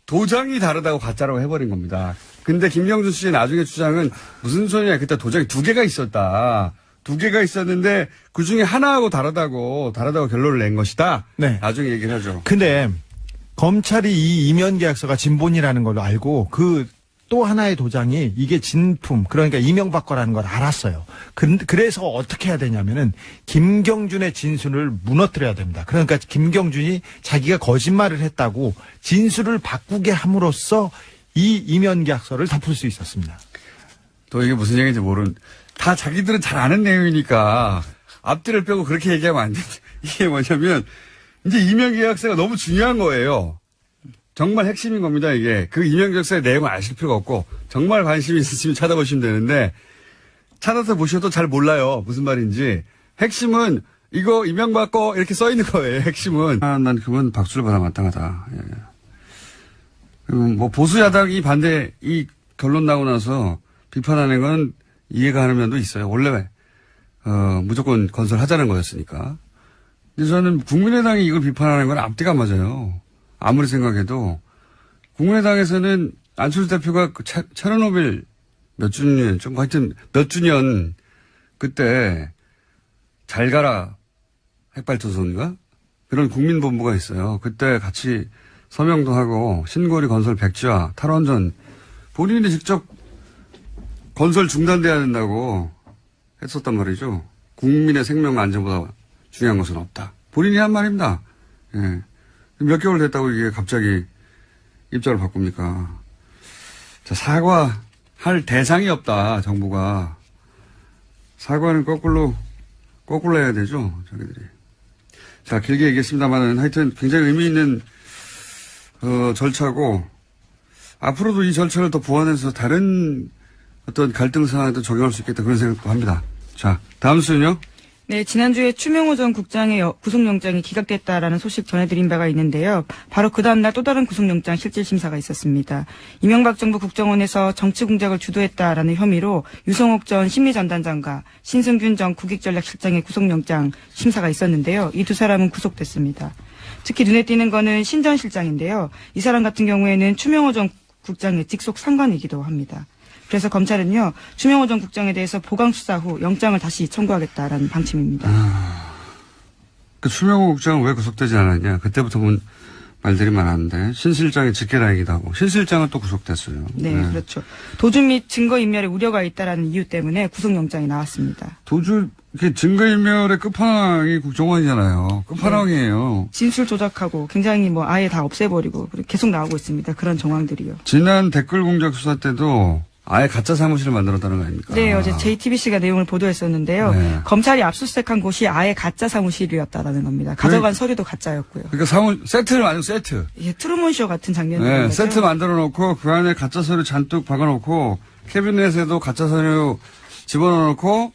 도장이 다르다고 가짜라고 해버린 겁니다. 근데 김경준 씨의 나중에 주장은 무슨 소리냐. 그때 도장이 2개가 있었다. 2개가 있었는데 그중에 하나하고 다르다고 결론을 낸 것이다.
네.
나중에 얘기를 하죠.
근데 검찰이 이 이면계약서가 진본이라는 걸 알고 그 또 하나의 도장이 이게 진품, 그러니까 이명박 거라는 걸 알았어요. 그래서 어떻게 해야 되냐면은 김경준의 진술을 무너뜨려야 됩니다. 그러니까 김경준이 자기가 거짓말을 했다고 진술을 바꾸게 함으로써 이 이면계약서를 덮을 수 있었습니다.
또 이게 무슨 얘기인지 다 자기들은 잘 아는 내용이니까 앞뒤를 빼고 그렇게 얘기하면 안 되지. 이게 뭐냐면 이제 이면계약서가 너무 중요한 거예요. 정말 핵심인 겁니다, 이게. 그 이면계약서의 내용을 아실 필요가 없고, 정말 관심이 있으시면 찾아보시면 되는데, 찾아서 보셔도 잘 몰라요. 무슨 말인지. 핵심은, 이거 이명박 거 이렇게 써 있는 거예요, 핵심은. 난 그건 박수를 받아 마땅하다. 예. 그리고 보수야당이 이 결론 나고 나서 비판하는 건 이해가 가는 면도 있어요. 원래, 무조건 건설하자는 거였으니까. 근데 저는 국민의당이 이걸 비판하는 건 앞뒤가 안 맞아요. 아무리 생각해도 국민의당에서는 안철수 대표가 체르노빌 몇 주년 그때 잘 가라 핵발전소인가 그런 국민본부가 있어요. 그때 같이 서명도 하고 신고리 건설 백지화 탈원전 본인이 직접 건설 중단돼야 된다고 했었단 말이죠. 국민의 생명 안전보다 중요한 것은 없다. 본인이 한 말입니다. 예. 몇 개월 됐다고 이게 갑자기 입장을 바꿉니까? 자, 사과할 대상이 없다, 정부가. 사과는 거꾸로 해야 되죠, 자기들이. 자, 길게 얘기했습니다만은 하여튼 굉장히 의미 있는, 절차고, 앞으로도 이 절차를 더 보완해서 다른 어떤 갈등 상황에도 적용할 수 있겠다 그런 생각도 합니다. 자, 다음 수는요?
네, 지난주에 추명호 전 국장의 구속영장이 기각됐다라는 소식 전해드린 바가 있는데요. 바로 그 다음날 또 다른 구속영장 실질심사가 있었습니다. 이명박 정부 국정원에서 정치공작을 주도했다라는 혐의로 유성옥 전 심리전단장과 신승균 전 국익전략실장의 구속영장 심사가 있었는데요. 이 두 사람은 구속됐습니다. 특히 눈에 띄는 거는 신 전 실장인데요. 이 사람 같은 경우에는 추명호 전 국장의 직속 상관이기도 합니다. 그래서 검찰은요, 추명호 전 국장에 대해서 보강 수사 후 영장을 다시 청구하겠다라는 방침입니다.
그 추명호 국장은 왜 구속되지 않았냐? 그때부터 말들이 많았는데 신 실장이 직계라이기도 하고 신 실장은 또 구속됐어요.
네, 그렇죠. 도주 및 증거인멸의 우려가 있다라는 이유 때문에 구속영장이 나왔습니다.
이게 증거인멸의 끝판왕이 국정원이잖아요. 끝판왕이에요.
진술 조작하고 굉장히 아예 다 없애버리고 계속 나오고 있습니다. 그런 정황들이요.
지난 댓글 공작 수사 때도 아예 가짜 사무실을 만들었다는 거 아닙니까?
네, 어제 JTBC가 내용을 보도했었는데요.
네.
검찰이 압수수색한 곳이 아예 가짜 사무실이었다라는 겁니다. 가져간 서류도 가짜였고요.
그러니까 세트를 만들고 세트.
예, 트루먼쇼 같은 장면이
네, 세트 만들어 놓고 그 안에 가짜 서류 잔뜩 박아 놓고 캐비넷에도 가짜 서류 집어넣어 놓고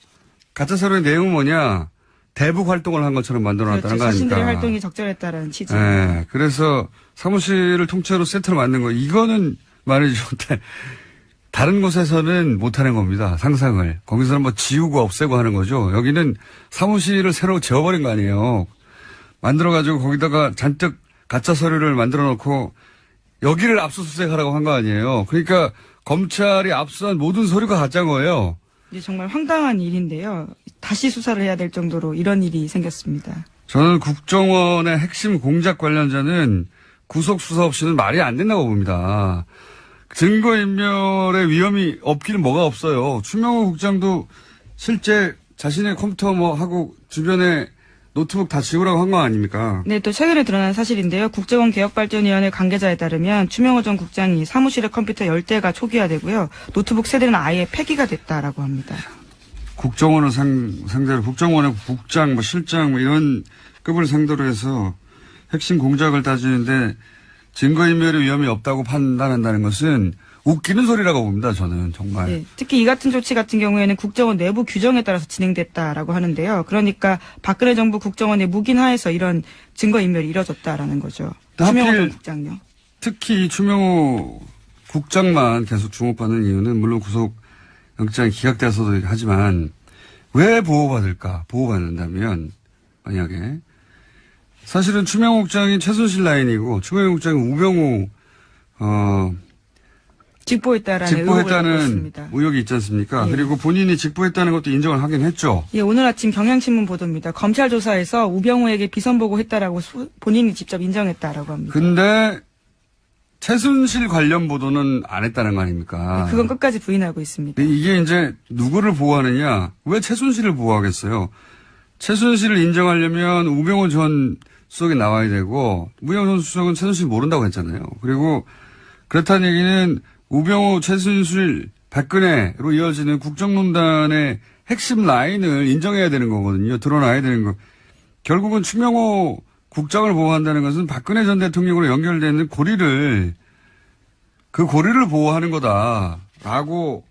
가짜 서류의 내용은 뭐냐? 대북 활동을 한 것처럼 만들어 놨다는 거 아닙니까?
자신들의 활동이 적절했다라는 취지.
네, 그래서 사무실을 통째로 세트로 만든 거 이거는 말이죠. 다른 곳에서는 못하는 겁니다. 상상을. 거기서는 지우고 없애고 하는 거죠. 여기는 사무실을 새로 지어버린 거 아니에요. 만들어가지고 거기다가 잔뜩 가짜 서류를 만들어 놓고 여기를 압수수색하라고 한 거 아니에요. 그러니까 검찰이 압수한 모든 서류가 가짜인 거예요.
이제 정말 황당한 일인데요. 다시 수사를 해야 될 정도로 이런 일이 생겼습니다.
저는 국정원의 핵심 공작 관련자는 구속 수사 없이는 말이 안 된다고 봅니다. 증거인멸의 위험이 없기는 뭐가 없어요. 추명호 국장도 실제 자신의 컴퓨터 하고 주변에 노트북 다 지우라고 한 거 아닙니까?
네, 또 최근에 드러난 사실인데요. 국정원 개혁발전위원회 관계자에 따르면 추명호 전 국장이 사무실의 컴퓨터 10대가 초기화되고요. 노트북 세대는 아예 폐기가 됐다라고 합니다.
국정원을 상대로 국정원의 국장, 실장 이런 급을 상대로 해서 핵심 공작을 따지는데 증거인멸의 위험이 없다고 판단한다는 것은 웃기는 소리라고 봅니다. 저는 정말.
네, 특히 이 같은 조치 같은 경우에는 국정원 내부 규정에 따라서 진행됐다라고 하는데요. 그러니까 박근혜 정부 국정원의 묵인하에서 이런 증거인멸이 이뤄졌다라는 거죠. 추명호 전 국장요.
특히 추명호 국장만 계속 주목받는 이유는 물론 구속영장이 기각돼서도 하지만 왜 보호받을까? 보호받는다면 만약에 사실은 추명호 국장이 최순실 라인이고 추명호 국장이 우병우 직보했다는 의혹이 있지 않습니까?
예.
그리고 본인이 직보했다는 것도 인정을 하긴 했죠.
예, 오늘 아침 경향신문 보도입니다. 검찰 조사에서 우병우에게 비선 보고했다라고 본인이 직접 인정했다라고 합니다.
근데 최순실 관련 보도는 안 했다는 거 아닙니까?
네, 그건 끝까지 부인하고 있습니다.
이게 이제 누구를 보호하느냐? 왜 최순실을 보호하겠어요? 최순실을 인정하려면 우병우 전 수석이 나와야 되고 우병우 전 수석은 최순실 모른다고 했잖아요. 그리고 그렇다는 얘기는 우병우, 최순실, 박근혜로 이어지는 국정농단의 핵심 라인을 인정해야 되는 거거든요. 드러나야 되는 거. 결국은 추명호 국장을 보호한다는 것은 박근혜 전 대통령으로 연결되는 그 고리를 보호하는 거다라고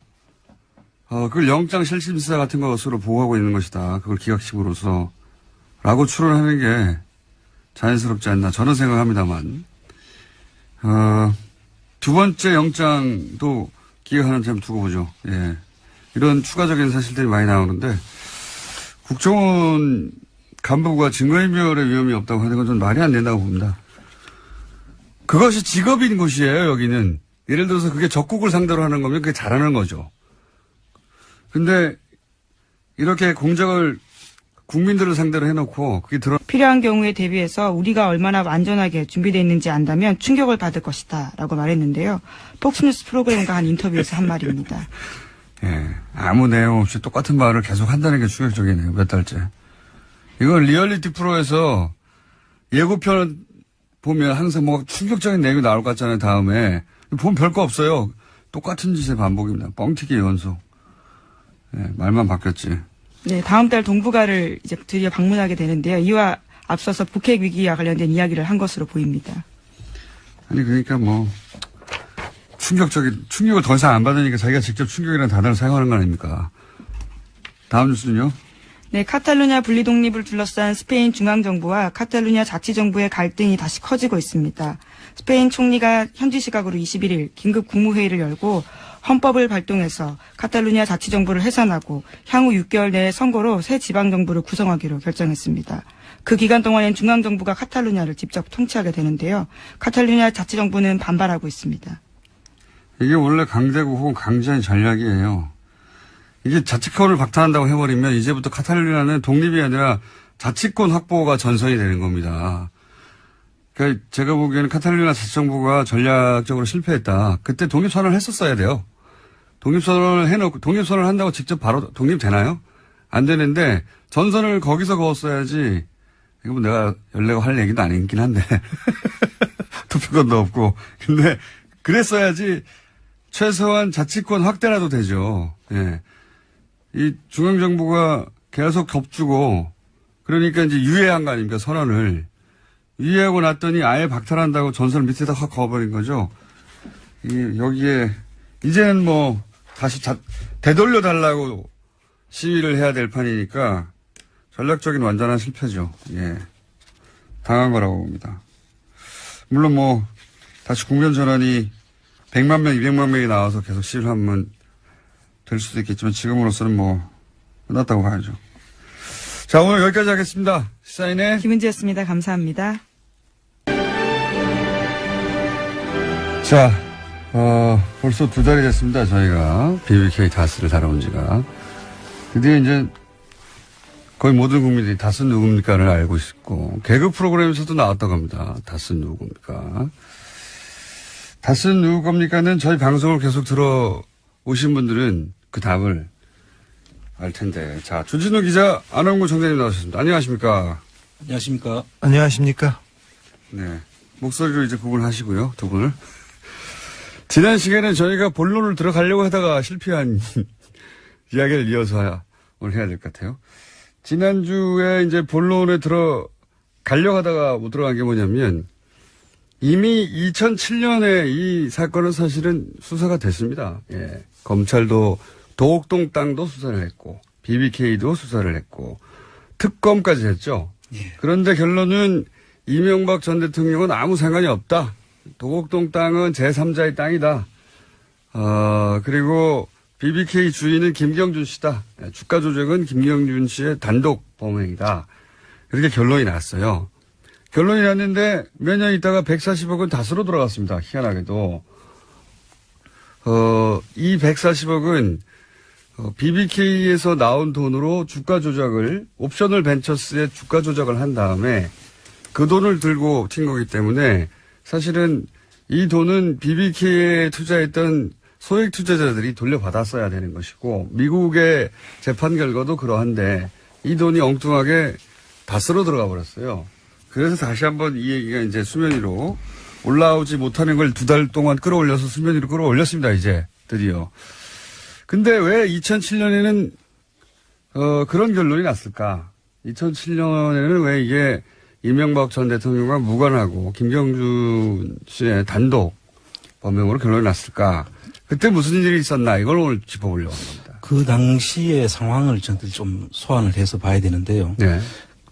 그걸 영장 실질심사 같은 것으로 보호하고 있는 것이다. 그걸 기각식으로서 라고 추론하는 게 자연스럽지 않나 저는 생각합니다만 두 번째 영장도 기각하는 점 두고 보죠. 예. 이런 추가적인 사실들이 많이 나오는데 국정원 간부가 증거인멸의 위험이 없다고 하는 건 좀 말이 안 된다고 봅니다. 그것이 직업인 곳이에요, 여기는. 예를 들어서 그게 적국을 상대로 하는 거면 그게 잘하는 거죠. 근데 이렇게 공작을 국민들을 상대로 해놓고 그게
필요한 경우에 대비해서 우리가 얼마나 안전하게 준비되어 있는지 안다면 충격을 받을 것이다 라고 말했는데요. 폭스뉴스 프로그램과 한 인터뷰에서 한 말입니다.
예, 아무 내용 없이 똑같은 말을 계속 한다는 게 충격적이네요. 몇 달째. 이건 리얼리티 프로에서 예고편 보면 항상 뭐 충격적인 내용이 나올 것 같잖아요. 다음에 보면 별거 없어요. 똑같은 짓의 반복입니다. 뻥튀기 연속. 예, 말만 바뀌었지.
네, 다음 달 동북아를 이제 드디어 방문하게 되는데요. 이와 앞서서 북핵 위기와 관련된 이야기를 한 것으로 보입니다.
아니 그러니까 뭐 충격을 더 이상 안 받으니까 자기가 직접 충격이라는 단어를 사용하는 거 아닙니까? 다음 뉴스는요?
네, 카탈루냐 분리 독립을 둘러싼 스페인 중앙정부와 카탈루냐 자치정부의 갈등이 다시 커지고 있습니다. 스페인 총리가 현지 시각으로 21일 긴급 국무회의를 열고 헌법을 발동해서 카탈루냐 자치정부를 해산하고 향후 6개월 내에 선거로 새 지방정부를 구성하기로 결정했습니다. 그 기간 동안엔 중앙정부가 카탈루냐를 직접 통치하게 되는데요. 카탈루냐 자치정부는 반발하고 있습니다.
이게 원래 강대국 혹은 강자의 전략이에요. 이게 자치권을 박탈한다고 해버리면 이제부터 카탈루냐는 독립이 아니라 자치권 확보가 전선이 되는 겁니다. 그러니까 제가 보기에는 카탈루냐 자치정부가 전략적으로 실패했다. 그때 독립선언을 했었어야 돼요. 독립선언을 해놓고 독립선언을 한다고 직접 바로 독립되나요? 안 되는데 전선을 거기서 그었어야지. 이거 뭐 내가 연례가 할 얘기도 아니긴 한데 투표권도 없고 근데 그랬어야지 최소한 자치권 확대라도 되죠. 예. 이 중앙정부가 계속 덮주고 그러니까 이제 유예한 거 아닙니까 선언을. 유예하고 났더니 아예 박탈한다고 전선을 밑에다 확 그어버린 거죠. 여기에 이제는 뭐 다시 되돌려 달라고 시위를 해야 될 판이니까 전략적인 완전한 실패죠. 예. 당한 거라고 봅니다. 물론 뭐 다시 국면 전환이 100만 명, 200만 명이 나와서 계속 시위를 하면 될 수도 있겠지만 지금으로서는 뭐 끝났다고 봐야죠. 자, 오늘 여기까지 하겠습니다. 시사인의
김은지였습니다. 감사합니다.
자, 벌써 2달이 됐습니다. 저희가 BBK 다스를 다뤄온 지가. 드디어 이제 거의 모든 국민들이 다스 누굽니까를 알고 있고, 개그 프로그램에서도 나왔다고 합니다. 다스 누굽니까? 다스 누굽니까는 저희 방송을 계속 들어오신 분들은 그 답을 알 텐데. 자, 주진우 기자, 안홍구 청장님 나오셨습니다. 안녕하십니까?
안녕하십니까?
안녕하십니까?
네. 목소리로 이제 구분하시고요, 두 분을. 지난 시간에 저희가 본론을 들어가려고 하다가 실패한 이야기를 이어서 오늘 해야 될 것 같아요. 지난주에 이제 본론에 들어가려고 하다가 못 들어간 게 뭐냐면 이미 2007년에 이 사건은 사실은 수사가 됐습니다. 예. 검찰도 도곡동 땅도 수사를 했고 BBK도 수사를 했고 특검까지 했죠.
예.
그런데 결론은 이명박 전 대통령은 아무 상관이 없다. 도곡동 땅은 제3자의 땅이다. 그리고 BBK 주인은 김경준 씨다. 주가 조작은 김경준 씨의 단독 범행이다. 이렇게 결론이 났어요. 결론이 났는데 몇 년 있다가 140억은 다스로 돌아갔습니다. 희한하게도. 이 140억은 BBK에서 나온 돈으로 주가 조작을, 옵셔널 벤처스의 주가 조작을 한 다음에 그 돈을 들고 튄 거기 때문에 사실은 이 돈은 BBK에 투자했던 소액 투자자들이 돌려받았어야 되는 것이고 미국의 재판 결과도 그러한데 이 돈이 엉뚱하게 다스로 들어가 버렸어요. 그래서 다시 한번 이 얘기가 이제 수면 위로 올라오지 못하는 걸 2달 동안 끌어올려서 수면 위로 끌어올렸습니다. 이제 드디어. 근데 왜 2007년에는 그런 결론이 났을까? 2007년에는 왜 이게 이명박 전 대통령과 무관하고 김경준 씨의 단독 범행으로 결론이 났을까? 그때 무슨 일이 있었나? 이걸 오늘 짚어보려고 합니다.
그 당시의 상황을 저희들 좀 소환을 해서 봐야 되는데요.
네.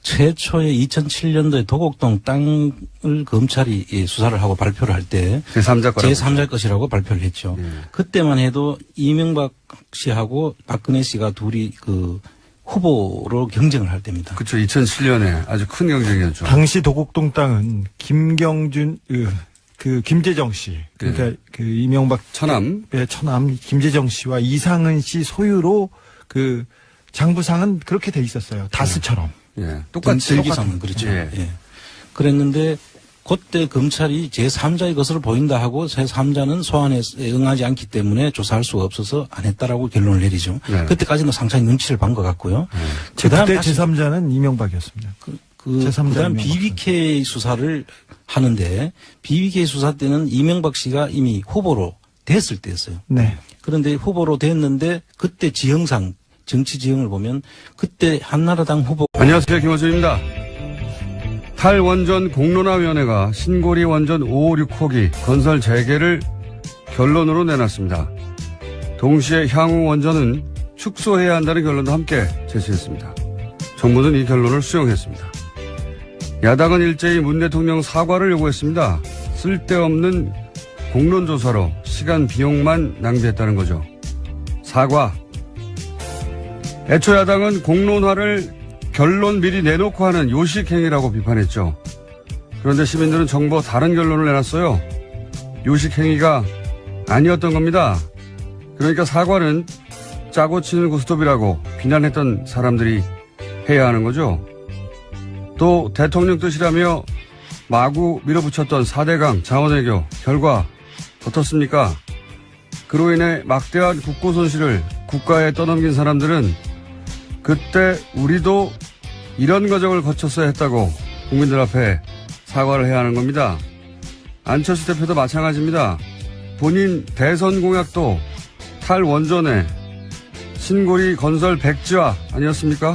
최초에 2007년도에 도곡동 땅을 검찰이 수사를 하고 발표를 할 때 제3자 것이라고 발표를 했죠.
네.
그때만 해도 이명박 씨하고 박근혜 씨가 둘이 그 후보로 경쟁을 할 때입니다.
그렇죠. 2007년에 아주 큰 경쟁이었죠.
당시 도곡동 땅은 김경준 김재정 씨, 그러니까
네.
그 이명박
처남
처남 김재정 씨와 이상은 씨 소유로 장부상은 그렇게 돼 있었어요. 다스처럼.
예. 똑같이.
등기상은 그렇죠.
예.
예. 그랬는데 그때 검찰이 제3자의 것으로 보인다 하고 제3자는 소환에 응하지 않기 때문에 조사할 수가 없어서 안 했다라고 결론을 내리죠.
네.
그때까지는 상당히 눈치를 본 것 같고요.
그때 제3자는 이명박이었습니다.
그다음 BBK 수사를 하는데 BBK 수사 때는 이명박 씨가 이미 후보로 됐을 때였어요.
네.
그런데 후보로 됐는데 그때 지형상 정치 지형을 보면 그때 한나라당 후보.
안녕하세요. 김원준입니다. 탈원전 공론화위원회가 신고리 원전 5, 6호기 건설 재개를 결론으로 내놨습니다. 동시에 향후 원전은 축소해야 한다는 결론도 함께 제시했습니다. 정부는 이 결론을 수용했습니다. 야당은 일제히 문 대통령 사과를 요구했습니다. 쓸데없는 공론조사로 시간 비용만 낭비했다는 거죠. 사과. 애초 야당은 공론화를 결론 미리 내놓고 하는 요식행위라고 비판했죠. 그런데 시민들은 정부와 다른 결론을 내놨어요. 요식행위가 아니었던 겁니다. 그러니까 사과는 짜고 치는 고스톱이라고 비난했던 사람들이 해야 하는 거죠. 또 대통령 뜻이라며 마구 밀어붙였던 4대강 자원외교 결과 어떻습니까? 그로 인해 막대한 국고 손실을 국가에 떠넘긴 사람들은 그때 우리도 이런 과정을 거쳤어야 했다고 국민들 앞에 사과를 해야 하는 겁니다. 안철수 대표도 마찬가지입니다. 본인 대선 공약도 탈원전에 신고리 건설 백지화 아니었습니까?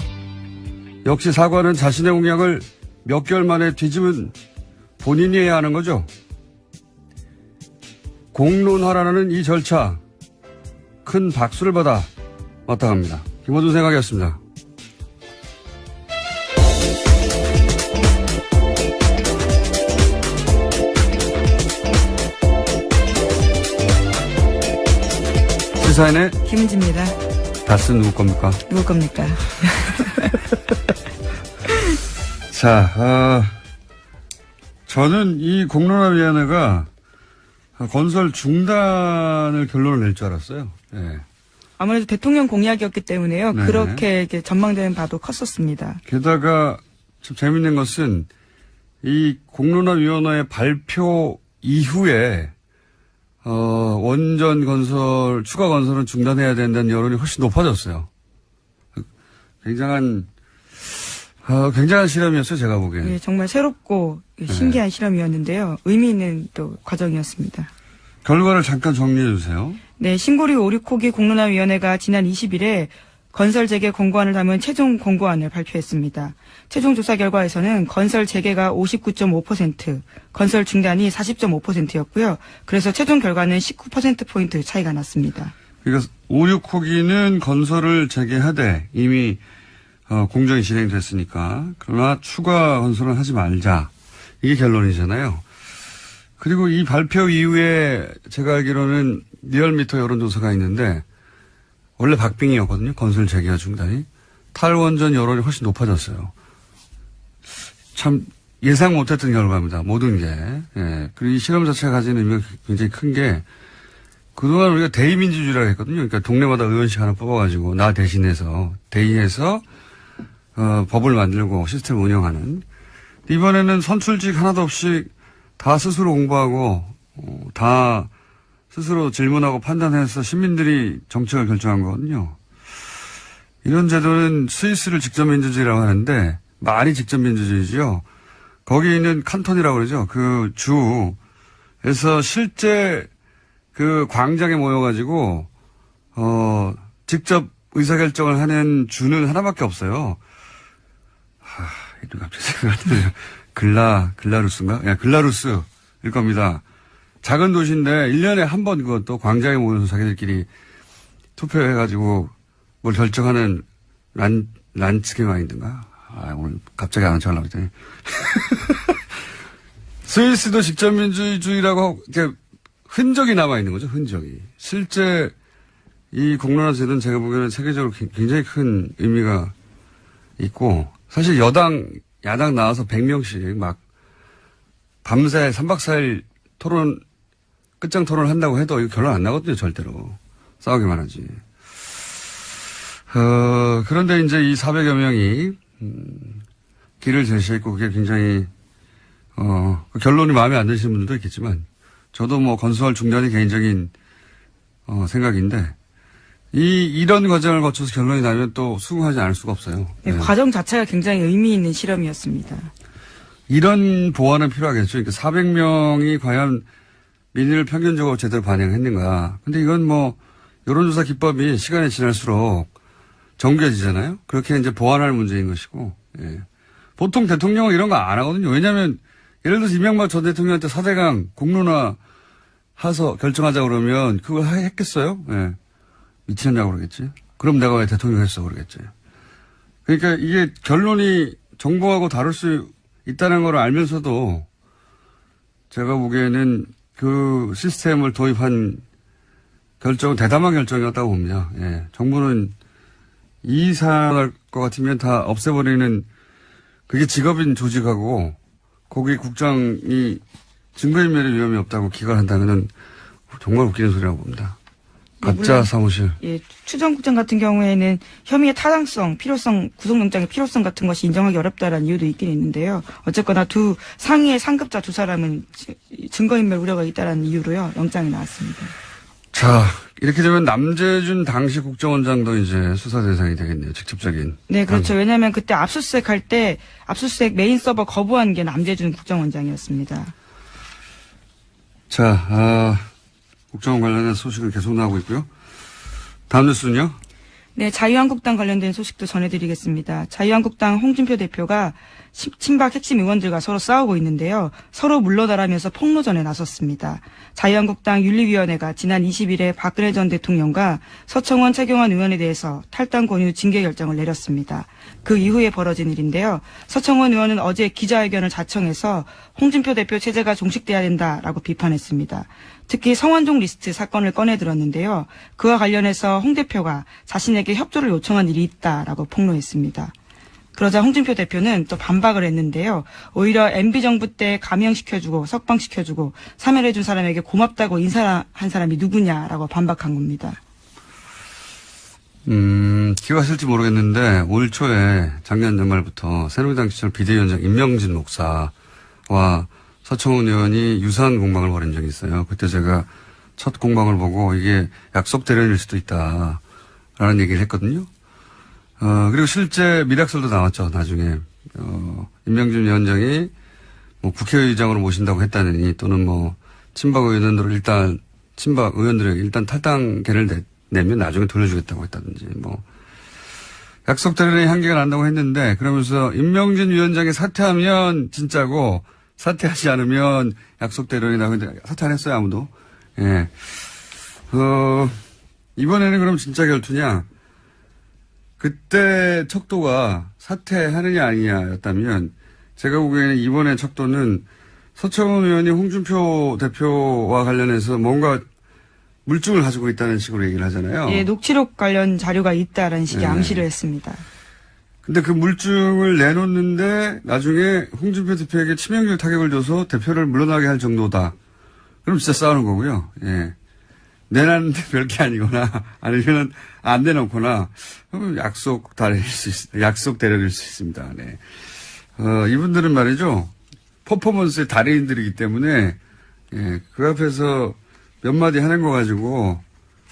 역시 사과는 자신의 공약을 몇 개월 만에 뒤집은 본인이 해야 하는 거죠. 공론화라는 이 절차 큰 박수를 받아 마땅합니다. 김어준 생각이었습니다. 시사인의
김은지입니다.
다스 누구 겁니까?
누구 겁니까?
자, 저는 이 공론화위원회가 건설 중단을 결론을 낼 줄 알았어요. 예.
아무래도 대통령 공약이었기 때문에요.
네네.
그렇게 이렇게 전망되는 바도 컸었습니다.
게다가 좀 재밌는 것은 이 공론화위원회 발표 이후에 원전 건설, 추가 건설은 중단해야 된다는 여론이 훨씬 높아졌어요. 굉장한 실험이었어요, 제가 보기에는.
예, 정말 새롭고 신기한 실험이었는데요. 의미 있는 또 과정이었습니다.
결과를 잠깐 정리해 주세요.
네, 신고리 5, 6호기 공론화위원회가 지난 20일에 건설 재개 권고안을 담은 최종 권고안을 발표했습니다. 최종 조사 결과에서는 건설 재개가 59.5%, 건설 중단이 40.5%였고요. 그래서 최종 결과는 19%포인트 차이가 났습니다.
그러니까 5, 6호기는 건설을 재개하되 이미 공정이 진행됐으니까 그러나 추가 건설은 하지 말자. 이게 결론이잖아요. 그리고 이 발표 이후에 제가 알기로는 리얼미터 여론조사가 있는데 원래 박빙이었거든요. 건설 재개와 중단이. 탈원전 여론이 훨씬 높아졌어요. 참 예상 못했던 결과입니다. 모든 게. 예. 그리고 이 실험 자체가 가지는 의미가 굉장히 큰 게 그동안 우리가 대의민주주의라고 했거든요. 그러니까 동네마다 의원실 하나 뽑아가지고 나 대신해서 대의해서 법을 만들고 시스템을 운영하는. 이번에는 선출직 하나도 없이 다 스스로 공부하고 다 스스로 질문하고 판단해서 시민들이 정책을 결정한 거거든요. 이런 제도는 스위스를 직접민주주의라고 하는데 말이 직접민주주의죠. 거기 있는 칸톤이라고 그러죠. 그 주에서 실제 그 광장에 모여가지고 직접 의사결정을 하는 주는 하나밖에 없어요. 이름 갑자기 생각이 안 나요. 글라루스인가? 예, 글라루스일 겁니다. 작은 도시인데 1년에 한 번 그것도 광장에 모여서 자기들끼리 투표해가지고 뭘 결정하는 란츠게마인드인가? 오늘 갑자기 안 하려고 했더니. 스위스도 직접민주주의라고 이렇게 흔적이 남아있는 거죠, 흔적이. 실제 이 공론화 제도는 제가 보기에는 세계적으로 굉장히 큰 의미가 있고, 사실 야당 나와서 100명씩 막 밤새 3박 4일 끝장 토론을 한다고 해도 이거 결론 안 나거든요, 절대로. 싸우기만 하지. 그런데 이제 이 400여 명이, 길을 제시했고, 그게 굉장히, 그 결론이 마음에 안 드시는 분들도 있겠지만, 저도 뭐 건설 중단이 개인적인, 생각인데, 이런 과정을 거쳐서 결론이 나면 또 수긍하지 않을 수가 없어요.
네, 과정 자체가 굉장히 의미 있는 실험이었습니다.
이런 보완은 필요하겠죠. 그러니까 400명이 과연 민의를 평균적으로 제대로 반영했는가. 근데 이건 뭐, 여론조사 기법이 시간이 지날수록 정교해지잖아요. 그렇게 이제 보완할 문제인 것이고, 예. 보통 대통령은 이런 거 안 하거든요. 왜냐하면 예를 들어서 이명박 전 대통령한테 4대강 공론화 해서 결정하자 그러면 그걸 했겠어요? 예. 미쳤냐고 그러겠지. 그럼 내가 왜 대통령 했어 그러겠지. 그러니까 이게 결론이 정부하고 다를 수 있다는 걸 알면서도 제가 보기에는 그 시스템을 도입한 결정은 대담한 결정이었다고 봅니다. 예. 정부는 이 상황할 것 같으면 다 없애버리는 그게 직업인 조직하고 거기 국장이 증거인멸의 위험이 없다고 기각한다면 정말 웃기는 소리라고 봅니다. 가짜
물론,
사무실.
예, 추 전 국장 같은 경우에는 혐의의 타당성, 필요성, 구속영장의 필요성 같은 것이 인정하기 어렵다라는 이유도 있긴 있는데요. 어쨌거나 상위의 상급자 두 사람은 증거인멸 우려가 있다라는 이유로요. 영장이 나왔습니다.
자, 이렇게 되면 남재준 당시 국정원장도 이제 수사 대상이 되겠네요. 직접적인.
네, 그렇죠. 왜냐하면 그때 압수수색 할 때 압수수색 메인 서버 거부한 게 남재준 국정원장이었습니다.
자, 국정원 관련된 소식은 계속 나오고 있고요. 다음 뉴스는요?
네, 자유한국당 관련된 소식도 전해드리겠습니다. 자유한국당 홍준표 대표가 친박 핵심 의원들과 서로 싸우고 있는데요. 서로 물러나라면서 폭로전에 나섰습니다. 자유한국당 윤리위원회가 지난 20일에 박근혜 전 대통령과 서청원 최경환 의원에 대해서 탈당 권유 징계 결정을 내렸습니다. 그 이후에 벌어진 일인데요. 서청원 의원은 어제 기자회견을 자청해서 홍준표 대표 체제가 종식돼야 된다라고 비판했습니다. 특히 성완종 리스트 사건을 꺼내 들었는데요. 그와 관련해서 홍 대표가 자신에게 협조를 요청한 일이 있다라고 폭로했습니다. 그러자 홍준표 대표는 또 반박을 했는데요. 오히려 MB정부 때 감형시켜주고 석방시켜주고 사면해준 사람에게 고맙다고 인사한 사람이 누구냐라고 반박한 겁니다.
기가 실지 모르겠는데 올 초에 작년 연말부터 새누리당 시절 비대위원장 임명진 목사와 서청원 의원이 유사한 공방을 벌인 적이 있어요. 그때 제가 첫 공방을 보고 이게 약속 대련일 수도 있다라는 얘기를 했거든요. 그리고 실제 밀약설도 나왔죠, 나중에. 임명진 위원장이 뭐 국회의장으로 모신다고 했다느니 또는 뭐 친박 의원들에게 일단 탈당계를 내면 나중에 돌려주겠다고 했다든지 뭐. 약속 대련의 향기가 난다고 했는데 그러면서 임명진 위원장이 사퇴하면 진짜고 사퇴하지 않으면 약속 대련이 나오는데 사퇴 안 했어요, 아무도. 예. 이번에는 그럼 진짜 결투냐? 그때 척도가 사퇴하느냐 아니냐였다면 제가 보기에는 이번에 척도는 서청원 의원이 홍준표 대표와 관련해서 뭔가 물증을 가지고 있다는 식으로 얘기를 하잖아요.
예, 녹취록 관련 자료가 있다라는 식의
네.
암시를 했습니다.
근데 그 물증을 내놓는데 나중에 홍준표 대표에게 치명적 타격을 줘서 대표를 물러나게 할 정도다. 그럼 진짜 싸우는 거고요. 예. 내놨는데 별게 아니거나 아니면 안 내놓거나 약속 대련일 수 있습니다. 네. 이분들은 말이죠. 퍼포먼스의 달인들이기 때문에 예, 그 앞에서 몇 마디 하는 거 가지고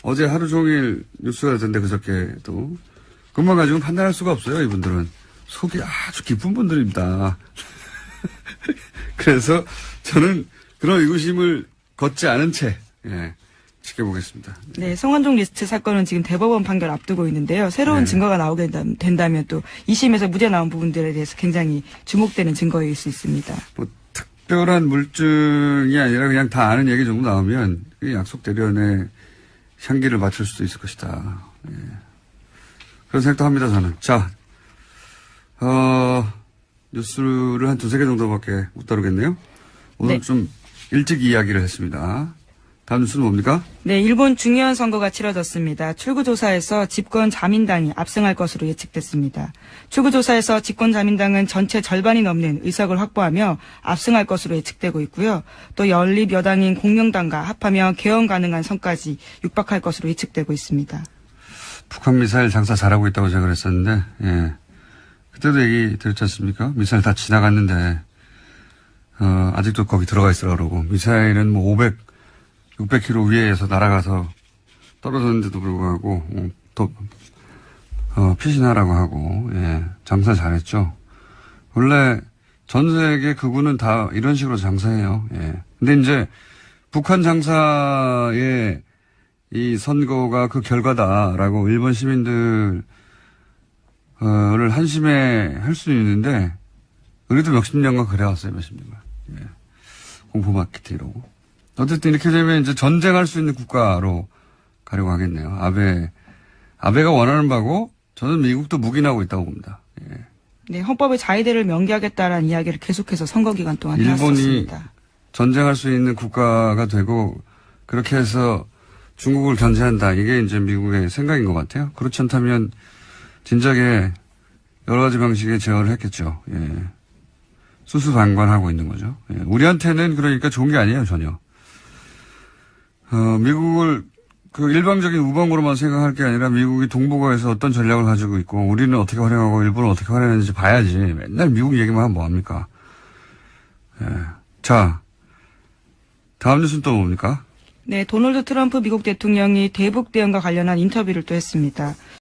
어제 하루 종일 뉴스가 됐던데 그저께도 그것만 가지고 판단할 수가 없어요. 이분들은 속이 아주 깊은 분들입니다. 그래서 저는 그런 의구심을 걷지 않은 채 예, 지켜보겠습니다.
네, 성완종 리스트 사건은 지금 대법원 판결 앞두고 있는데요. 새로운 증거가 나오게 된다면 또 2심에서 무죄 나온 부분들에 대해서 굉장히 주목되는 증거일 수 있습니다.
뭐 특별한 물증이 아니라 그냥 다 아는 얘기 정도 나오면 약속 대련의 향기를 맞출 수도 있을 것이다. 예. 그런 생각도 합니다, 저는. 자, 뉴스를 한 두세 개 정도밖에 못 다루겠네요. 오늘
네.
좀 일찍 이야기를 했습니다. 다음 뉴스는 뭡니까?
네, 일본 중의원 선거가 치러졌습니다. 출구조사에서 집권 자민당이 압승할 것으로 예측됐습니다. 출구조사에서 집권 자민당은 전체 절반이 넘는 의석을 확보하며 압승할 것으로 예측되고 있고요. 또 연립 여당인 공명당과 합하며 개헌 가능한 선까지 육박할 것으로 예측되고 있습니다.
북한 미사일 장사 잘하고 있다고 제가 그랬었는데, 예. 그때도 얘기 드렸지 않습니까? 미사일 다 지나갔는데, 아직도 거기 들어가 있으라 그러고, 미사일은 뭐 600km 위에서 날아가서 떨어졌는데도 불구하고, 피신하라고 하고, 예. 장사 잘했죠. 원래 전 세계 극우는 다 이런 식으로 장사해요. 예. 근데 이제 북한 장사의 이 선거가 그 결과다라고 일본 시민들을 한심해 할 수 있는데, 우리도 몇십 년간 그래왔어요, 몇십 년간. 예. 공포 마케팅 이러고. 어쨌든 이렇게 되면 이제 전쟁할 수 있는 국가로 가려고 하겠네요. 아베가 원하는 바고, 저는 미국도 묵인하고 있다고 봅니다. 예.
네, 헌법의 자위대를 명기하겠다라는 이야기를 계속해서 선거 기간 동안
일본이
해왔었습니다.
전쟁할 수 있는 국가가 되고, 그렇게 해서 중국을 견제한다. 이게 이제 미국의 생각인 것 같아요. 그렇지 않다면 진작에 여러 가지 방식의 제어를 했겠죠. 예. 수수방관하고 있는 거죠. 예. 우리한테는 그러니까 좋은 게 아니에요, 전혀. 미국을 그 일방적인 우방으로만 생각할 게 아니라 미국이 동북아에서 어떤 전략을 가지고 있고 우리는 어떻게 활용하고 일본은 어떻게 활용하는지 봐야지. 맨날 미국 얘기만 하면 뭐합니까? 예. 자, 다음 뉴스는 또 뭡니까?
네, 도널드 트럼프 미국 대통령이 대북 대응과 관련한 인터뷰를 또 했습니다.